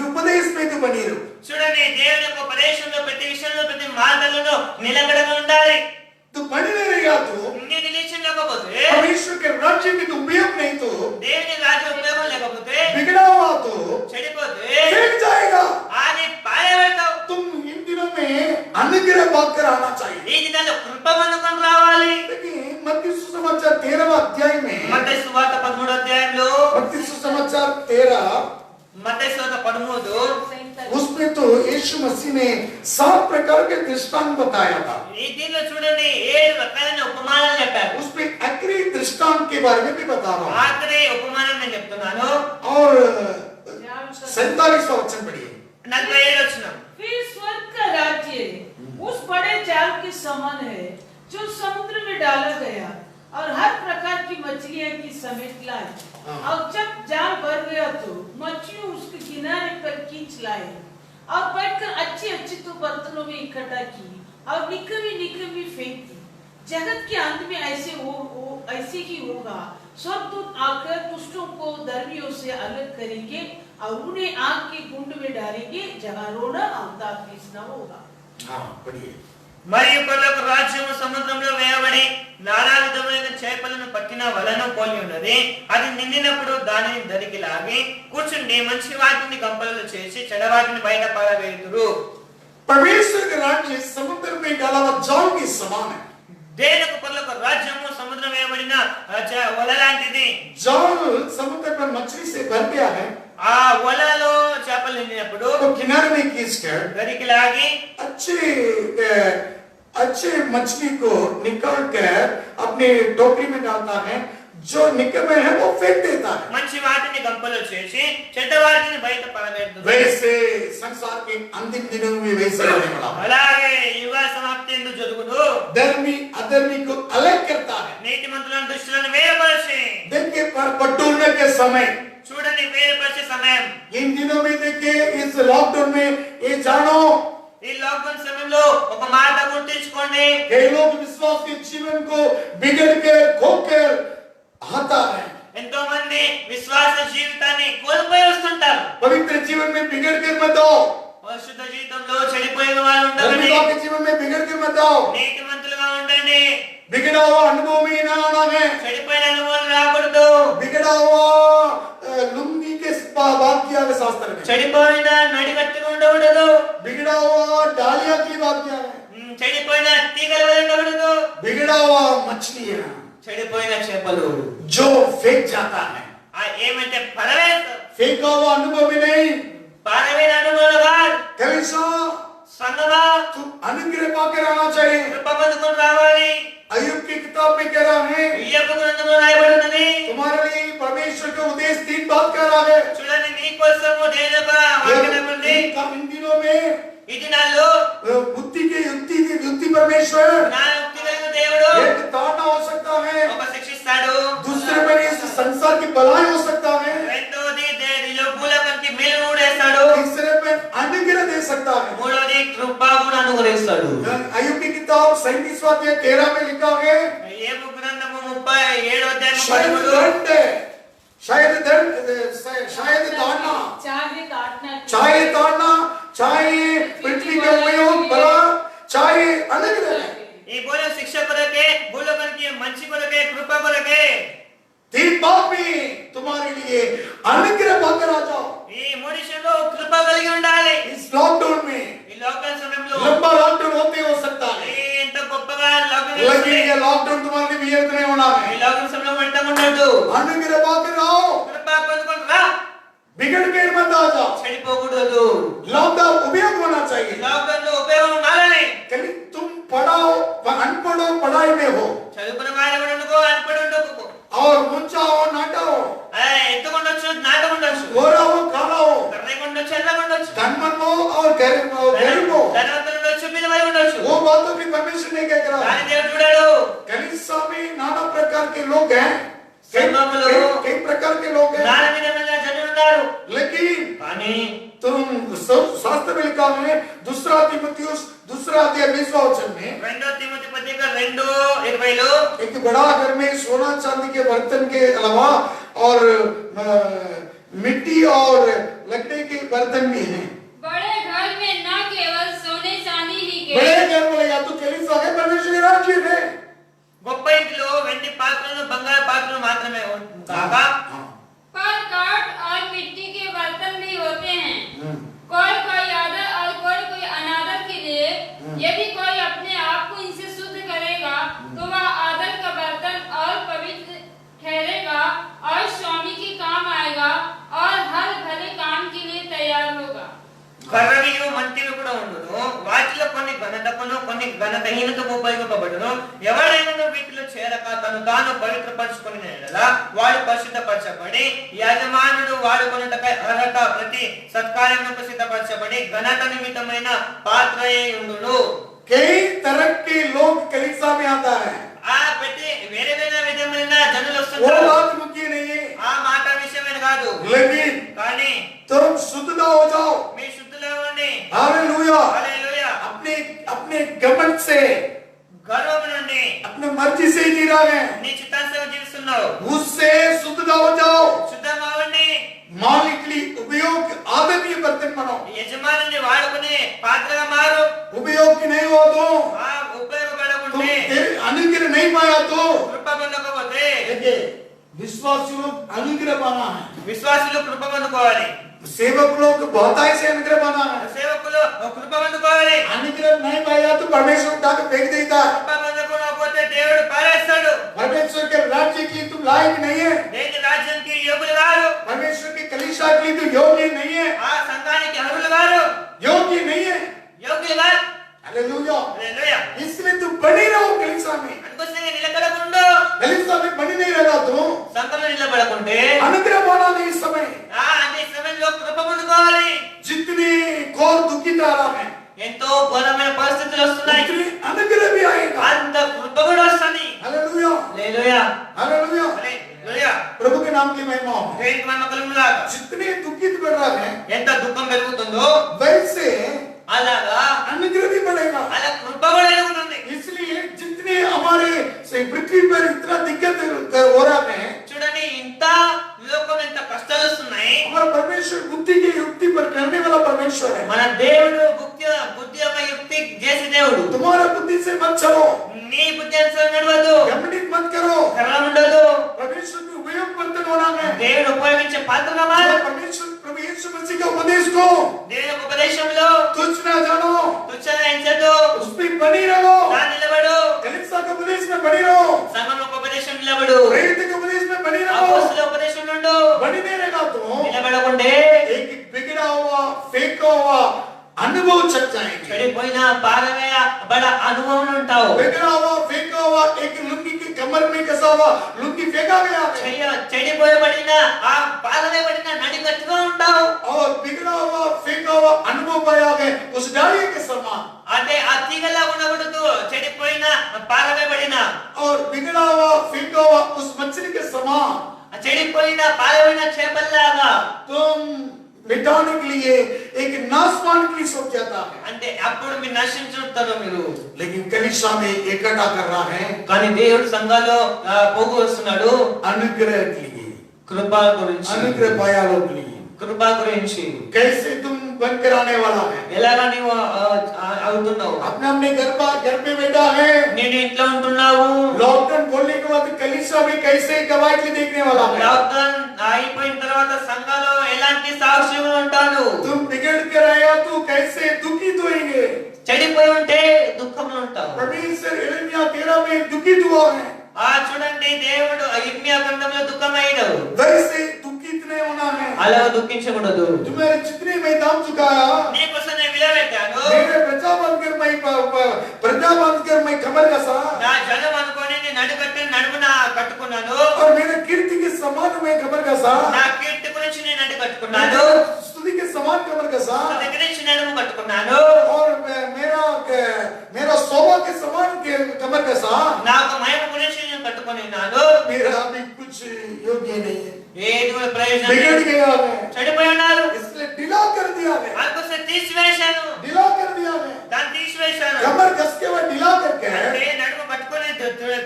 Speaker 1: उपदेश में तो बनी रहो।
Speaker 3: చూడండి దేవుని యొక్క ఉపదేశంలో ప్రతి విషయంలో ప్రతి మార్గంలో నిలకడగా ఉండాలి.
Speaker 1: तो बनी नहीं रहेगा तो
Speaker 3: నీ నిలిచి ఉండకపోతే,
Speaker 1: परमेश्वर के राज्य की तो उपयोग नहीं तो
Speaker 3: దేవుని రాజ్య ఉపయోగం లేకపోతే,
Speaker 1: बिगड़ा हुआ तो
Speaker 3: చెడిపోతే
Speaker 1: फेंक जाएगा।
Speaker 3: అది పారవేస్తావు.
Speaker 1: तुम इन दिनों में अनुग्रह पाकर आना चाहिए।
Speaker 3: ఈ దినాల్లో కృప పొందుకొని రావాలి.
Speaker 1: देखिए मत्ती सुसमाचार 13वां अध्याय में,
Speaker 3: మత్తయి సువార్త 13వ అధ్యాయంలో,
Speaker 1: मत्ती सुसमाचार 13
Speaker 3: మత్తయి సువార్త 13
Speaker 1: उसमें तो यीशु मसीह ने 7 प्रकार के दृष्टांत बताया था।
Speaker 3: ఈ దీనిలో చూడండి 7 రకాలైన ఉపమానాలు చెప్పారు.
Speaker 1: उसमें आखिरी दृष्टांत के बारे में भी बता रहा हूँ।
Speaker 3: ఆఖరి ఉపమానం నేను చెప్తున్నాను.
Speaker 1: और 47वां वचन पढ़िए।
Speaker 3: 47 వచనం.
Speaker 5: फिर स्वर्ग का राज्य उस बड़े जाल के समान है जो समुद्र में डाला गया और हर प्रकार की मछलियां की समेट लाई। और जब जाल भर गया तो मछलियों उसके किनारे पर खींच लाए और बैठकर अच्छी अच्छी तो बर्तनों में इकट्ठा की और निकमी निकमी फेंक दी। जगत के अंत में ऐसे ही होगा। स्वर्गदूत आकर दुष्टों को धर्मियों से अलग करेंगे और उन्हें आग के कुंड में डालेंगे जहाँ रोना और दांत पीसना होगा।
Speaker 1: हाँ पढ़िए।
Speaker 3: మరియు పరలోక రాజ్యము సముద్రంలో వేయబడి నానా విధమైన చేపలను పట్టిన వలను పోలి ఉన్నది. అది నిండినప్పుడు దానిని దరికి లాగి కూర్చుండి మంచి వాటిని గంపలలో చేసి చెడ వాటిని బయట పారవేయుదురు.
Speaker 1: परमेश्वर का राज्य समुद्र में डाला हुआ जाल के समान है।
Speaker 3: దేవుని పరలోక రాజ్యము సముద్రం వేయబడిన వల లాంటిది.
Speaker 1: जाल समुद्र पर मछली से भर गया है।
Speaker 3: ఆ వలలో చేపలు నిండినప్పుడు
Speaker 1: तो किनारे में खींचकर
Speaker 3: దరికి లాగి
Speaker 1: अच्छे मछली को निकाल कर अपने टोकरी में डालता है, जो निकमे है वो फेंक देता है।
Speaker 3: మంచి వాటిని గంపలో చేసి చెడ్డ వాటిని బయట పారవేయుదురు.
Speaker 1: वैसे संसार के अंतिम दिनों में वैसे होने वाला है।
Speaker 3: అలాగే యుగ సమాప్తి ఎందు జరుగును.
Speaker 1: धर्मी अधर्मी को अलग करता है।
Speaker 3: నీతిమంతులను దుష్టులను వేరుపరిచి
Speaker 1: देखिए बटोरने के समय,
Speaker 3: చూడని వేరుపరిచే సమయం.
Speaker 1: इन दिनों में देखिए इस लॉकडाउन में ये जानो
Speaker 3: ఈ లాక్డౌన్ సమయంలో ఒక మాట గుర్తుంచుకోండి.
Speaker 1: कई लोग विश्वास के जीवन को बिगड़ कर खोकर आता है।
Speaker 3: ఎంతో మంది విశ్వాస జీవితాన్ని కోల్పోయి వస్తుంటారు.
Speaker 1: पवित्र जीवन में बिगड़ कर मत आओ,
Speaker 3: పరిశుద్ధ జీవితంలో చెడిపోయిన వారు ఉండండి.
Speaker 1: धर्मियों के जीवन में बिगड़ कर मत आओ।
Speaker 3: నీతిమంతులుగా ఉండండి.
Speaker 1: बिगड़ा हुआ अनुभव में ना आना है।
Speaker 3: చెడిపోయిన అనుభవాలు రాకూడదు.
Speaker 1: बिगड़ा हुआ लुंगी के बात किया है शास्त्र में।
Speaker 3: చెడిపోయిన నడికట్టుగా ఉండకూడదు.
Speaker 1: बिगड़ा हुआ डालिया की बात किया है।
Speaker 3: చెడిపోయిన తీగల వలె ఉండకూడదు.
Speaker 1: बिगड़ा हुआ मछलियां
Speaker 3: చెడిపోయిన చేపలు
Speaker 1: जो फेंक जाता है,
Speaker 3: ఏమంటే పరవేస్తారు.
Speaker 1: फेंका हुआ अनुभव में नहीं।
Speaker 3: పారవేన అనుభవాలు కాదు.
Speaker 1: कलीसिया
Speaker 3: సంగమా
Speaker 1: तू अनुग्रह पाकर आना चाहिए।
Speaker 3: కృప పొందుకొని రావాలి.
Speaker 1: अय्यूब की किताब में कह रहा है
Speaker 3: ఇయ్యపు గ్రంథంలో రాయబడినది.
Speaker 1: तुम्हारे लिए परमेश्वर का उद्देश्य 3 बात कर रहा है।
Speaker 3: చూడండి నీ కోసము దేవుని వాక్యం ఉంది.
Speaker 1: इन दिनों में
Speaker 3: ఈ దినాల్లో
Speaker 1: बुद्धि की युक्ति परमेश्वर
Speaker 3: జ్ఞానోక్తి కలిగిన దేవుడు
Speaker 1: एक ताड़ना हो सकता है,
Speaker 3: ఒక శిక్షిస్తాడు.
Speaker 1: दूसरे पर इस संसार की भलाई हो सकता है,
Speaker 3: రెండోది దేవుడిలో భూలోకానికి మేలు ఊడేస్తాడు.
Speaker 1: तीसरे पर अनुग्रह दे सकता है।
Speaker 3: మూడోది కృప కూడా అనుగ్రహిస్తాడు.
Speaker 1: अय्यूब की किताब 37 अध्याय 13 में लिखा है
Speaker 3: ఏబు గ్రంథము 37 అధ్యాయం
Speaker 1: शायद
Speaker 3: 13
Speaker 1: दंड है, शायद ताड़ना, चाहे ताड़ना, चाहे पृथ्वी का उपयोग भला, चाहे अनुग्रह है।
Speaker 3: ఈ భూలోక శిక్ష కొరకే, భూలోకానికి మంచి కొరకే, కృప కొరకే
Speaker 1: 3 बात में तुम्हारे लिए अनुग्रह पाकर आ जाओ।
Speaker 3: ఈ మనిషిలో కృప కలిగి ఉండాలి.
Speaker 1: इस लॉकडाउन में
Speaker 3: ఈ లాక్డౌన్ సమయంలో
Speaker 1: लंबा लॉकडाउन होते हो सकता है,
Speaker 3: ఎంత గొప్పగా లాక్డౌన్
Speaker 1: लेकिन
Speaker 3: చేస్తే
Speaker 1: ये लॉकडाउन तुम्हारे लिए व्यर्थ नहीं होना
Speaker 3: ఈ
Speaker 1: है।
Speaker 3: లాక్డౌన్ సమయంలో వెంట ఉండదు.
Speaker 1: अनुग्रह पाकर आओ,
Speaker 3: కృప పొందుకొని రా.
Speaker 1: बिगड़ कर मत आ जाओ।
Speaker 3: చెడిపోకూడదు.
Speaker 1: लॉकडाउन उपयोग होना चाहिए।
Speaker 3: లాక్డౌన్ లో ఉపయోగం ఉండాలని.
Speaker 1: कभी तुम पढ़ाओ अनपढ़ हो, पढ़ाई में हो,
Speaker 3: చదువుకున్న వారు కూడా ఉండకో, అన్పడి ఉండకో,
Speaker 1: और ऊंचा हो नाटा हो,
Speaker 3: ఎత్తుకుండొచ్చు, నాటకుండొచ్చు,
Speaker 1: गोरा हो काला हो,
Speaker 3: కర్రకుండొచ్చు, ఎర్రకుండొచ్చు,
Speaker 1: धनवान हो और गरीब हो,
Speaker 3: ధనవంతులు ఉండొచ్చు, బీదవారు ఉండొచ్చు.
Speaker 1: वो बातों की परमिशन नहीं कह रहा।
Speaker 3: దాని దేవుడు చూడాడు.
Speaker 1: कलीसिया में नाना प्रकार के लोग हैं,
Speaker 3: సంఘములో
Speaker 1: कई प्रकार के लोग हैं,
Speaker 3: నానా విధమైన జనులు ఉన్నారు.
Speaker 1: लेकिन
Speaker 3: కానీ
Speaker 1: तुम शास्त्र में लिखा है 2 तीमुथियुस 2 अध्याय 20वां वचन में,
Speaker 3: 2 తిమోతి పత్రిక 2:20లో
Speaker 1: एक बड़ा घर में सोना चांदी के बर्तन के अलावा और मिट्टी और लकड़ी के बर्तन भी हैं।
Speaker 4: बड़े घर में न केवल सोने चांदी ही के
Speaker 1: बड़े घर में या तो कलीसिया है, परमेश्वर के राज्य है।
Speaker 3: గొప్ప ఇంటిలో వెండి పాత్రలు, బంగారు పాత్రలు మాత్రమే కాక
Speaker 4: पर काठ और मिट्टी के बर्तन भी होते हैं। कोई आदर और कोई अनादर के लिए। यदि कोई अपने आप को इनसे शुद्ध करेगा तो वह आदर का बर्तन और पवित्र ठहरेगा और स्वामी के काम आएगा और हर भले काम के लिए तैयार होगा।
Speaker 3: కర్రవియు మంటివి కూడా ఉండును. వాటిలో కొన్ని ఘనతకును, కొన్ని ఘనతహీనతకు ఉపయోగింపబడును. ఎవడైనా వీటిలో చేరక తను తాను పవిత్రపరచుకుని వాడు పరిశుద్ధపరచబడి యజమానుడు వాడుకొనుటకై అర్హత ప్రతి సత్కార్యమునకు సిద్ధపరచబడి ఘనత నిమిత్తమైన పాత్రయే ఉండును.
Speaker 1: कई तरह के लोग कलीसिया में आता है,
Speaker 3: ఆ పెట్టి వేరే వేరే విధమైన జనులు
Speaker 1: वो
Speaker 3: వస్తుంటారు.
Speaker 1: बात मुख्य नहीं है,
Speaker 3: ఆ మాట విషయమే కాదు.
Speaker 1: लेकिन
Speaker 3: కానీ
Speaker 1: तुम शुद्धता हो जाओ।
Speaker 3: మీ శుద్ధులో ఉండి
Speaker 1: हालेलुया।
Speaker 3: హల్లెలూయా.
Speaker 1: अपने अपने घमंड से
Speaker 3: గర్వం నుండి
Speaker 1: अपने मर्जी से ही जी रहा है,
Speaker 3: నీ చిత్తానుసారం జీవిస్తున్నావు.
Speaker 1: उससे शुद्धता हो जाओ,
Speaker 3: శుద్ధంగా అవ్వండి.
Speaker 1: मालिक के लिए उपयोग आदरणीय बर्तन बनो,
Speaker 3: యజమానిని వాడుకునే పాత్రగా మారు.
Speaker 1: उपयोग की नहीं हो तो
Speaker 3: ఆ
Speaker 1: तुम
Speaker 3: ఉపయోగపడకుంటే
Speaker 1: अनुग्रह नहीं पाया तो
Speaker 3: కృప పొందకపోతే
Speaker 1: देखिए विश्वासियों को अनुग्रह पाना है,
Speaker 3: విశ్వాసులు కృప పొందుకోవాలి.
Speaker 1: सेवक लोग बहुताई से अनुग्रह पाना है,
Speaker 3: సేవకులు కృప పొందుకోవాలి.
Speaker 1: अनुग्रह नहीं पाया तो परमेश्वर उठा के फेंक देता है,
Speaker 3: కృప పొందకపోతే దేవుడు పారేస్తాడు.
Speaker 1: परमेश्वर के राज्य की तुम लायक नहीं है,
Speaker 3: దేవుని రాజ్యానికి యోగ్యులు గారు.
Speaker 1: परमेश्वर की कलीसिया के लिए तो योग्य नहीं है,
Speaker 3: ఆ సంఘానికి అర్హులు గారు.
Speaker 1: योग्य नहीं है,
Speaker 3: యోగ్యులు గారు.
Speaker 1: हालेलुया।
Speaker 3: హల్లెలూయా.
Speaker 1: इसलिए तुम बने रहो कलीसिया में,
Speaker 3: అందుకోసం నిలబడకుండు.
Speaker 1: कलीसिया में बने नहीं रहा तो
Speaker 3: సంఘంలో నిలబడకుంటే
Speaker 1: अनुग्रह पाना नहीं इस समय,
Speaker 3: అంటే ఈ సమయంలో కృప పొందుకోవాలి.
Speaker 1: जितने घोर दुखी तारा है
Speaker 3: ఎంతో ఘోరమైన పరిస్థితులు వస్తున్నాయి.
Speaker 1: उतने अनुग्रह भी आएगा,
Speaker 3: అంత కృప కూడా వస్తుంది.
Speaker 1: Hallelujah
Speaker 3: hallelujah.
Speaker 1: हालेलुया।
Speaker 3: హల్లెలూయా.
Speaker 1: प्रभु के नाम की महिमा हो।
Speaker 3: దేవునికి మహిమ కలుగునుగాక.
Speaker 1: जितने दुखित बढ़ रहा है
Speaker 3: ఎంత దుఃఖం పెరుగుతుందో
Speaker 1: वैसे
Speaker 3: అలాగా
Speaker 1: अनुग्रह भी बढ़ेगा,
Speaker 3: అలా కృప కూడా ఎదుగుతుంది.
Speaker 1: इसलिए जितने हमारे से पृथ्वी पर इतना दिक्कत हो रहा है,
Speaker 3: చూడండి ఇంత లోకం ఎంత కష్టాలు వస్తున్నాయి.
Speaker 1: हमारा परमेश्वर बुद्धि की युक्ति पर करने वाला परमेश्वर है,
Speaker 3: మన దేవుడు బుద్ధి యొక్క యుక్తి చేసే దేవుడు.
Speaker 1: तुम्हारा बुद्धि से मत चलो,
Speaker 3: నీ బుద్ధి అనుసారం నడవదు.
Speaker 1: घमंडित मत करो,
Speaker 3: గర్వం ఉండదు.
Speaker 1: परमेश्वर के उपयोग बर्तन होना है,
Speaker 3: దేవుడు ఉపయోగించే పాత్రగా మారు.
Speaker 1: परमेश्वर प्रभु यीशु मसीह के उपदेश को
Speaker 3: దేవుని యొక్క ఉపదేశంలో
Speaker 1: तुच्छ ना जानो,
Speaker 3: తుచ్చగా ఎంచదు.
Speaker 1: उसमें बनी रहो,
Speaker 3: దా నిలబడు.
Speaker 1: कलीसिया के उपदेश में बनी रहो,
Speaker 3: సంఘం యొక్క ఉపదేశం నిలబడు.
Speaker 1: प्रेरित के उपदेश में बनी रहो,
Speaker 3: అపోస్తలుల ఉపదేశం నుండు
Speaker 1: बनी नहीं रहेगा तो
Speaker 3: నిలబడకుంటే
Speaker 1: एक बिगड़ा हुआ फेंका हुआ अनुभव चल जाएंगे,
Speaker 3: చెడిపోయిన పారవేయబడ అనుభవం ఉంటావు.
Speaker 1: बिगड़ा हुआ फेंका हुआ एक लुंगी की कमर में कसा हुआ लुंगी फेंका गया है,
Speaker 3: చెడిపోయబడిన ఆ పారవేయబడిన నడికట్టుగా ఉంటావు.
Speaker 1: और बिगड़ा हुआ फेंका हुआ अनुभव पाया है उस डाली के समान,
Speaker 3: అంటే ఆ తీగలా ఉండకూడదు. చెడిపోయిన పారవేయబడిన
Speaker 1: और बिगड़ा हुआ फेंका हुआ उस मछली के समान
Speaker 3: ఆ చెడిపోయిన పారవేయబడిన చేపల్లాగా
Speaker 1: तुम मिटाने के लिए एक नाशवान के लिए सोच जाता है,
Speaker 3: అంటే అప్పుడు మీరు నశించుతారు మీరు.
Speaker 1: लेकिन कलीसिया में इकट्ठा कर रहा है
Speaker 3: కానీ దేవుడు సంఘాల్లో పోగు వస్తున్నాడు.
Speaker 1: अनुग्रह के लिए,
Speaker 3: కృప గురించి.
Speaker 1: अनुग्रह पाया लोग के लिए
Speaker 3: కృప గురించి
Speaker 1: कैसे तुम बनकर आने वाला है,
Speaker 3: ఎలాగా నీవు అవుతున్నావు.
Speaker 1: अपने घर पे बैठा है,
Speaker 3: నేను ఇంట్లో ఉంటున్నావు.
Speaker 1: लॉकडाउन खोलने के बाद कलीसिया में कैसे गवाही के देखने वाला है,
Speaker 3: లాక్డౌన్ అయిపోయిన తర్వాత సంఘాలో ఎలాంటి సాక్ష్యం ఉంటాను.
Speaker 1: तुम बिगड़ कर आया तो कैसे दुखित होएंगे,
Speaker 3: చెడిపోయి ఉంటే దుఃఖంలో ఉంటావు.
Speaker 1: परमेश्वर यिर्मयाह 13 में दुखित हुआ है,
Speaker 3: చూడండి దేవుడు ఇర్మియా గ్రంథంలో దుఃఖమైనవు.
Speaker 1: वैसे दुखित नहीं होना है,
Speaker 3: అలా దుఃఖించకూడదు.
Speaker 1: तुम्हारे जितने मैं दाम चुकाया
Speaker 3: నీకోసం నేను విలవెట్టాను.
Speaker 1: मेरे प्रजा बांधकर मैं कमर कसा,
Speaker 3: నా జనం అనుకొని నేను నడుకట్టి నడుమున కట్టుకున్నాను.
Speaker 1: और मेरे कीर्ति के समान मैं कमर कसा,
Speaker 3: నా కీర్తి గురించి నేను నడు కట్టుకున్నాను.
Speaker 1: स्तुति के समान कमर कसा,
Speaker 3: దగ్గర నుంచి నడుము కట్టుకున్నాను.
Speaker 1: और मेरा शोभा के समान कमर कसा,
Speaker 3: నాకు మహిమ గురించి నేను కట్టుకొని ఉన్నాను.
Speaker 1: मेरा अभी कुछ योग्य नहीं है,
Speaker 3: ఏది ప్రయోజనం
Speaker 1: बिगड़
Speaker 3: లేదు.
Speaker 1: गया है,
Speaker 3: చెడిపోయి ఉన్నారు.
Speaker 1: इसलिए ढीला कर दिया है,
Speaker 3: అందుకోసం తీసివేశాను.
Speaker 1: ढीला कर दिया है,
Speaker 3: దాన్ని తీసివేశాను.
Speaker 1: कमर कस के वो ढीला करके
Speaker 3: అంటే నడుము పట్టుకొని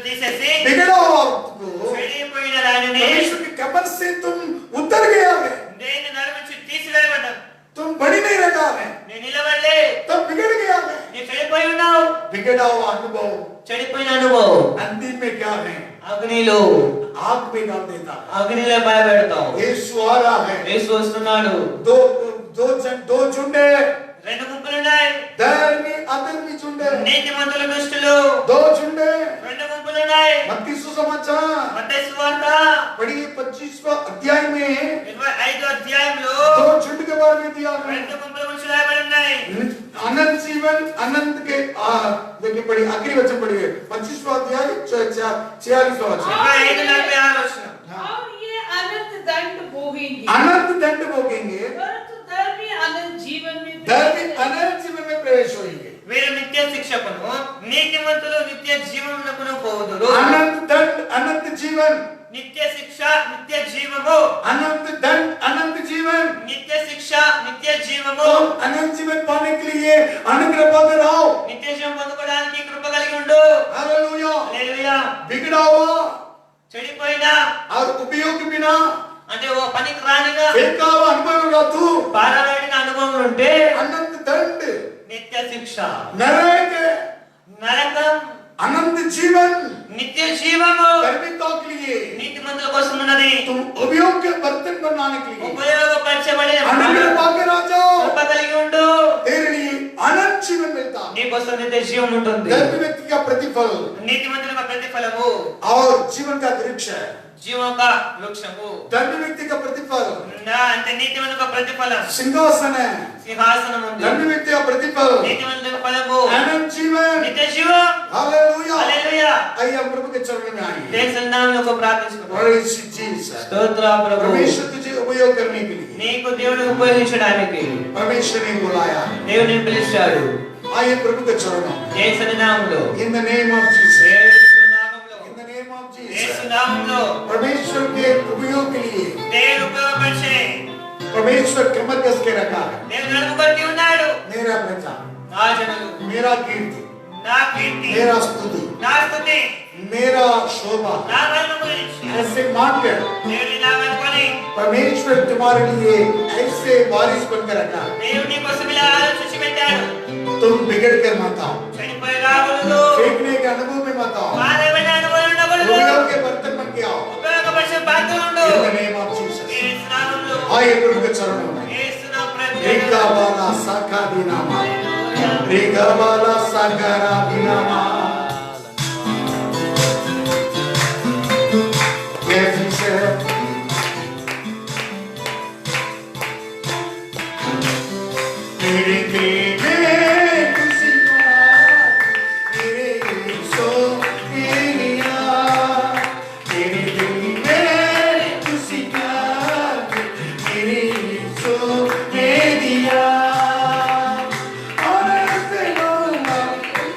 Speaker 3: తీసేసి
Speaker 1: बिगड़ा हुआ को
Speaker 3: చెడిపోయిన దానిని
Speaker 1: परमेश्वर की कमर से तुम उतर गया है,
Speaker 3: నేను నడుము నుంచి తీసివేయబడ్డాను.
Speaker 1: तुम बड़ी नहीं रखा है,
Speaker 3: నేను నిలబడలే.
Speaker 1: तब बिगड़ गया है,
Speaker 3: నీ చెడిపోయి ఉన్నావు.
Speaker 1: बिगड़ा हुआ अनुभव
Speaker 3: చెడిపోయిన అనుభవం
Speaker 1: अंतिम में क्या है,
Speaker 3: అగ్నిలో
Speaker 1: आग में डाल देता है,
Speaker 3: అగ్నిలో భయపెడతావు.
Speaker 1: यीशु आ रहा है,
Speaker 3: యేసు వస్తున్నాడు.
Speaker 1: दो झुंडे,
Speaker 3: రెండు గుంపులు ఉన్నాయి.
Speaker 1: धर्मी अधर्मी झुंडे,
Speaker 3: నీతిమంతులు దుష్టులు.
Speaker 1: दो झुंडे,
Speaker 3: రెండు గుంపులు ఉన్నాయి.
Speaker 1: मत्ती सुसमाचार
Speaker 3: మత్తయి సువార్త
Speaker 1: पढ़िए 25वां अध्याय में
Speaker 3: 25వ అధ్యాయంలో
Speaker 1: दो झुंड के बारे में दिया है,
Speaker 3: రెండు గుంపుల గురించి రాయబడి ఉన్నాయి.
Speaker 1: अनंत जीवन अनंत के देखिए पढ़िए आखिरी वचन पढ़िए 25वां अध्याय 46वां वचन,
Speaker 3: 25:46 వచనం.
Speaker 5: और ये अनंत दंड भोगेंगे,
Speaker 1: अनंत दंड भोगेंगे,
Speaker 5: परंतु धर्मी अनंत जीवन में
Speaker 1: धर्मी अनंत जीवन में प्रवेश होंगे,
Speaker 3: వీరు నిత్య శిక్షకును, నీతిమంతులు నిత్య జీవమునకును పోవుదురు.
Speaker 1: अनंत दंड अनंत जीवन,
Speaker 3: నిత్య శిక్ష నిత్య జీవము.
Speaker 1: अनंत दंड अनंत जीवन,
Speaker 3: నిత్య శిక్ష నిత్య జీవము.
Speaker 1: तो अनंत जीवन पाने के लिए अनुग्रह पाकर आओ,
Speaker 3: నిత్య జీవం పొందుకోవడానికి కృప కలిగి ఉండు.
Speaker 1: बिगड़ा हुआ
Speaker 3: చెడిపోయినా
Speaker 1: और उपयोग बिना
Speaker 3: అంటే ఓ పనికి రానిగా
Speaker 1: फेंका हुआ अनुभव का तू
Speaker 3: పారవేడిన అనుభవం ఉంటే
Speaker 1: अनंत दंड
Speaker 3: నిత్య శిక్ష,
Speaker 1: नरक
Speaker 3: నరకం,
Speaker 1: अनंत जीवन
Speaker 3: నిత్య జీవము
Speaker 1: धार्मिकता के लिए
Speaker 3: నీతిమంతుల కోసం ఉన్నది.
Speaker 1: तुम उपयोग के बर्तन बनाने के लिए
Speaker 3: ఉపయోగపరచబడే
Speaker 1: अनुग्रह पाके राजा
Speaker 3: కృప కలిగి ఉండు,
Speaker 1: तेरे लिए अनंत जीवन मिलता है।
Speaker 3: నీకోసం నిత్య జీవం ఉంటుంది.
Speaker 1: धर्मी व्यक्ति का प्रतिफल
Speaker 3: నీతిమంతుల ప్రతిఫలము
Speaker 1: और जीवन का वृक्ष है।
Speaker 3: జీవం का వృక్షము,
Speaker 1: धर्मी व्यक्ति का प्रतिफल
Speaker 3: అంటే నీతిమంతుల ప్రతిఫలం
Speaker 1: सिंहासन है।
Speaker 3: సింహాసనం ఉంది.
Speaker 1: धर्मी व्यक्ति का प्रतिफल
Speaker 3: నీతిమంతుల ఫలము
Speaker 1: अनंत जीवन।
Speaker 3: నిత్య జీవం.
Speaker 1: हालेलुया।
Speaker 3: హల్లెలూయా.
Speaker 1: आइए हम प्रभु के चरणों में आइए।
Speaker 3: దేవుని సన్నిధానంలో ప్రార్థించుకుందాం.
Speaker 1: Praise Jesus।
Speaker 3: స్తోత్ర ప్రభు.
Speaker 1: परमेश्वर तुझे उपयोग करने के लिए
Speaker 3: నీకు దేవుడు ఉపయోగించడానికి
Speaker 1: परमेश्वर ने बुलाया है।
Speaker 3: దేవుని పిలిచాడు.
Speaker 1: आइए प्रभु के चरणों में।
Speaker 3: దేవుని సన్నిధానంలో
Speaker 1: In the name of Jesus।
Speaker 3: యేసు నామములో
Speaker 1: In the name of
Speaker 3: Yesu
Speaker 1: Jesus।
Speaker 3: నామములో
Speaker 1: परमेश्वर के उपयोग के लिए
Speaker 3: దేవుడు ఉపయోగపరిచే
Speaker 1: परमेश्वर कमर कस के रखा है।
Speaker 3: దేవుడు నడుపుకొట్టి ఉన్నాడు.
Speaker 1: मेरा प्रजा,
Speaker 3: నా జనులు,
Speaker 1: मेरा कीर्ति,
Speaker 3: నా కీర్తి,
Speaker 1: मेरा स्तुति,
Speaker 3: నా స్తుతి,
Speaker 1: मेरा शोभा
Speaker 3: నా మహిమ గురించి
Speaker 1: ऐसे मानकर
Speaker 3: దేవుని నామముకొని
Speaker 1: परमेश्वर तुम्हारे लिए ऐसे बारिश बनकर रखा है।
Speaker 3: దేవుడు నీ కోసం ఇలా ఆలోచించి పెట్టాడు.
Speaker 1: तुम बिगड़ कर मत आओ,
Speaker 3: చెడిపోయి రాకూడదు,
Speaker 1: फेंकने के अनुभव में मत आओ,
Speaker 3: పారవేడిన అనుభవం ఉండకూడదు,
Speaker 1: उपयोग के बर्तन बन के आओ।
Speaker 3: ఉపయోగపరిచే బాధ్యత ఉండు.
Speaker 1: In the name of Jesus।
Speaker 3: యేసు నామములో
Speaker 1: आइए प्रभु के चरणों में।
Speaker 3: యేసు నామ
Speaker 1: रेगा
Speaker 3: ప్రత్యేక
Speaker 1: वाला साका दिनामा, रेगा वाला साकारा दिनामा। Yes, he said. मेरे दिल में खुशियाँ, मेरे यीशु तेरी याद। मेरे दिल में खुशियाँ, मेरे यीशु तेरी याद। और ऐसे गाऊंगा,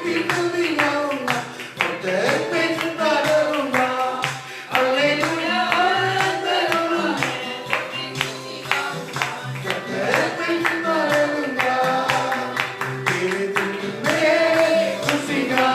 Speaker 1: बिल्कुल भी गाऊंगा, और तेरे पे जिंदा रहूंगा। हालेलुया, ऐसे गाऊंगा, तेरे पे जिंदा रहूंगा। तेरे दिल में खुशियाँ,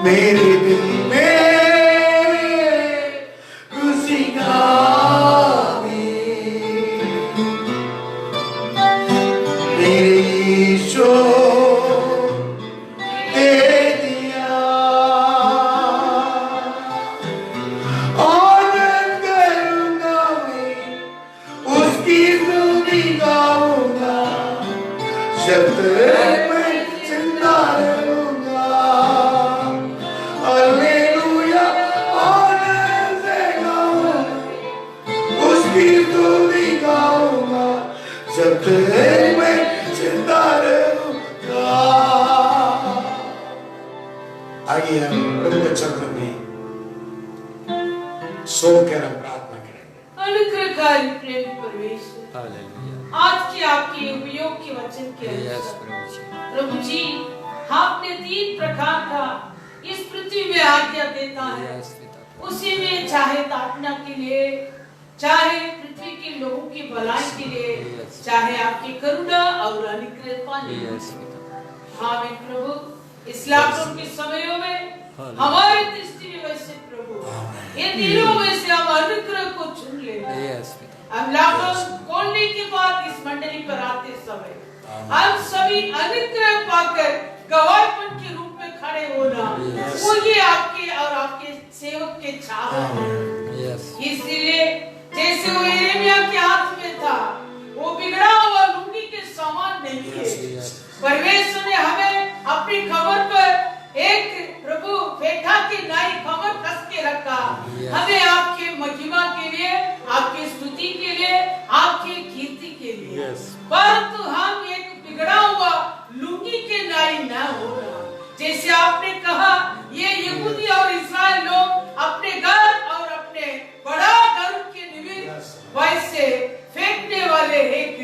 Speaker 1: मेरे दिल में खुशी गावे मेरे यीशु दे दिया आनंद करूंगा मैं उसकी स्तुति गाऊंगा जब तक मैं जिंदा रहूंगा हालेलुया आनंद से गाऊंगा उसकी स्तुति गाऊंगा जब तक मैं जिंदा रहूंगा। आइए हम प्रभु के चरण में सो कर हम प्रार्थना करेंगे।
Speaker 5: अनुग्रहकारी प्रेम परमेश्वर,
Speaker 2: हालेलुया।
Speaker 5: आज के आपके उपयोग के वचन के
Speaker 2: यस
Speaker 5: अनुसार
Speaker 2: प्रभु जी।
Speaker 5: प्रभु जी, आपने 3 प्रकार का इस पृथ्वी में आज्ञा देता है।
Speaker 2: यस पिता।
Speaker 5: उसी में चाहे ताड़ना के लिए, चाहे पृथ्वी के लोगों की भलाई के लिए,
Speaker 2: Yes.
Speaker 5: चाहे आपकी करुणा और अनुग्रह पाने के लिए।
Speaker 2: यस पिता।
Speaker 5: हाँ मैं प्रभु, इस लॉकडाउन के समयों में
Speaker 2: हालेलुया।
Speaker 5: हमारी दृष्टि में वैसे प्रभु इन दिनों में से हम अनुग्रह को चुन ले।
Speaker 2: यस पिता।
Speaker 5: हम लॉकडाउन खोलने के बाद इस मंडली पर आते समय हम सभी अनुग्रह पाकर गवाहपन के रूप में खड़े होना,
Speaker 2: Yes.
Speaker 5: वो ये आपके और आपके सेवक के चाहत है।
Speaker 2: यस।
Speaker 5: इसलिए जैसे वो यिर्मयाह के हाथ में था, वो बिगड़ा हुआ लुंगी के समान नहीं है।
Speaker 2: यस।
Speaker 5: परमेश्वर ने हमें अपनी खबर पर एक प्रभु फेंका की नाई खबर कस के रखा।
Speaker 2: Yes.
Speaker 5: हमें आपके महिमा के लिए, आपकी स्तुति के लिए, आपकी कीर्ति के लिए।
Speaker 2: Yes.
Speaker 5: परंतु हम एक बिगड़ा हुआ लुंगी के नाई न होना। जैसे आपने कहा, ये यहूदी और इस्राएल लोग अपने घर और अपने बड़ा धर्म के निमित्त वैसे फेंकने वाले एक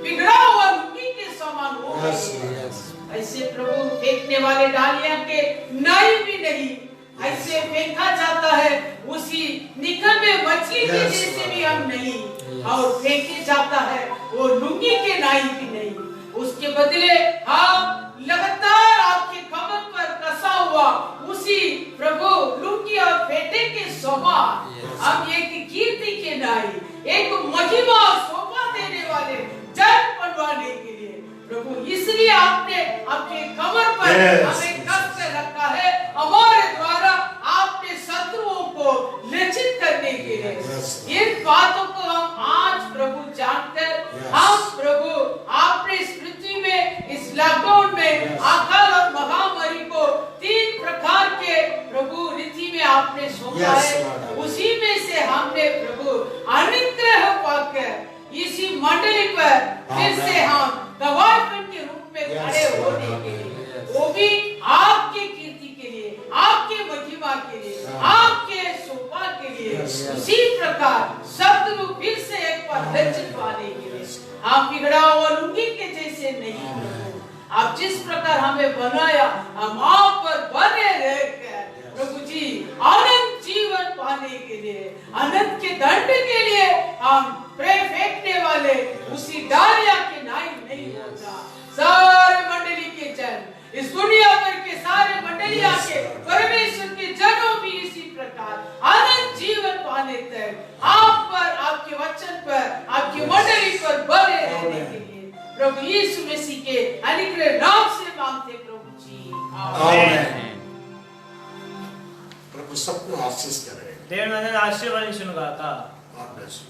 Speaker 5: बिगड़ा हुआ लुंगी के समान हो गए।
Speaker 2: यस।
Speaker 5: ऐसे प्रभु फेंकने वाले डालियां के नाई भी नहीं, ऐसे फेंका जाता है उसी निकम्मे मछली के
Speaker 1: Yes.
Speaker 5: जैसे भी हम नहीं,
Speaker 2: Yes.
Speaker 5: और फेंके जाता है वो लुंगी के नाई भी नहीं। उसके बदले हम लगातार आपके कमर पर कसा हुआ उसी प्रभु लुंगी और फेंटे के समान
Speaker 2: Yes.
Speaker 5: हम एक कीर्ति के नाई, एक महिमा शोभा देने वाले जन बनवाने के लिए प्रभु, इसलिए आपने आपके कमर पर
Speaker 1: Yes.
Speaker 5: हमें कस कर रखा है। हमारे द्वारा आपने शत्रुओं को लज्जित करने के लिए
Speaker 1: Yes.
Speaker 5: इन बातों को हम आज प्रभु जानकर
Speaker 1: Yes.
Speaker 5: हम प्रभु आपने इस पृथ्वी में इस लॉकडाउन में
Speaker 1: Yes.
Speaker 5: अकाल और महामारी को 3 प्रकार के प्रभु रीति में आपने सौंपा
Speaker 1: Yes,
Speaker 5: है।
Speaker 1: Lord.
Speaker 5: उसी में से हमने प्रभु अनुग्रह पाकर इसी मंडली पर फिर
Speaker 1: Amen.
Speaker 5: से हम गवाहपन के रूप में
Speaker 1: Yes,
Speaker 5: खड़े
Speaker 1: Lord.
Speaker 5: होने के लिए,
Speaker 2: Yes.
Speaker 5: वो भी आपके कीर्ति के लिए, आपके महिमा के लिए,
Speaker 1: Amen.
Speaker 5: आपके शोभा के लिए।
Speaker 1: Yes.
Speaker 5: उसी प्रकार शत्रु फिर से एक बार लज्जित पाने के लिए आप बिगड़ा हुआ लुंगी के जैसे नहीं प्रभु, आप जिस प्रकार हमें बनाया हम आप पर बने रहकर प्रभु जी अनंत जीवन पाने के लिए, अनंत के दंड के लिए हम प्रेम फेंकने वाले उसी डालिया के नाई नहीं होता। सारे मंडली के जन, इस दुनिया भर के सारे मंडलियां के परमेश्वर के जनों भी इसी प्रकार अनंत जीवन पाने तक आप पर, आपके वचन पर, आपकी मंडली पर बने रहने के लिए प्रभु यीशु मसीह के अनुग्रह नाम से मांगते प्रभु जी,
Speaker 1: आमेन। प्रभु सबको आशीष करे।
Speaker 3: దేవుని ఆశీర్వదించును గాక.
Speaker 1: God bless you.